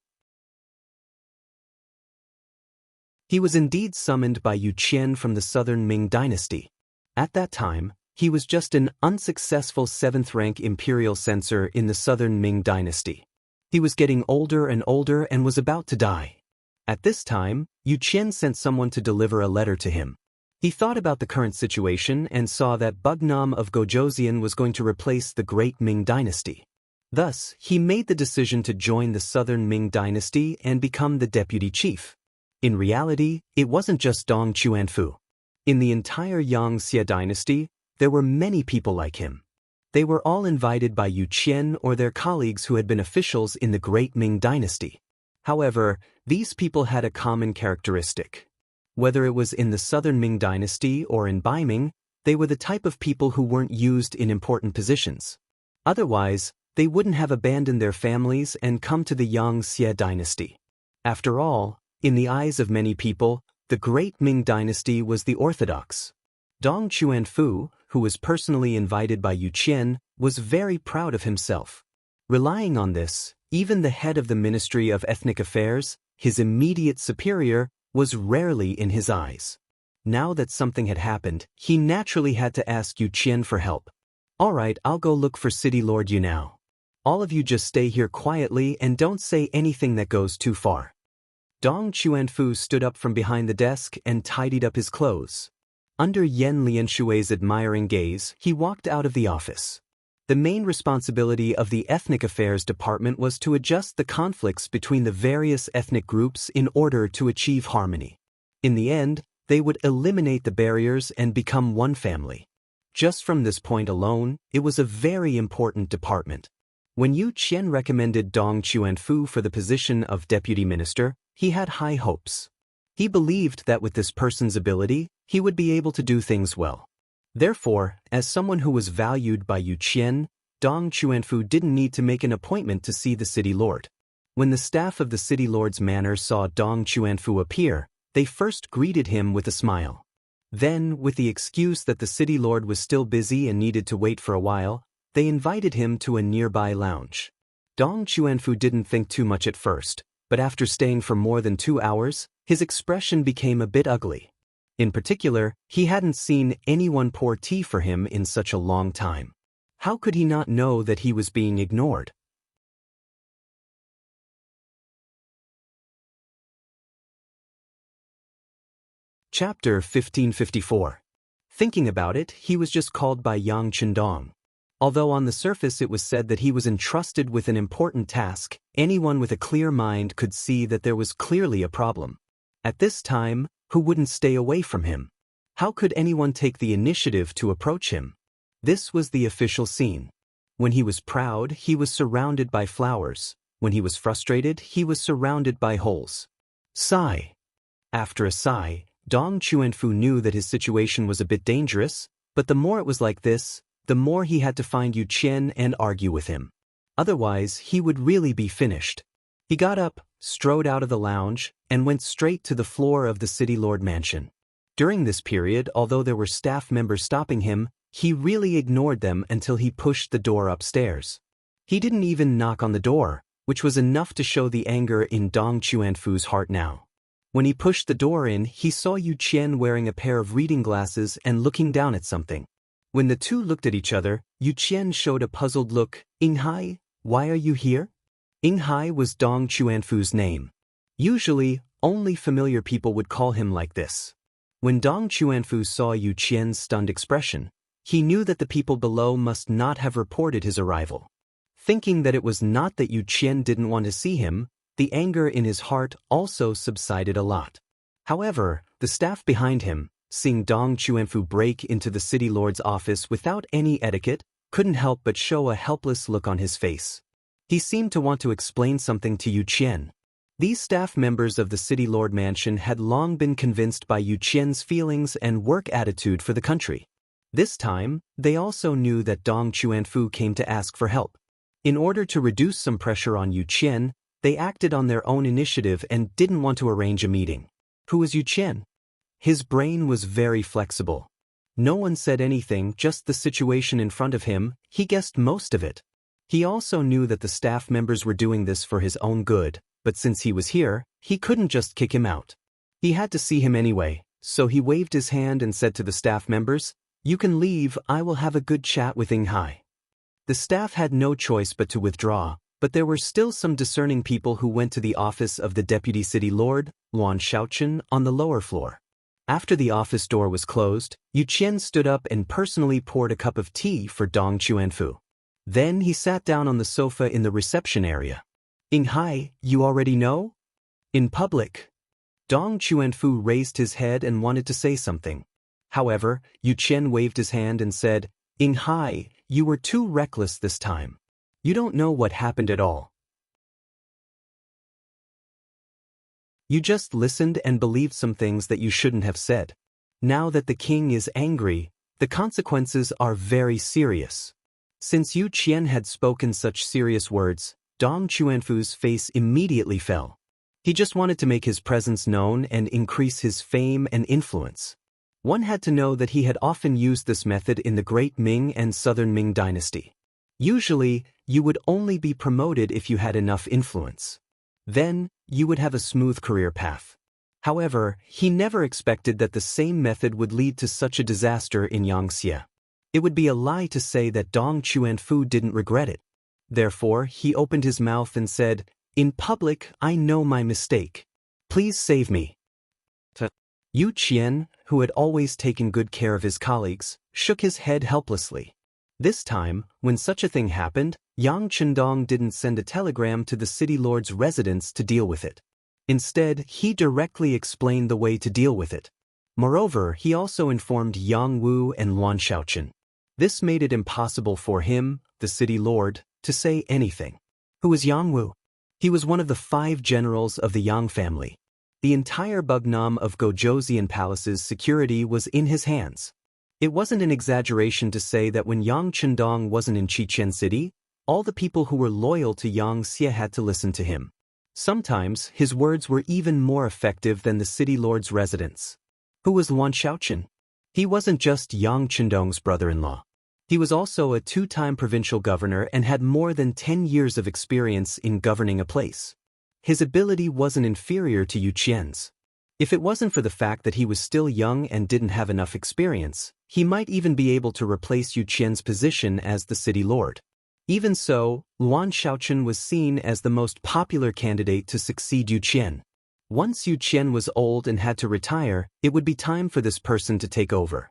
He was indeed summoned by Yu Qian from the southern Ming dynasty. At that time, he was just an unsuccessful 7th-rank imperial censor in the southern Ming dynasty. He was getting older and was about to die. At this time, Yu Qian sent someone to deliver a letter to him. He thought about the current situation and saw that Bugnam of Gojoseon was going to replace the great Ming dynasty. Thus, he made the decision to join the southern Ming dynasty and become the deputy chief. In reality, it wasn't just Dong Chuanfu. In the entire Xianxia dynasty, there were many people like him. They were all invited by Yu Qian or their colleagues who had been officials in the great Ming dynasty. However, these people had a common characteristic. Whether it was in the southern Ming dynasty or in Baiming, they were the type of people who weren't used in important positions. Otherwise, they wouldn't have abandoned their families and come to the Xianxia dynasty. After all, in the eyes of many people, the great Ming dynasty was the orthodox. Dong Chuanfu, who was personally invited by Yu Qian, was very proud of himself. Relying on this, even the head of the Ministry of Ethnic Affairs, his immediate superior, was rarely in his eyes. Now that something had happened, he naturally had to ask Yu Qian for help. All right, I'll go look for City Lord Yu now. All of you just stay here quietly and don't say anything that goes too far. Dong Chuanfu stood up from behind the desk and tidied up his clothes. Under Yan Lianshui's admiring gaze, he walked out of the office. The main responsibility of the Ethnic Affairs Department was to adjust the conflicts between the various ethnic groups in order to achieve harmony. In the end, they would eliminate the barriers and become one family. Just from this point alone, it was a very important department. When Yu Qian recommended Dong Chuanfu for the position of deputy minister, he had high hopes. He believed that with this person's ability, he would be able to do things well. Therefore, as someone who was valued by Yu Qian, Dong Chuanfu didn't need to make an appointment to see the city lord. When the staff of the city lord's manor saw Dong Chuanfu appear, they first greeted him with a smile. Then, with the excuse that the city lord was still busy and needed to wait for a while, they invited him to a nearby lounge. Dong Chuanfu didn't think too much at first, but after staying for more than 2 hours, his expression became a bit ugly. In particular, he hadn't seen anyone pour tea for him in such a long time. How could he not know that he was being ignored? Chapter 1554. Thinking about it, he was just called by Yang Chendong. Although on the surface it was said that he was entrusted with an important task, anyone with a clear mind could see that there was clearly a problem. At this time, who wouldn't stay away from him? How could anyone take the initiative to approach him? This was the official scene. When he was proud, he was surrounded by flowers. When he was frustrated, he was surrounded by holes. Sigh. After a sigh, Dong Chuanfu knew that his situation was a bit dangerous, but the more it was like this, the more he had to find Yu Qian and argue with him. Otherwise, he would really be finished. He got up, strode out of the lounge, and went straight to the floor of the city lord mansion. During this period, although there were staff members stopping him, he really ignored them until he pushed the door upstairs. He didn't even knock on the door, which was enough to show the anger in Dong Chuanfu's heart now. When he pushed the door in, he saw Yu Qian wearing a pair of reading glasses and looking down at something. When the two looked at each other, Yu Qian showed a puzzled look. "Yinghai, why are you here?" Yinghai was Dong Chuanfu's name. Usually, only familiar people would call him like this. When Dong Chuanfu saw Yu Qian's stunned expression, he knew that the people below must not have reported his arrival. Thinking that it was not that Yu Qian didn't want to see him, the anger in his heart also subsided a lot. However, the staff behind him, seeing Dong Chuanfu break into the city lord's office without any etiquette, couldn't help but show a helpless look on his face. He seemed to want to explain something to Yu Qian. These staff members of the city lord mansion had long been convinced by Yu Qian's feelings and work attitude for the country. This time, they also knew that Dong Chuanfu came to ask for help. In order to reduce some pressure on Yu Qian, they acted on their own initiative and didn't want to arrange a meeting. Who was Yu Qian? His brain was very flexible. No one said anything, just the situation in front of him. He guessed most of it. He also knew that the staff members were doing this for his own good, but since he was here, he couldn't just kick him out. He had to see him anyway, so he waved his hand and said to the staff members, "You can leave, I will have a good chat with Yinghai." The staff had no choice but to withdraw, but there were still some discerning people who went to the office of the deputy city lord, Luan Shaochen, on the lower floor. After the office door was closed, Yu Qian stood up and personally poured a cup of tea for Dong Chuanfu. Then he sat down on the sofa in the reception area. "Yinghai, you already know?" In public. Dong Chuanfu raised his head and wanted to say something. However, Yu Qian waved his hand and said, "Yinghai, you were too reckless this time. You don't know what happened at all. You just listened and believed some things that you shouldn't have said. Now that the king is angry, the consequences are very serious." Since Yu Qian had spoken such serious words, Dong Chuanfu's face immediately fell. He just wanted to make his presence known and increase his fame and influence. One had to know that he had often used this method in the Great Ming and Southern Ming dynasty. Usually, you would only be promoted if you had enough influence. Then, you would have a smooth career path. However, he never expected that the same method would lead to such a disaster in Xianxia. It would be a lie to say that Dong Chuanfu didn't regret it. Therefore, he opened his mouth and said, "In public, I know my mistake. Please save me." Yu Qian, who had always taken good care of his colleagues, shook his head helplessly. This time, when such a thing happened, Yang Chendong didn't send a telegram to the city lord's residence to deal with it. Instead, he directly explained the way to deal with it. Moreover, he also informed Yang Wu and Luan Shaochen. This made it impossible for him, the city lord, to say anything. Who was Yang Wu? He was one of the 5 generals of the Yang family. The entire Bugnam of Gojoseon Palace's security was in his hands. It wasn't an exaggeration to say that when Yang Chendong wasn't in Chichen City, all the people who were loyal to Yang Xie had to listen to him. Sometimes, his words were even more effective than the city lord's residence. Who was Luan Shaochen? He wasn't just Yang Chendong's brother-in-law. He was also a 2-time provincial governor and had more than 10 years of experience in governing a place. His ability wasn't inferior to Yu Qian's. If it wasn't for the fact that he was still young and didn't have enough experience, he might even be able to replace Yu Qian's position as the city lord. Even so, Luan Shaochen was seen as the most popular candidate to succeed Yu Qian. Once Yu Qian was old and had to retire, it would be time for this person to take over.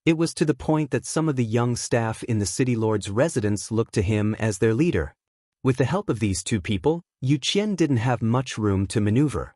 It was to the point that some of the young staff in the city lord's residence looked to him as their leader. With the help of these 2 people, Yu Qian didn't have much room to maneuver.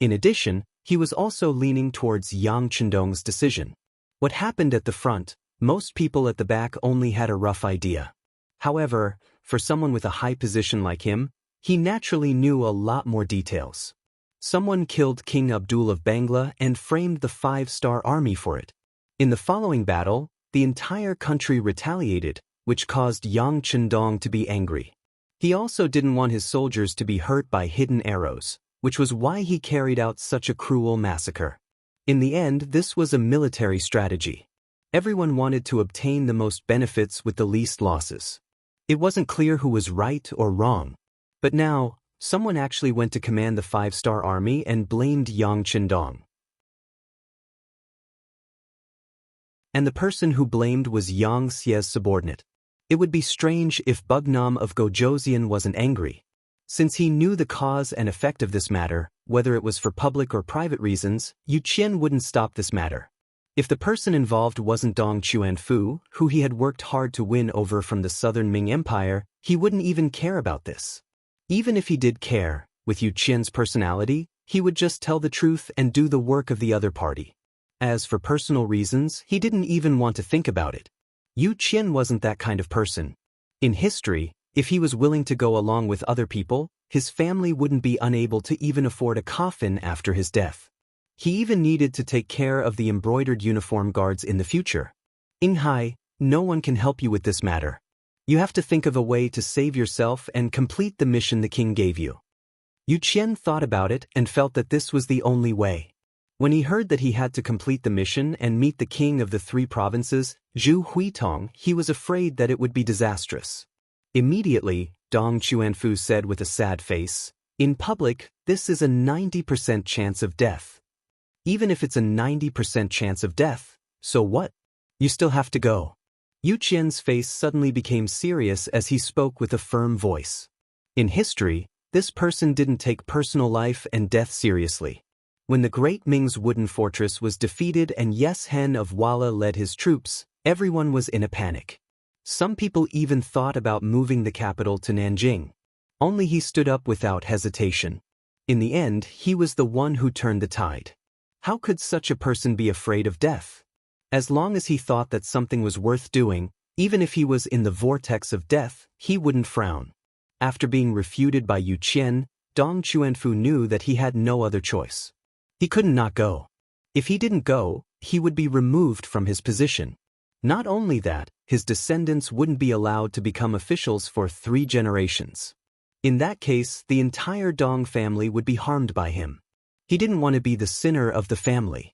In addition, he was also leaning towards Yang Chendong's decision. What happened at the front, most people at the back only had a rough idea. However, for someone with a high position like him, he naturally knew a lot more details. Someone killed King Abdul of Bangla and framed the 5-star army for it. In the following battle, the entire country retaliated, which caused Yang Chendong to be angry. He also didn't want his soldiers to be hurt by hidden arrows, which was why he carried out such a cruel massacre. In the end, this was a military strategy. Everyone wanted to obtain the most benefits with the least losses. It wasn't clear who was right or wrong. But now, someone actually went to command the 5-star army and blamed Yang Qindong. And the person who blamed was Yang Xie's subordinate. It would be strange if Bugnam of Gojoseon wasn't angry. Since he knew the cause and effect of this matter, whether it was for public or private reasons, Yu Qian wouldn't stop this matter. If the person involved wasn't Dong Chuanfu, who he had worked hard to win over from the southern Ming Empire, he wouldn't even care about this. Even if he did care, with Yu Qian's personality, he would just tell the truth and do the work of the other party. As for personal reasons, he didn't even want to think about it. Yu Qian wasn't that kind of person. In history, if he was willing to go along with other people, his family wouldn't be unable to even afford a coffin after his death. He even needed to take care of the embroidered uniform guards in the future. Inghai, no one can help you with this matter. You have to think of a way to save yourself and complete the mission the king gave you. Yu Qian thought about it and felt that this was the only way. When he heard that he had to complete the mission and meet the king of the 3 provinces, Zhu Huitong, he was afraid that it would be disastrous. Immediately, Dong Chuanfu said with a sad face, "In public, this is a 90% chance of death." Even if it's a 90% chance of death, so what? You still have to go. Yu Qian's face suddenly became serious as he spoke with a firm voice. In history, this person didn't take personal life and death seriously. When the Great Ming's wooden fortress was defeated and Yes Hen of Wala led his troops, everyone was in a panic. Some people even thought about moving the capital to Nanjing. Only he stood up without hesitation. In the end, he was the one who turned the tide. How could such a person be afraid of death? As long as he thought that something was worth doing, even if he was in the vortex of death, he wouldn't frown. After being refuted by Yu Qian, Dong Chuanfu knew that he had no other choice. He couldn't not go. If he didn't go, he would be removed from his position. Not only that, his descendants wouldn't be allowed to become officials for 3 generations. In that case, the entire Dong family would be harmed by him. He didn't want to be the sinner of the family.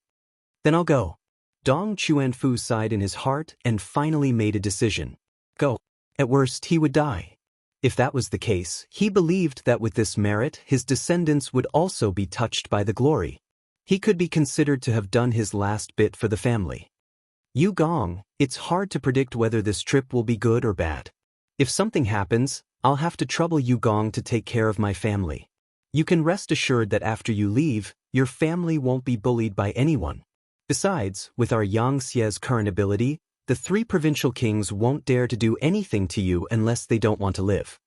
Then I'll go. Dong Chuanfu sighed in his heart and finally made a decision. Go. At worst, he would die. If that was the case, he believed that with this merit, his descendants would also be touched by the glory. He could be considered to have done his last bit for the family. Yu Gong, it's hard to predict whether this trip will be good or bad. If something happens, I'll have to trouble Yu Gong to take care of my family. You can rest assured that after you leave, your family won't be bullied by anyone. Besides, with our Yang Xie's current ability, the 3 provincial kings won't dare to do anything to you unless they don't want to live.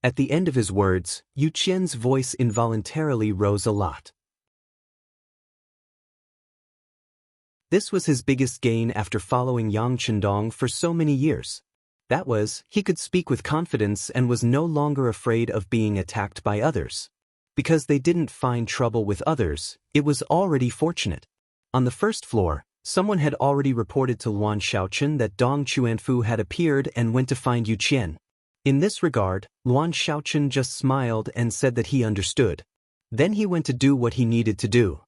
At the end of his words, Yu Qian's voice involuntarily rose a lot. This was his biggest gain after following Yang Qindong for so many years. That was, he could speak with confidence and was no longer afraid of being attacked by others. Because they didn't find trouble with others, it was already fortunate. On the first floor, someone had already reported to Luan Shaochen that Dong Chuanfu had appeared and went to find Yu Qian. In this regard, Luan Shaochen just smiled and said that he understood. Then he went to do what he needed to do.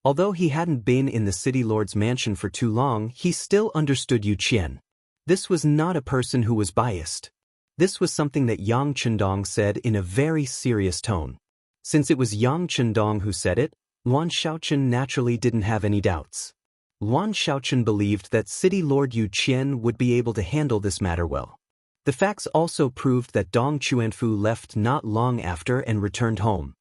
Although he hadn't been in the city lord's mansion for too long, he still understood Yu Qian. This was not a person who was biased. This was something that Yang Qindong said in a very serious tone. Since it was Yang Qindong who said it, Luan Shaochen naturally didn't have any doubts. Luan Shaochen believed that City Lord Yu Qian would be able to handle this matter well. The facts also proved that Dong Chuanfu left not long after and returned home.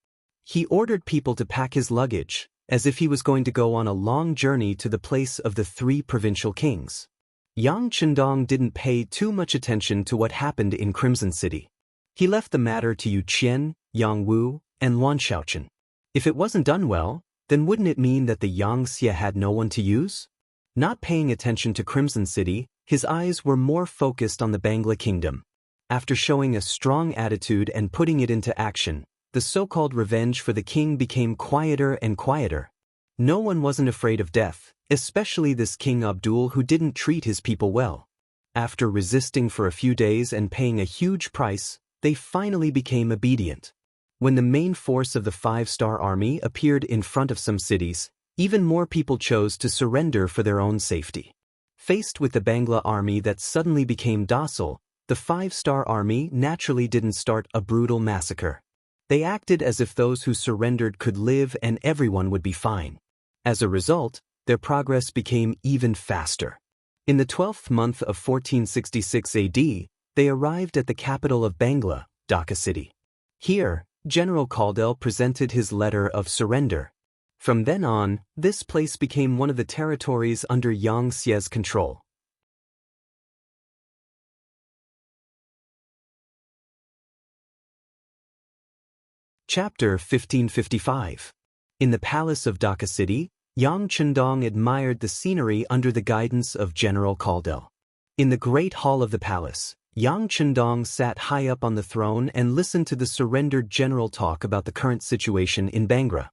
He ordered people to pack his luggage, as if he was going to go on a long journey to the place of the 3 provincial kings. Yang Qindong didn't pay too much attention to what happened in Crimson City. He left the matter to Yu Qian, Yang Wu, and Luan Shaochen. If it wasn't done well, then wouldn't it mean that the Yang Xie had no one to use? Not paying attention to Crimson City, his eyes were more focused on the Bangla Kingdom. After showing a strong attitude and putting it into action, the so-called revenge for the king became quieter and quieter. No one wasn't afraid of death, especially this King Abdul who didn't treat his people well. After resisting for a few days and paying a huge price, they finally became obedient. When the main force of the 5-star army appeared in front of some cities, even more people chose to surrender for their own safety. Faced with the Bangla army that suddenly became docile, the five-star army naturally didn't start a brutal massacre. They acted as if those who surrendered could live and everyone would be fine. As a result, their progress became even faster. In the 12th month of 1466 AD, they arrived at the capital of Bangla, Dhaka city. Here, General Caldell presented his letter of surrender. From then on, this place became one of the territories under Xianxia's control. Chapter 1555. In the palace of Dhaka city, Yang Chendong admired the scenery under the guidance of General Caldell. In the great hall of the palace, Yang Chendong sat high up on the throne and listened to the surrendered general talk about the current situation in Bangra.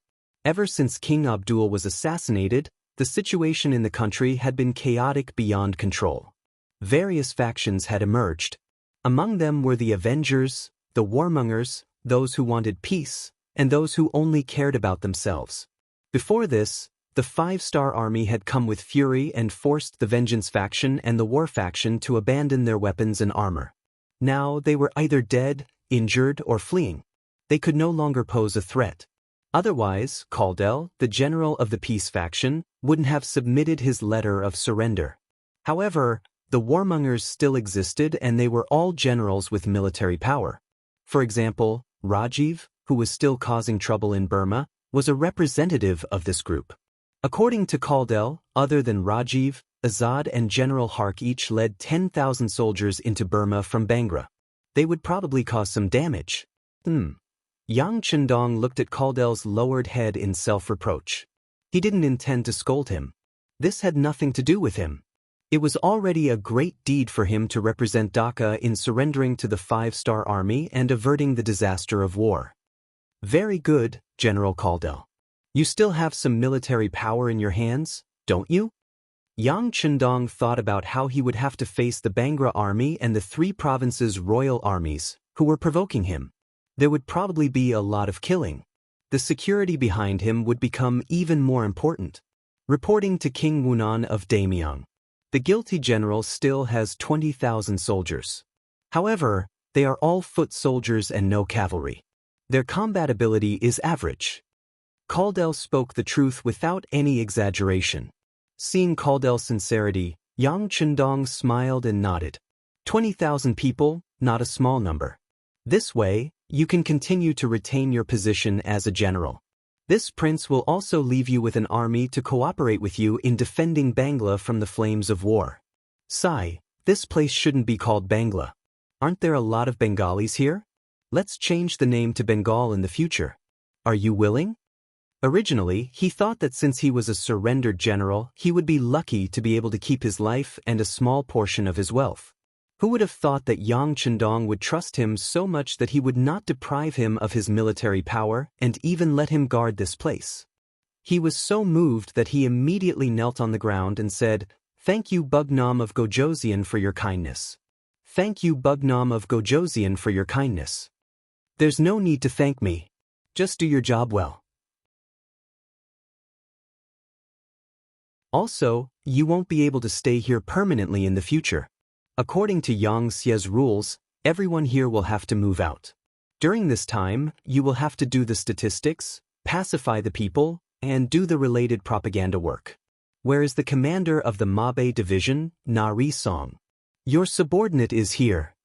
Ever since King Abdul was assassinated, the situation in the country had been chaotic beyond control. Various factions had emerged. Among them were the Avengers, the Warmongers, those who wanted peace, and those who only cared about themselves. Before this, the five-star army had come with fury and forced the Vengeance faction and the War faction to abandon their weapons and armor. Now they were either dead, injured, or fleeing. They could no longer pose a threat. Otherwise, Caldell, the general of the Peace faction, wouldn't have submitted his letter of surrender. However, the Warmongers still existed and they were all generals with military power. For example, Rajiv, who was still causing trouble in Burma, was a representative of this group. According to Caldell, other than Rajiv, Azad and General Hark each led 10,000 soldiers into Burma from Bangra. They would probably cause some damage. Yang Chendong looked at Caldell's lowered head in self-reproach. He didn't intend to scold him. This had nothing to do with him. It was already a great deed for him to represent Dhaka in surrendering to the five-star army and averting the disaster of war. Very good, General Caldell. You still have some military power in your hands, don't you? Yang Chendong thought about how he would have to face the Bangra army and the three provinces' royal armies, who were provoking him. There would probably be a lot of killing. The security behind him would become even more important. Reporting to King Wunan of Daimyong, the guilty general still has 20,000 soldiers. However, they are all foot soldiers and no cavalry. Their combat ability is average. Caldell spoke the truth without any exaggeration. Seeing Caldell's sincerity, Yang Chendong smiled and nodded. 20,000 people, not a small number. This way, you can continue to retain your position as a general. This prince will also leave you with an army to cooperate with you in defending Bangla from the flames of war. Sai, this place shouldn't be called Bangla. Aren't there a lot of Bengalis here? Let's change the name to Bengal in the future. Are you willing? Originally, he thought that since he was a surrendered general, he would be lucky to be able to keep his life and a small portion of his wealth. Who would have thought that Yang Chendong would trust him so much that he would not deprive him of his military power and even let him guard this place? He was so moved that he immediately knelt on the ground and said, "Thank you, Bugnam of Gojosian, for your kindness. Thank you, Bugnam of Gojosian, for your kindness. There's no need to thank me. Just do your job well. Also, you won't be able to stay here permanently in the future. According to Yang Xia's rules, everyone here will have to move out. During this time, you will have to do the statistics, pacify the people, and do the related propaganda work. Where is the commander of the Mabe division, Na Ri Song? Your subordinate is here."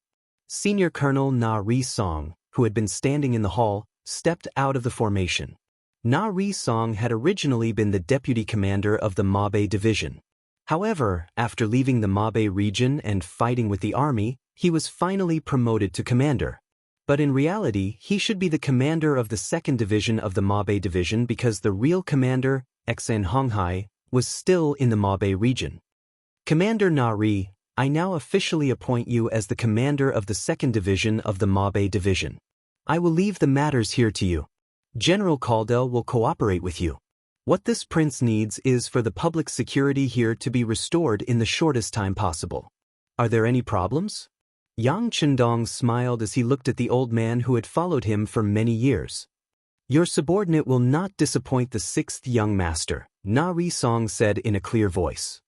Senior Colonel Na Ri Song, who had been standing in the hall, stepped out of the formation. Na Ri Song had originally been the deputy commander of the Mabe division. However, after leaving the Mabe region and fighting with the army, he was finally promoted to commander. But in reality, he should be the commander of the 2nd Division of the Mabe division because the real commander, Xen Honghai, was still in the Mabe region. Commander Nari, I now officially appoint you as the commander of the 2nd Division of the Mabe division. I will leave the matters here to you. General Caldell will cooperate with you. What this prince needs is for the public security here to be restored in the shortest time possible. Are there any problems? Yang Chendong smiled as he looked at the old man who had followed him for many years. Your subordinate will not disappoint the 6th young master, Na Ri Song said in a clear voice.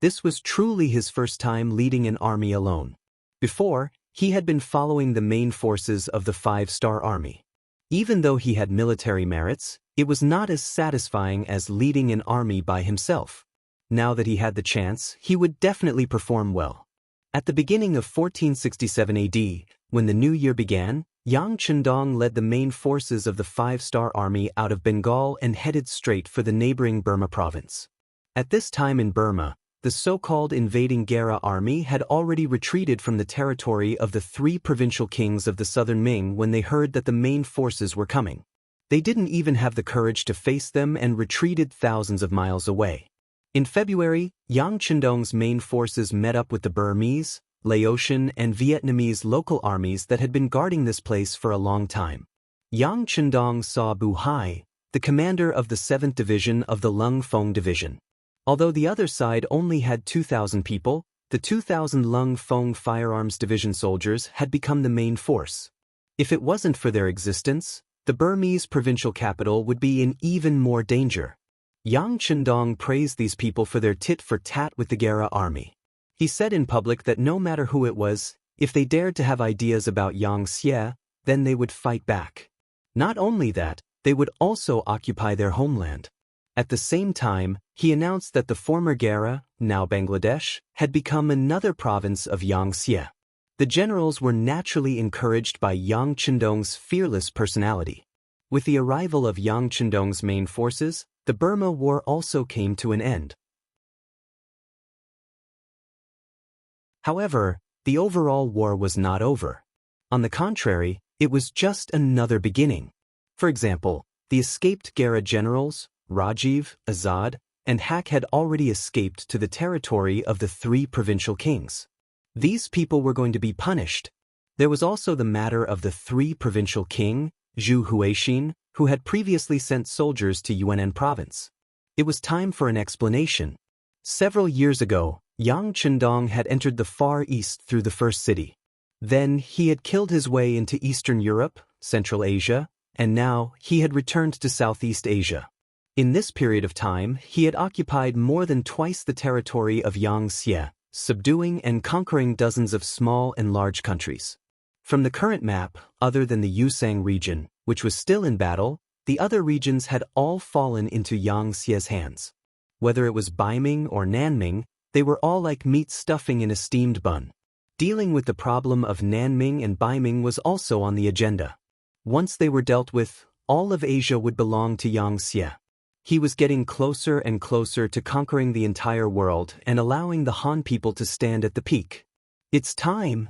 This was truly his first time leading an army alone. Before, he had been following the main forces of the five-star army. Even though he had military merits, it was not as satisfying as leading an army by himself. Now that he had the chance, he would definitely perform well. At the beginning of 1467 AD, when the new year began, Yang Chendong led the main forces of the five-star army out of Bengal and headed straight for the neighboring Burma province. At this time in Burma, the so-called invading Gera army had already retreated from the territory of the three provincial kings of the southern Ming when they heard that the main forces were coming. They didn't even have the courage to face them and retreated thousands of miles away. In February, Yang Chendong's main forces met up with the Burmese, Laotian, and Vietnamese local armies that had been guarding this place for a long time. Yang Chendong saw Bu Hai, the commander of the 7th Division of the Lung Fong Division. Although the other side only had 2,000 people, the 2,000 Lung Fong Firearms Division soldiers had become the main force. If it wasn't for their existence, the Burmese provincial capital would be in even more danger. Yang Chendong praised these people for their tit-for-tat with the Gera army. He said in public that no matter who it was, if they dared to have ideas about Xianxia, then they would fight back. Not only that, they would also occupy their homeland. At the same time, he announced that the former Gera, now Bangladesh, had become another province of Xianxia. The generals were naturally encouraged by Yang Chendong's fearless personality. With the arrival of Yang Chendong's main forces, the Burma War also came to an end. However, the overall war was not over. On the contrary, it was just another beginning. For example, the escaped Gera generals, Rajiv, Azad, and Hak had already escaped to the territory of the three provincial kings. These people were going to be punished. There was also the matter of the three provincial king, Zhu Huixin, who had previously sent soldiers to Yunnan province. It was time for an explanation. Several years ago, Yang Chendong had entered the Far East through the first city. Then he had killed his way into Eastern Europe, Central Asia, and now he had returned to Southeast Asia. In this period of time, he had occupied more than twice the territory of Xianxia, subduing and conquering dozens of small and large countries. From the current map, other than the Yusang region, which was still in battle, the other regions had all fallen into Yangxia's hands. Whether it was Baiming or Nanming, they were all like meat stuffing in a steamed bun. Dealing with the problem of Nanming and Baiming was also on the agenda. Once they were dealt with, all of Asia would belong to Yangxia. He was getting closer and closer to conquering the entire world and allowing the Han people to stand at the peak. It's time!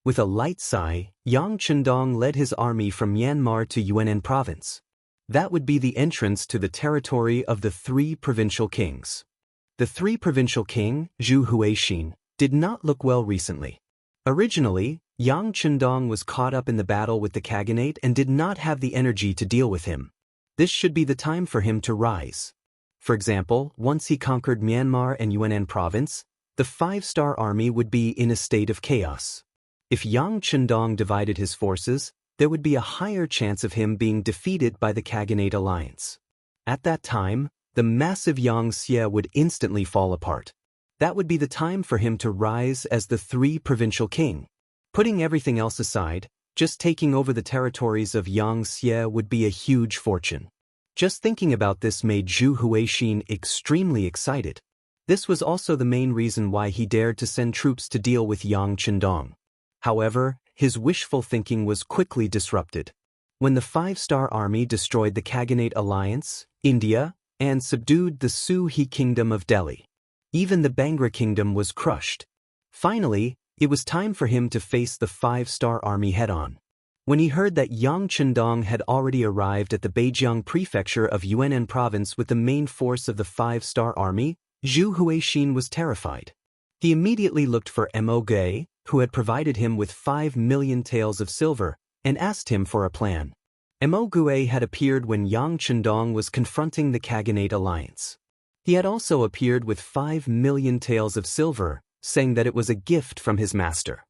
With a light sigh, Yang Chendong led his army from Myanmar to Yunnan province. That would be the entrance to the territory of the three provincial kings. The three provincial king, Zhu Huixin, did not look well recently. Originally, Yang Chendong was caught up in the battle with the Khaganate and did not have the energy to deal with him. This should be the time for him to rise. For example, once he conquered Myanmar and Yunnan province, the five-star army would be in a state of chaos. If Yang Chendong divided his forces, there would be a higher chance of him being defeated by the Khaganate alliance. At that time, the massive Yangxia would instantly fall apart. That would be the time for him to rise as the three provincial king. Putting everything else aside, just taking over the territories of Yangxia would be a huge fortune. Just thinking about this made Zhu Huixin extremely excited. This was also the main reason why he dared to send troops to deal with Yang Chendong. However, his wishful thinking was quickly disrupted. When the five-star army destroyed the Khaganate alliance, India, and subdued the Sui kingdom of Delhi, even the Bangra kingdom was crushed. Finally, it was time for him to face the five-star army head-on. When he heard that Yang Chendong had already arrived at the Beijiang prefecture of Yunnan province with the main force of the five-star army, Zhu Huixin was terrified. He immediately looked for Mo Gui, who had provided him with 5 million taels of silver, and asked him for a plan. Mo Gui had appeared when Yang Chendong was confronting the Khaganate alliance. He had also appeared with 5 million taels of silver, saying that it was a gift from his master.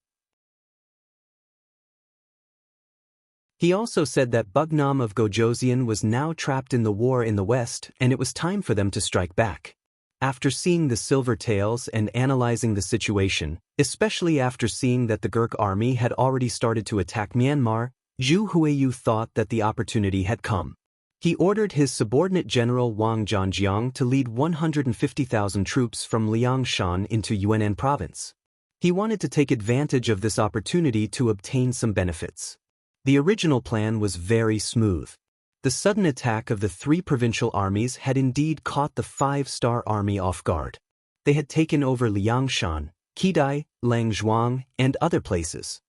He also said that Bugnam of Gojosian was now trapped in the war in the west and it was time for them to strike back. After seeing the silver tails and analyzing the situation, especially after seeing that the Gurk army had already started to attack Myanmar, Zhu Huiyu thought that the opportunity had come. He ordered his subordinate general Wang Zhanjiang to lead 150,000 troops from Liangshan into Yunnan province. He wanted to take advantage of this opportunity to obtain some benefits. The original plan was very smooth. The sudden attack of the three provincial armies had indeed caught the five-star army off guard. They had taken over Liangshan, Qidai, Langzhuang, and other places.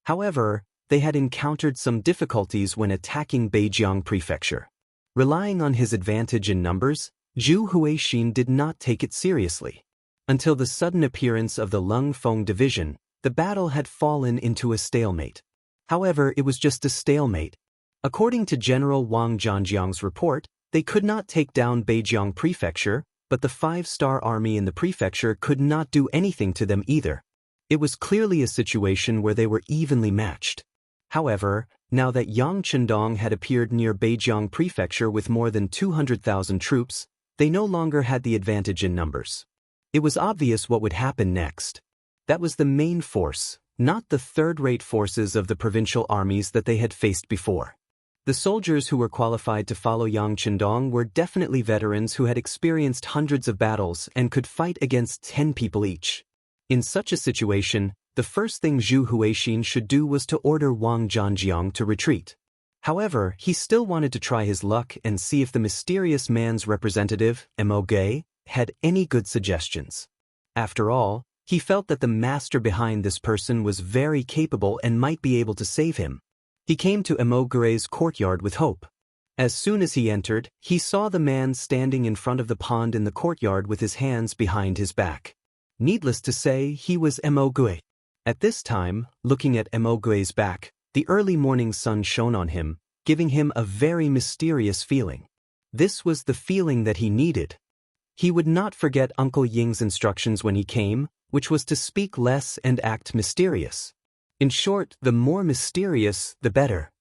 However, they had encountered some difficulties when attacking Beijiang Prefecture. Relying on his advantage in numbers, Zhu Huixin did not take it seriously. Until the sudden appearance of the Lung Feng division, the battle had fallen into a stalemate. However, it was just a stalemate. According to General Wang Zhanjiang's report, they could not take down Beijiang Prefecture, but the five-star army in the prefecture could not do anything to them either. It was clearly a situation where they were evenly matched. However, now that Yang Chendong had appeared near Beijiang Prefecture with more than 200,000 troops, they no longer had the advantage in numbers. It was obvious what would happen next. That was the main force, not the third-rate forces of the provincial armies that they had faced before. The soldiers who were qualified to follow Yang Chendong were definitely veterans who had experienced hundreds of battles and could fight against 10 people each. In such a situation, the first thing Zhu Huixin should do was to order Wang Zhanjiang to retreat. However, he still wanted to try his luck and see if the mysterious man's representative, Mo Gui, had any good suggestions. After all, he felt that the master behind this person was very capable and might be able to save him. He came to Mo Gui's courtyard with hope. As soon as he entered, he saw the man standing in front of the pond in the courtyard with his hands behind his back. Needless to say, he was Mo Gui. At this time, looking at Mo Gui's back, the early morning sun shone on him, giving him a very mysterious feeling. This was the feeling that he needed. He would not forget Uncle Ying's instructions when he came, which was to speak less and act mysterious. In short, the more mysterious, the better.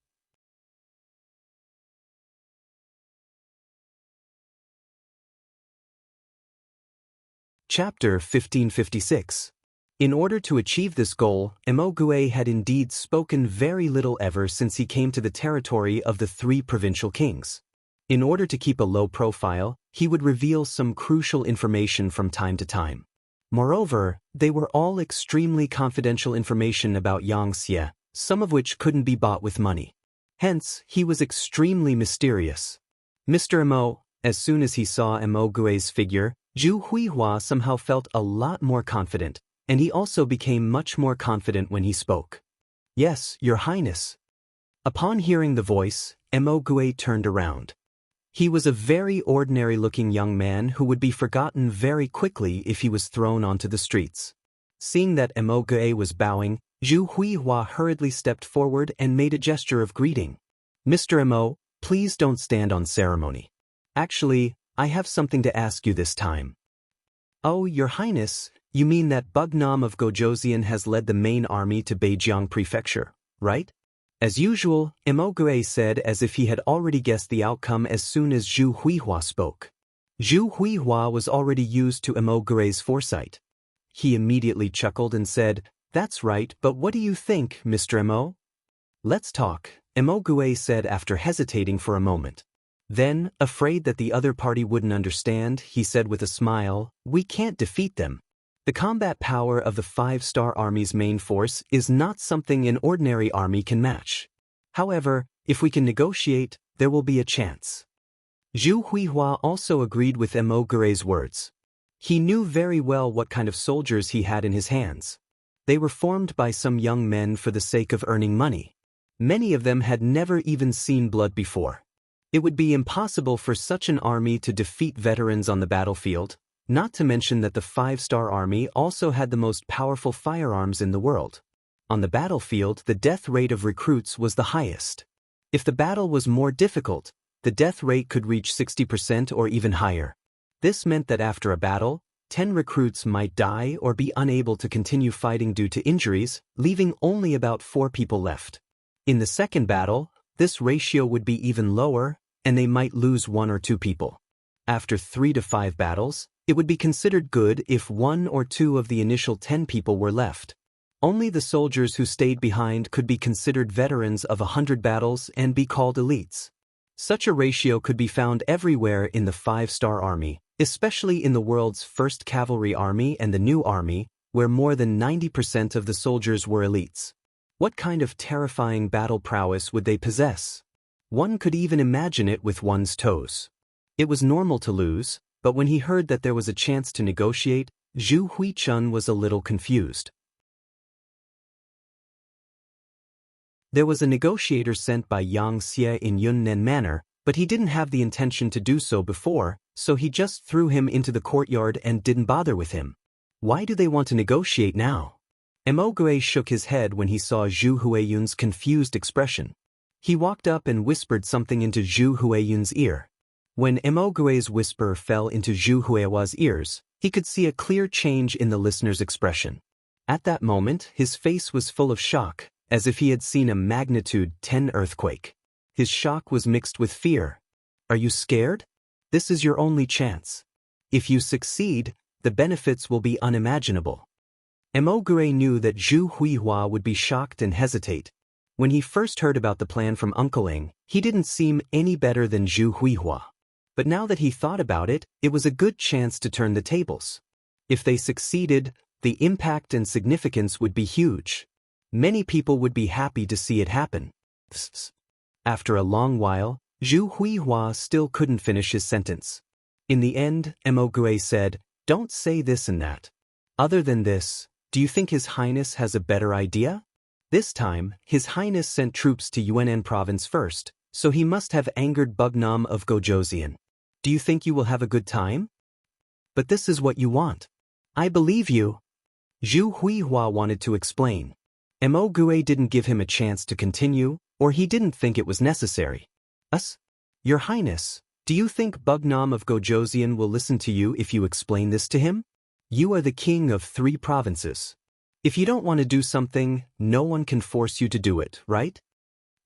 Chapter 1556. In order to achieve this goal, Mo Gui had indeed spoken very little ever since he came to the territory of the three provincial kings. In order to keep a low profile, he would reveal some crucial information from time to time. Moreover, they were all extremely confidential information about Xianxia, some of which couldn't be bought with money. Hence, he was extremely mysterious. Mr. Mo, as soon as he saw Mo Gui's figure, Zhu Huihua somehow felt a lot more confident, and he also became much more confident when he spoke. Yes, Your Highness. Upon hearing the voice, Mo Gui turned around. He was a very ordinary-looking young man who would be forgotten very quickly if he was thrown onto the streets. Seeing that Mo Gui was bowing, Zhu Huihua hurriedly stepped forward and made a gesture of greeting. Mr. Mo, please don't stand on ceremony. Actually, I have something to ask you this time. Oh, Your Highness, you mean that Bugnam of Gojoseon has led the main army to Beijiang Prefecture, right? As usual, Mo Gui said as if he had already guessed the outcome as soon as Zhu Huihua spoke. Zhu Huihua was already used to Mo Gui's foresight. He immediately chuckled and said, That's right, but what do you think, Mr. Mo? Let's talk, Mo Gui said after hesitating for a moment. Then, afraid that the other party wouldn't understand, he said with a smile, We can't defeat them. The combat power of the five-star army's main force is not something an ordinary army can match. However, if we can negotiate, there will be a chance. Zhu Huihua also agreed with Mo Gui's words. He knew very well what kind of soldiers he had in his hands. They were formed by some young men for the sake of earning money. Many of them had never even seen blood before. It would be impossible for such an army to defeat veterans on the battlefield, not to mention that the five-star army also had the most powerful firearms in the world. On the battlefield, the death rate of recruits was the highest. If the battle was more difficult, the death rate could reach 60% or even higher. This meant that after a battle, 10 recruits might die or be unable to continue fighting due to injuries, leaving only about 4 people left. In the second battle, this ratio would be even lower, and they might lose 1 or 2 people. After 3 to 5 battles, It would be considered good if 1 or 2 of the initial 10 people were left. Only the soldiers who stayed behind could be considered veterans of 100 battles and be called elites. Such a ratio could be found everywhere in the 5-star army, especially in the world's first cavalry army and the new army, where more than 90% of the soldiers were elites. What kind of terrifying battle prowess would they possess? One could even imagine it with one's toes. It was normal to lose, but when he heard that there was a chance to negotiate, Zhu Huichun was a little confused. There was a negotiator sent by Yang Xie in Yunnan Manor, but he didn't have the intention to do so before, so he just threw him into the courtyard and didn't bother with him. Why do they want to negotiate now? Emogure shook his head when he saw Zhu Huiyun's confused expression. He walked up and whispered something into Zhu Huiyun's ear. When Emogue's whisper fell into Zhu Hui's ears, he could see a clear change in the listener's expression. At that moment, his face was full of shock, as if he had seen a magnitude 10 earthquake. His shock was mixed with fear. Are you scared? This is your only chance. If you succeed, the benefits will be unimaginable. Emogure knew that Zhu Huihua would be shocked and hesitate. When he first heard about the plan from Uncle Eng, he didn't seem any better than Zhu Huihua. But now that he thought about it, it was a good chance to turn the tables. If they succeeded, the impact and significance would be huge. Many people would be happy to see it happen. After a long while, Zhu Huihua still couldn't finish his sentence. In the end, Emogure said, "Don't say this and that. Other than this, do you think His Highness has a better idea?" This time, His Highness sent troops to Yunnan province first, so he must have angered Bugnam of Gojoseon. Do you think you will have a good time? But this is what you want. I believe you. Zhu Huihua wanted to explain. Emogure didn't give him a chance to continue, or he didn't think it was necessary. Your Highness, do you think Bugnam of Gojoseon will listen to you if you explain this to him? You are the king of 3 provinces. If you don't want to do something, no one can force you to do it, right?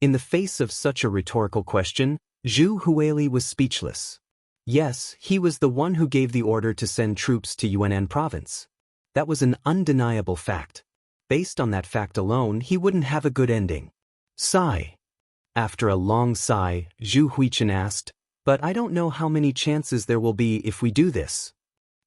In the face of such a rhetorical question, Zhu Huili was speechless. Yes, he was the one who gave the order to send troops to Yunnan province. That was an undeniable fact. Based on that fact alone, he wouldn't have a good ending. Sigh. After a long sigh, Zhu Huichun asked, "But I don't know how many chances there will be if we do this."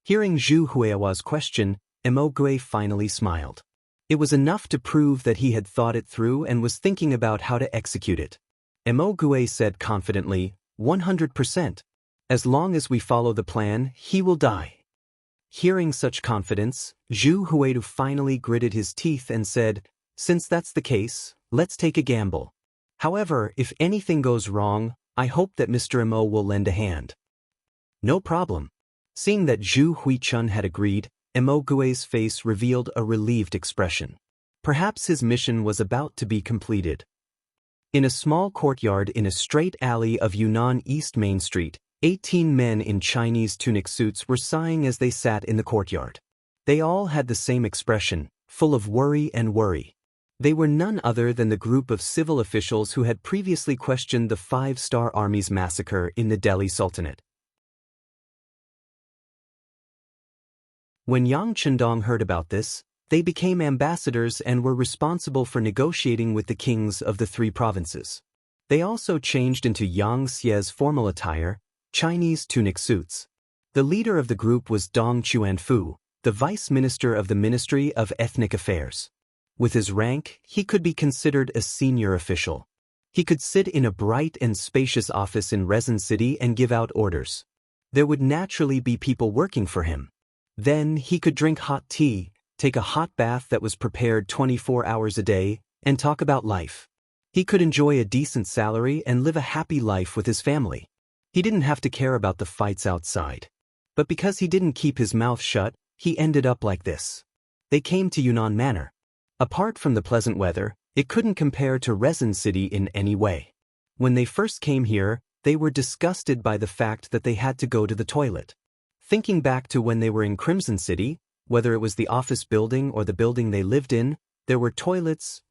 Hearing Zhu Huihua's question, Emogure finally smiled. It was enough to prove that he had thought it through and was thinking about how to execute it. Emogure said confidently, 100%. As long as we follow the plan, he will die. Hearing such confidence, Zhu Huidu finally gritted his teeth and said, "Since that's the case, let's take a gamble. However, if anything goes wrong, I hope that Mr. Emo will lend a hand." No problem. Seeing that Zhu Huichun had agreed, Emogue's face revealed a relieved expression. Perhaps his mission was about to be completed. In a small courtyard in a straight alley of Yunnan East Main Street, 18 men in Chinese tunic suits were sighing as they sat in the courtyard. They all had the same expression, full of worry and worry. They were none other than the group of civil officials who had previously questioned the 5-star army's massacre in the Delhi Sultanate. When Yang Chendong heard about this, they became ambassadors and were responsible for negotiating with the kings of the 3 provinces. They also changed into Yang Xie's formal attire, Chinese tunic suits. The leader of the group was Dong Chuanfu, the vice minister of the Ministry of Ethnic Affairs. With his rank, he could be considered a senior official. He could sit in a bright and spacious office in Rezin City and give out orders. There would naturally be people working for him. Then he could drink hot tea, take a hot bath that was prepared 24 hours a day, and talk about life. He could enjoy a decent salary and live a happy life with his family. He didn't have to care about the fights outside. But because he didn't keep his mouth shut, he ended up like this. They came to Yunnan Manor. Apart from the pleasant weather, it couldn't compare to Rezin City in any way. When they first came here, they were disgusted by the fact that they had to go to the toilet. Thinking back to when they were in Crimson City, whether it was the office building or the building they lived in, there were toilets,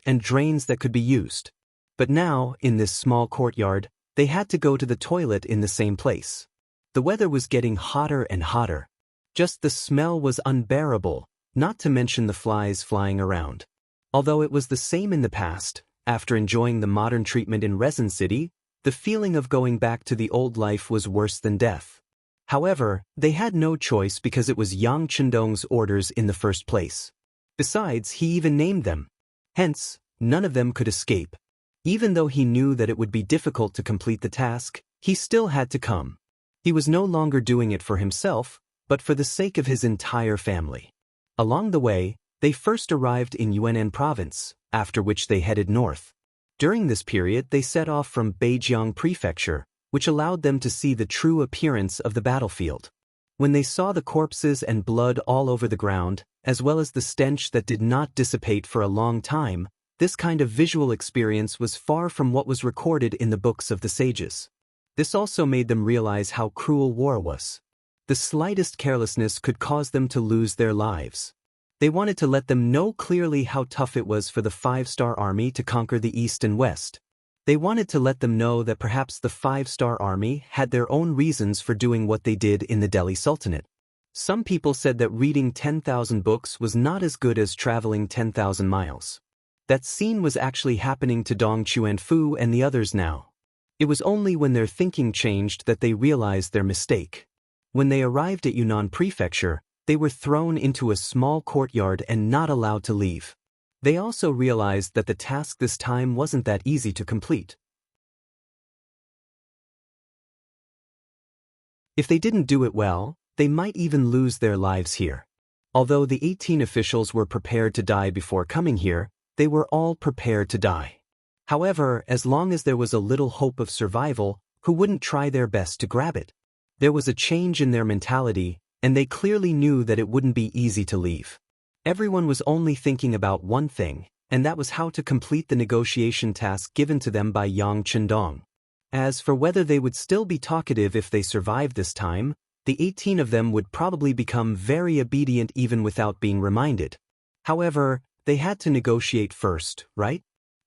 and drains that could be used. But now, in this small courtyard, they had to go to the toilet in the same place. The weather was getting hotter and hotter. Just the smell was unbearable, not to mention the flies flying around. Although it was the same in the past, after enjoying the modern treatment in Resin City, the feeling of going back to the old life was worse than death. However, they had no choice because it was Yang Chendong's orders in the first place. Besides, he even named them. Hence, none of them could escape. Even though he knew that it would be difficult to complete the task, he still had to come. He was no longer doing it for himself, but for the sake of his entire family. Along the way, they first arrived in Yunnan province, after which they headed north. During this period they set off from Beijiang Prefecture, which allowed them to see the true appearance of the battlefield. When they saw the corpses and blood all over the ground, as well as the stench that did not dissipate for a long time, this kind of visual experience was far from what was recorded in the books of the sages. This also made them realize how cruel war was. The slightest carelessness could cause them to lose their lives. They wanted to let them know clearly how tough it was for the Five-Star Army to conquer the East and West. They wanted to let them know that perhaps the Five-Star Army had their own reasons for doing what they did in the Delhi Sultanate. Some people said that reading 10,000 books was not as good as traveling 10,000 miles. That scene was actually happening to Dong Chuanfu and the others now. It was only when their thinking changed that they realized their mistake. When they arrived at Yunnan Prefecture, they were thrown into a small courtyard and not allowed to leave. They also realized that the task this time wasn't that easy to complete. If they didn't do it well, they might even lose their lives here. Although the 18 officials were prepared to die before coming here, they were all prepared to die. However, as long as there was a little hope of survival, who wouldn't try their best to grab it? There was a change in their mentality, and they clearly knew that it wouldn't be easy to leave. Everyone was only thinking about one thing, and that was how to complete the negotiation task given to them by Yang Chendong. As for whether they would still be talkative if they survived this time, the 18 of them would probably become very obedient even without being reminded. However, they had to negotiate first, right?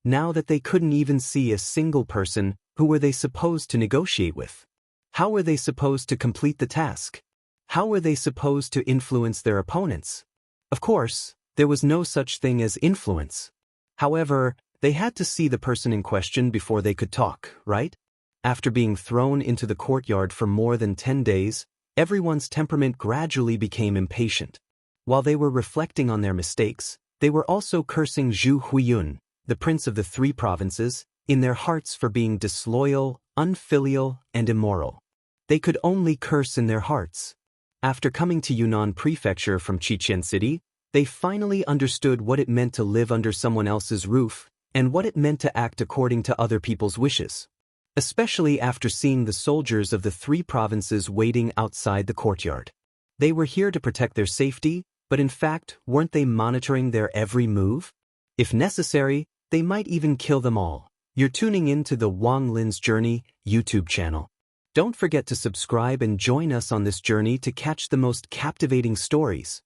Now that they couldn't even see a single person, who were they supposed to negotiate with? How were they supposed to complete the task? How were they supposed to influence their opponents? Of course, there was no such thing as influence. However, they had to see the person in question before they could talk, right? After being thrown into the courtyard for more than 10 days, everyone's temperament gradually became impatient. While they were reflecting on their mistakes, they were also cursing Zhu Huiyun, the prince of the 3 provinces, in their hearts for being disloyal, unfilial, and immoral. They could only curse in their hearts. After coming to Yunnan Prefecture from Chichen City, they finally understood what it meant to live under someone else's roof, and what it meant to act according to other people's wishes. Especially after seeing the soldiers of the 3 provinces waiting outside the courtyard. They were here to protect their safety, but in fact, weren't they monitoring their every move? If necessary, they might even kill them all. You're tuning in to the Wang Lin's Journey YouTube channel. Don't forget to subscribe and join us on this journey to catch the most captivating stories.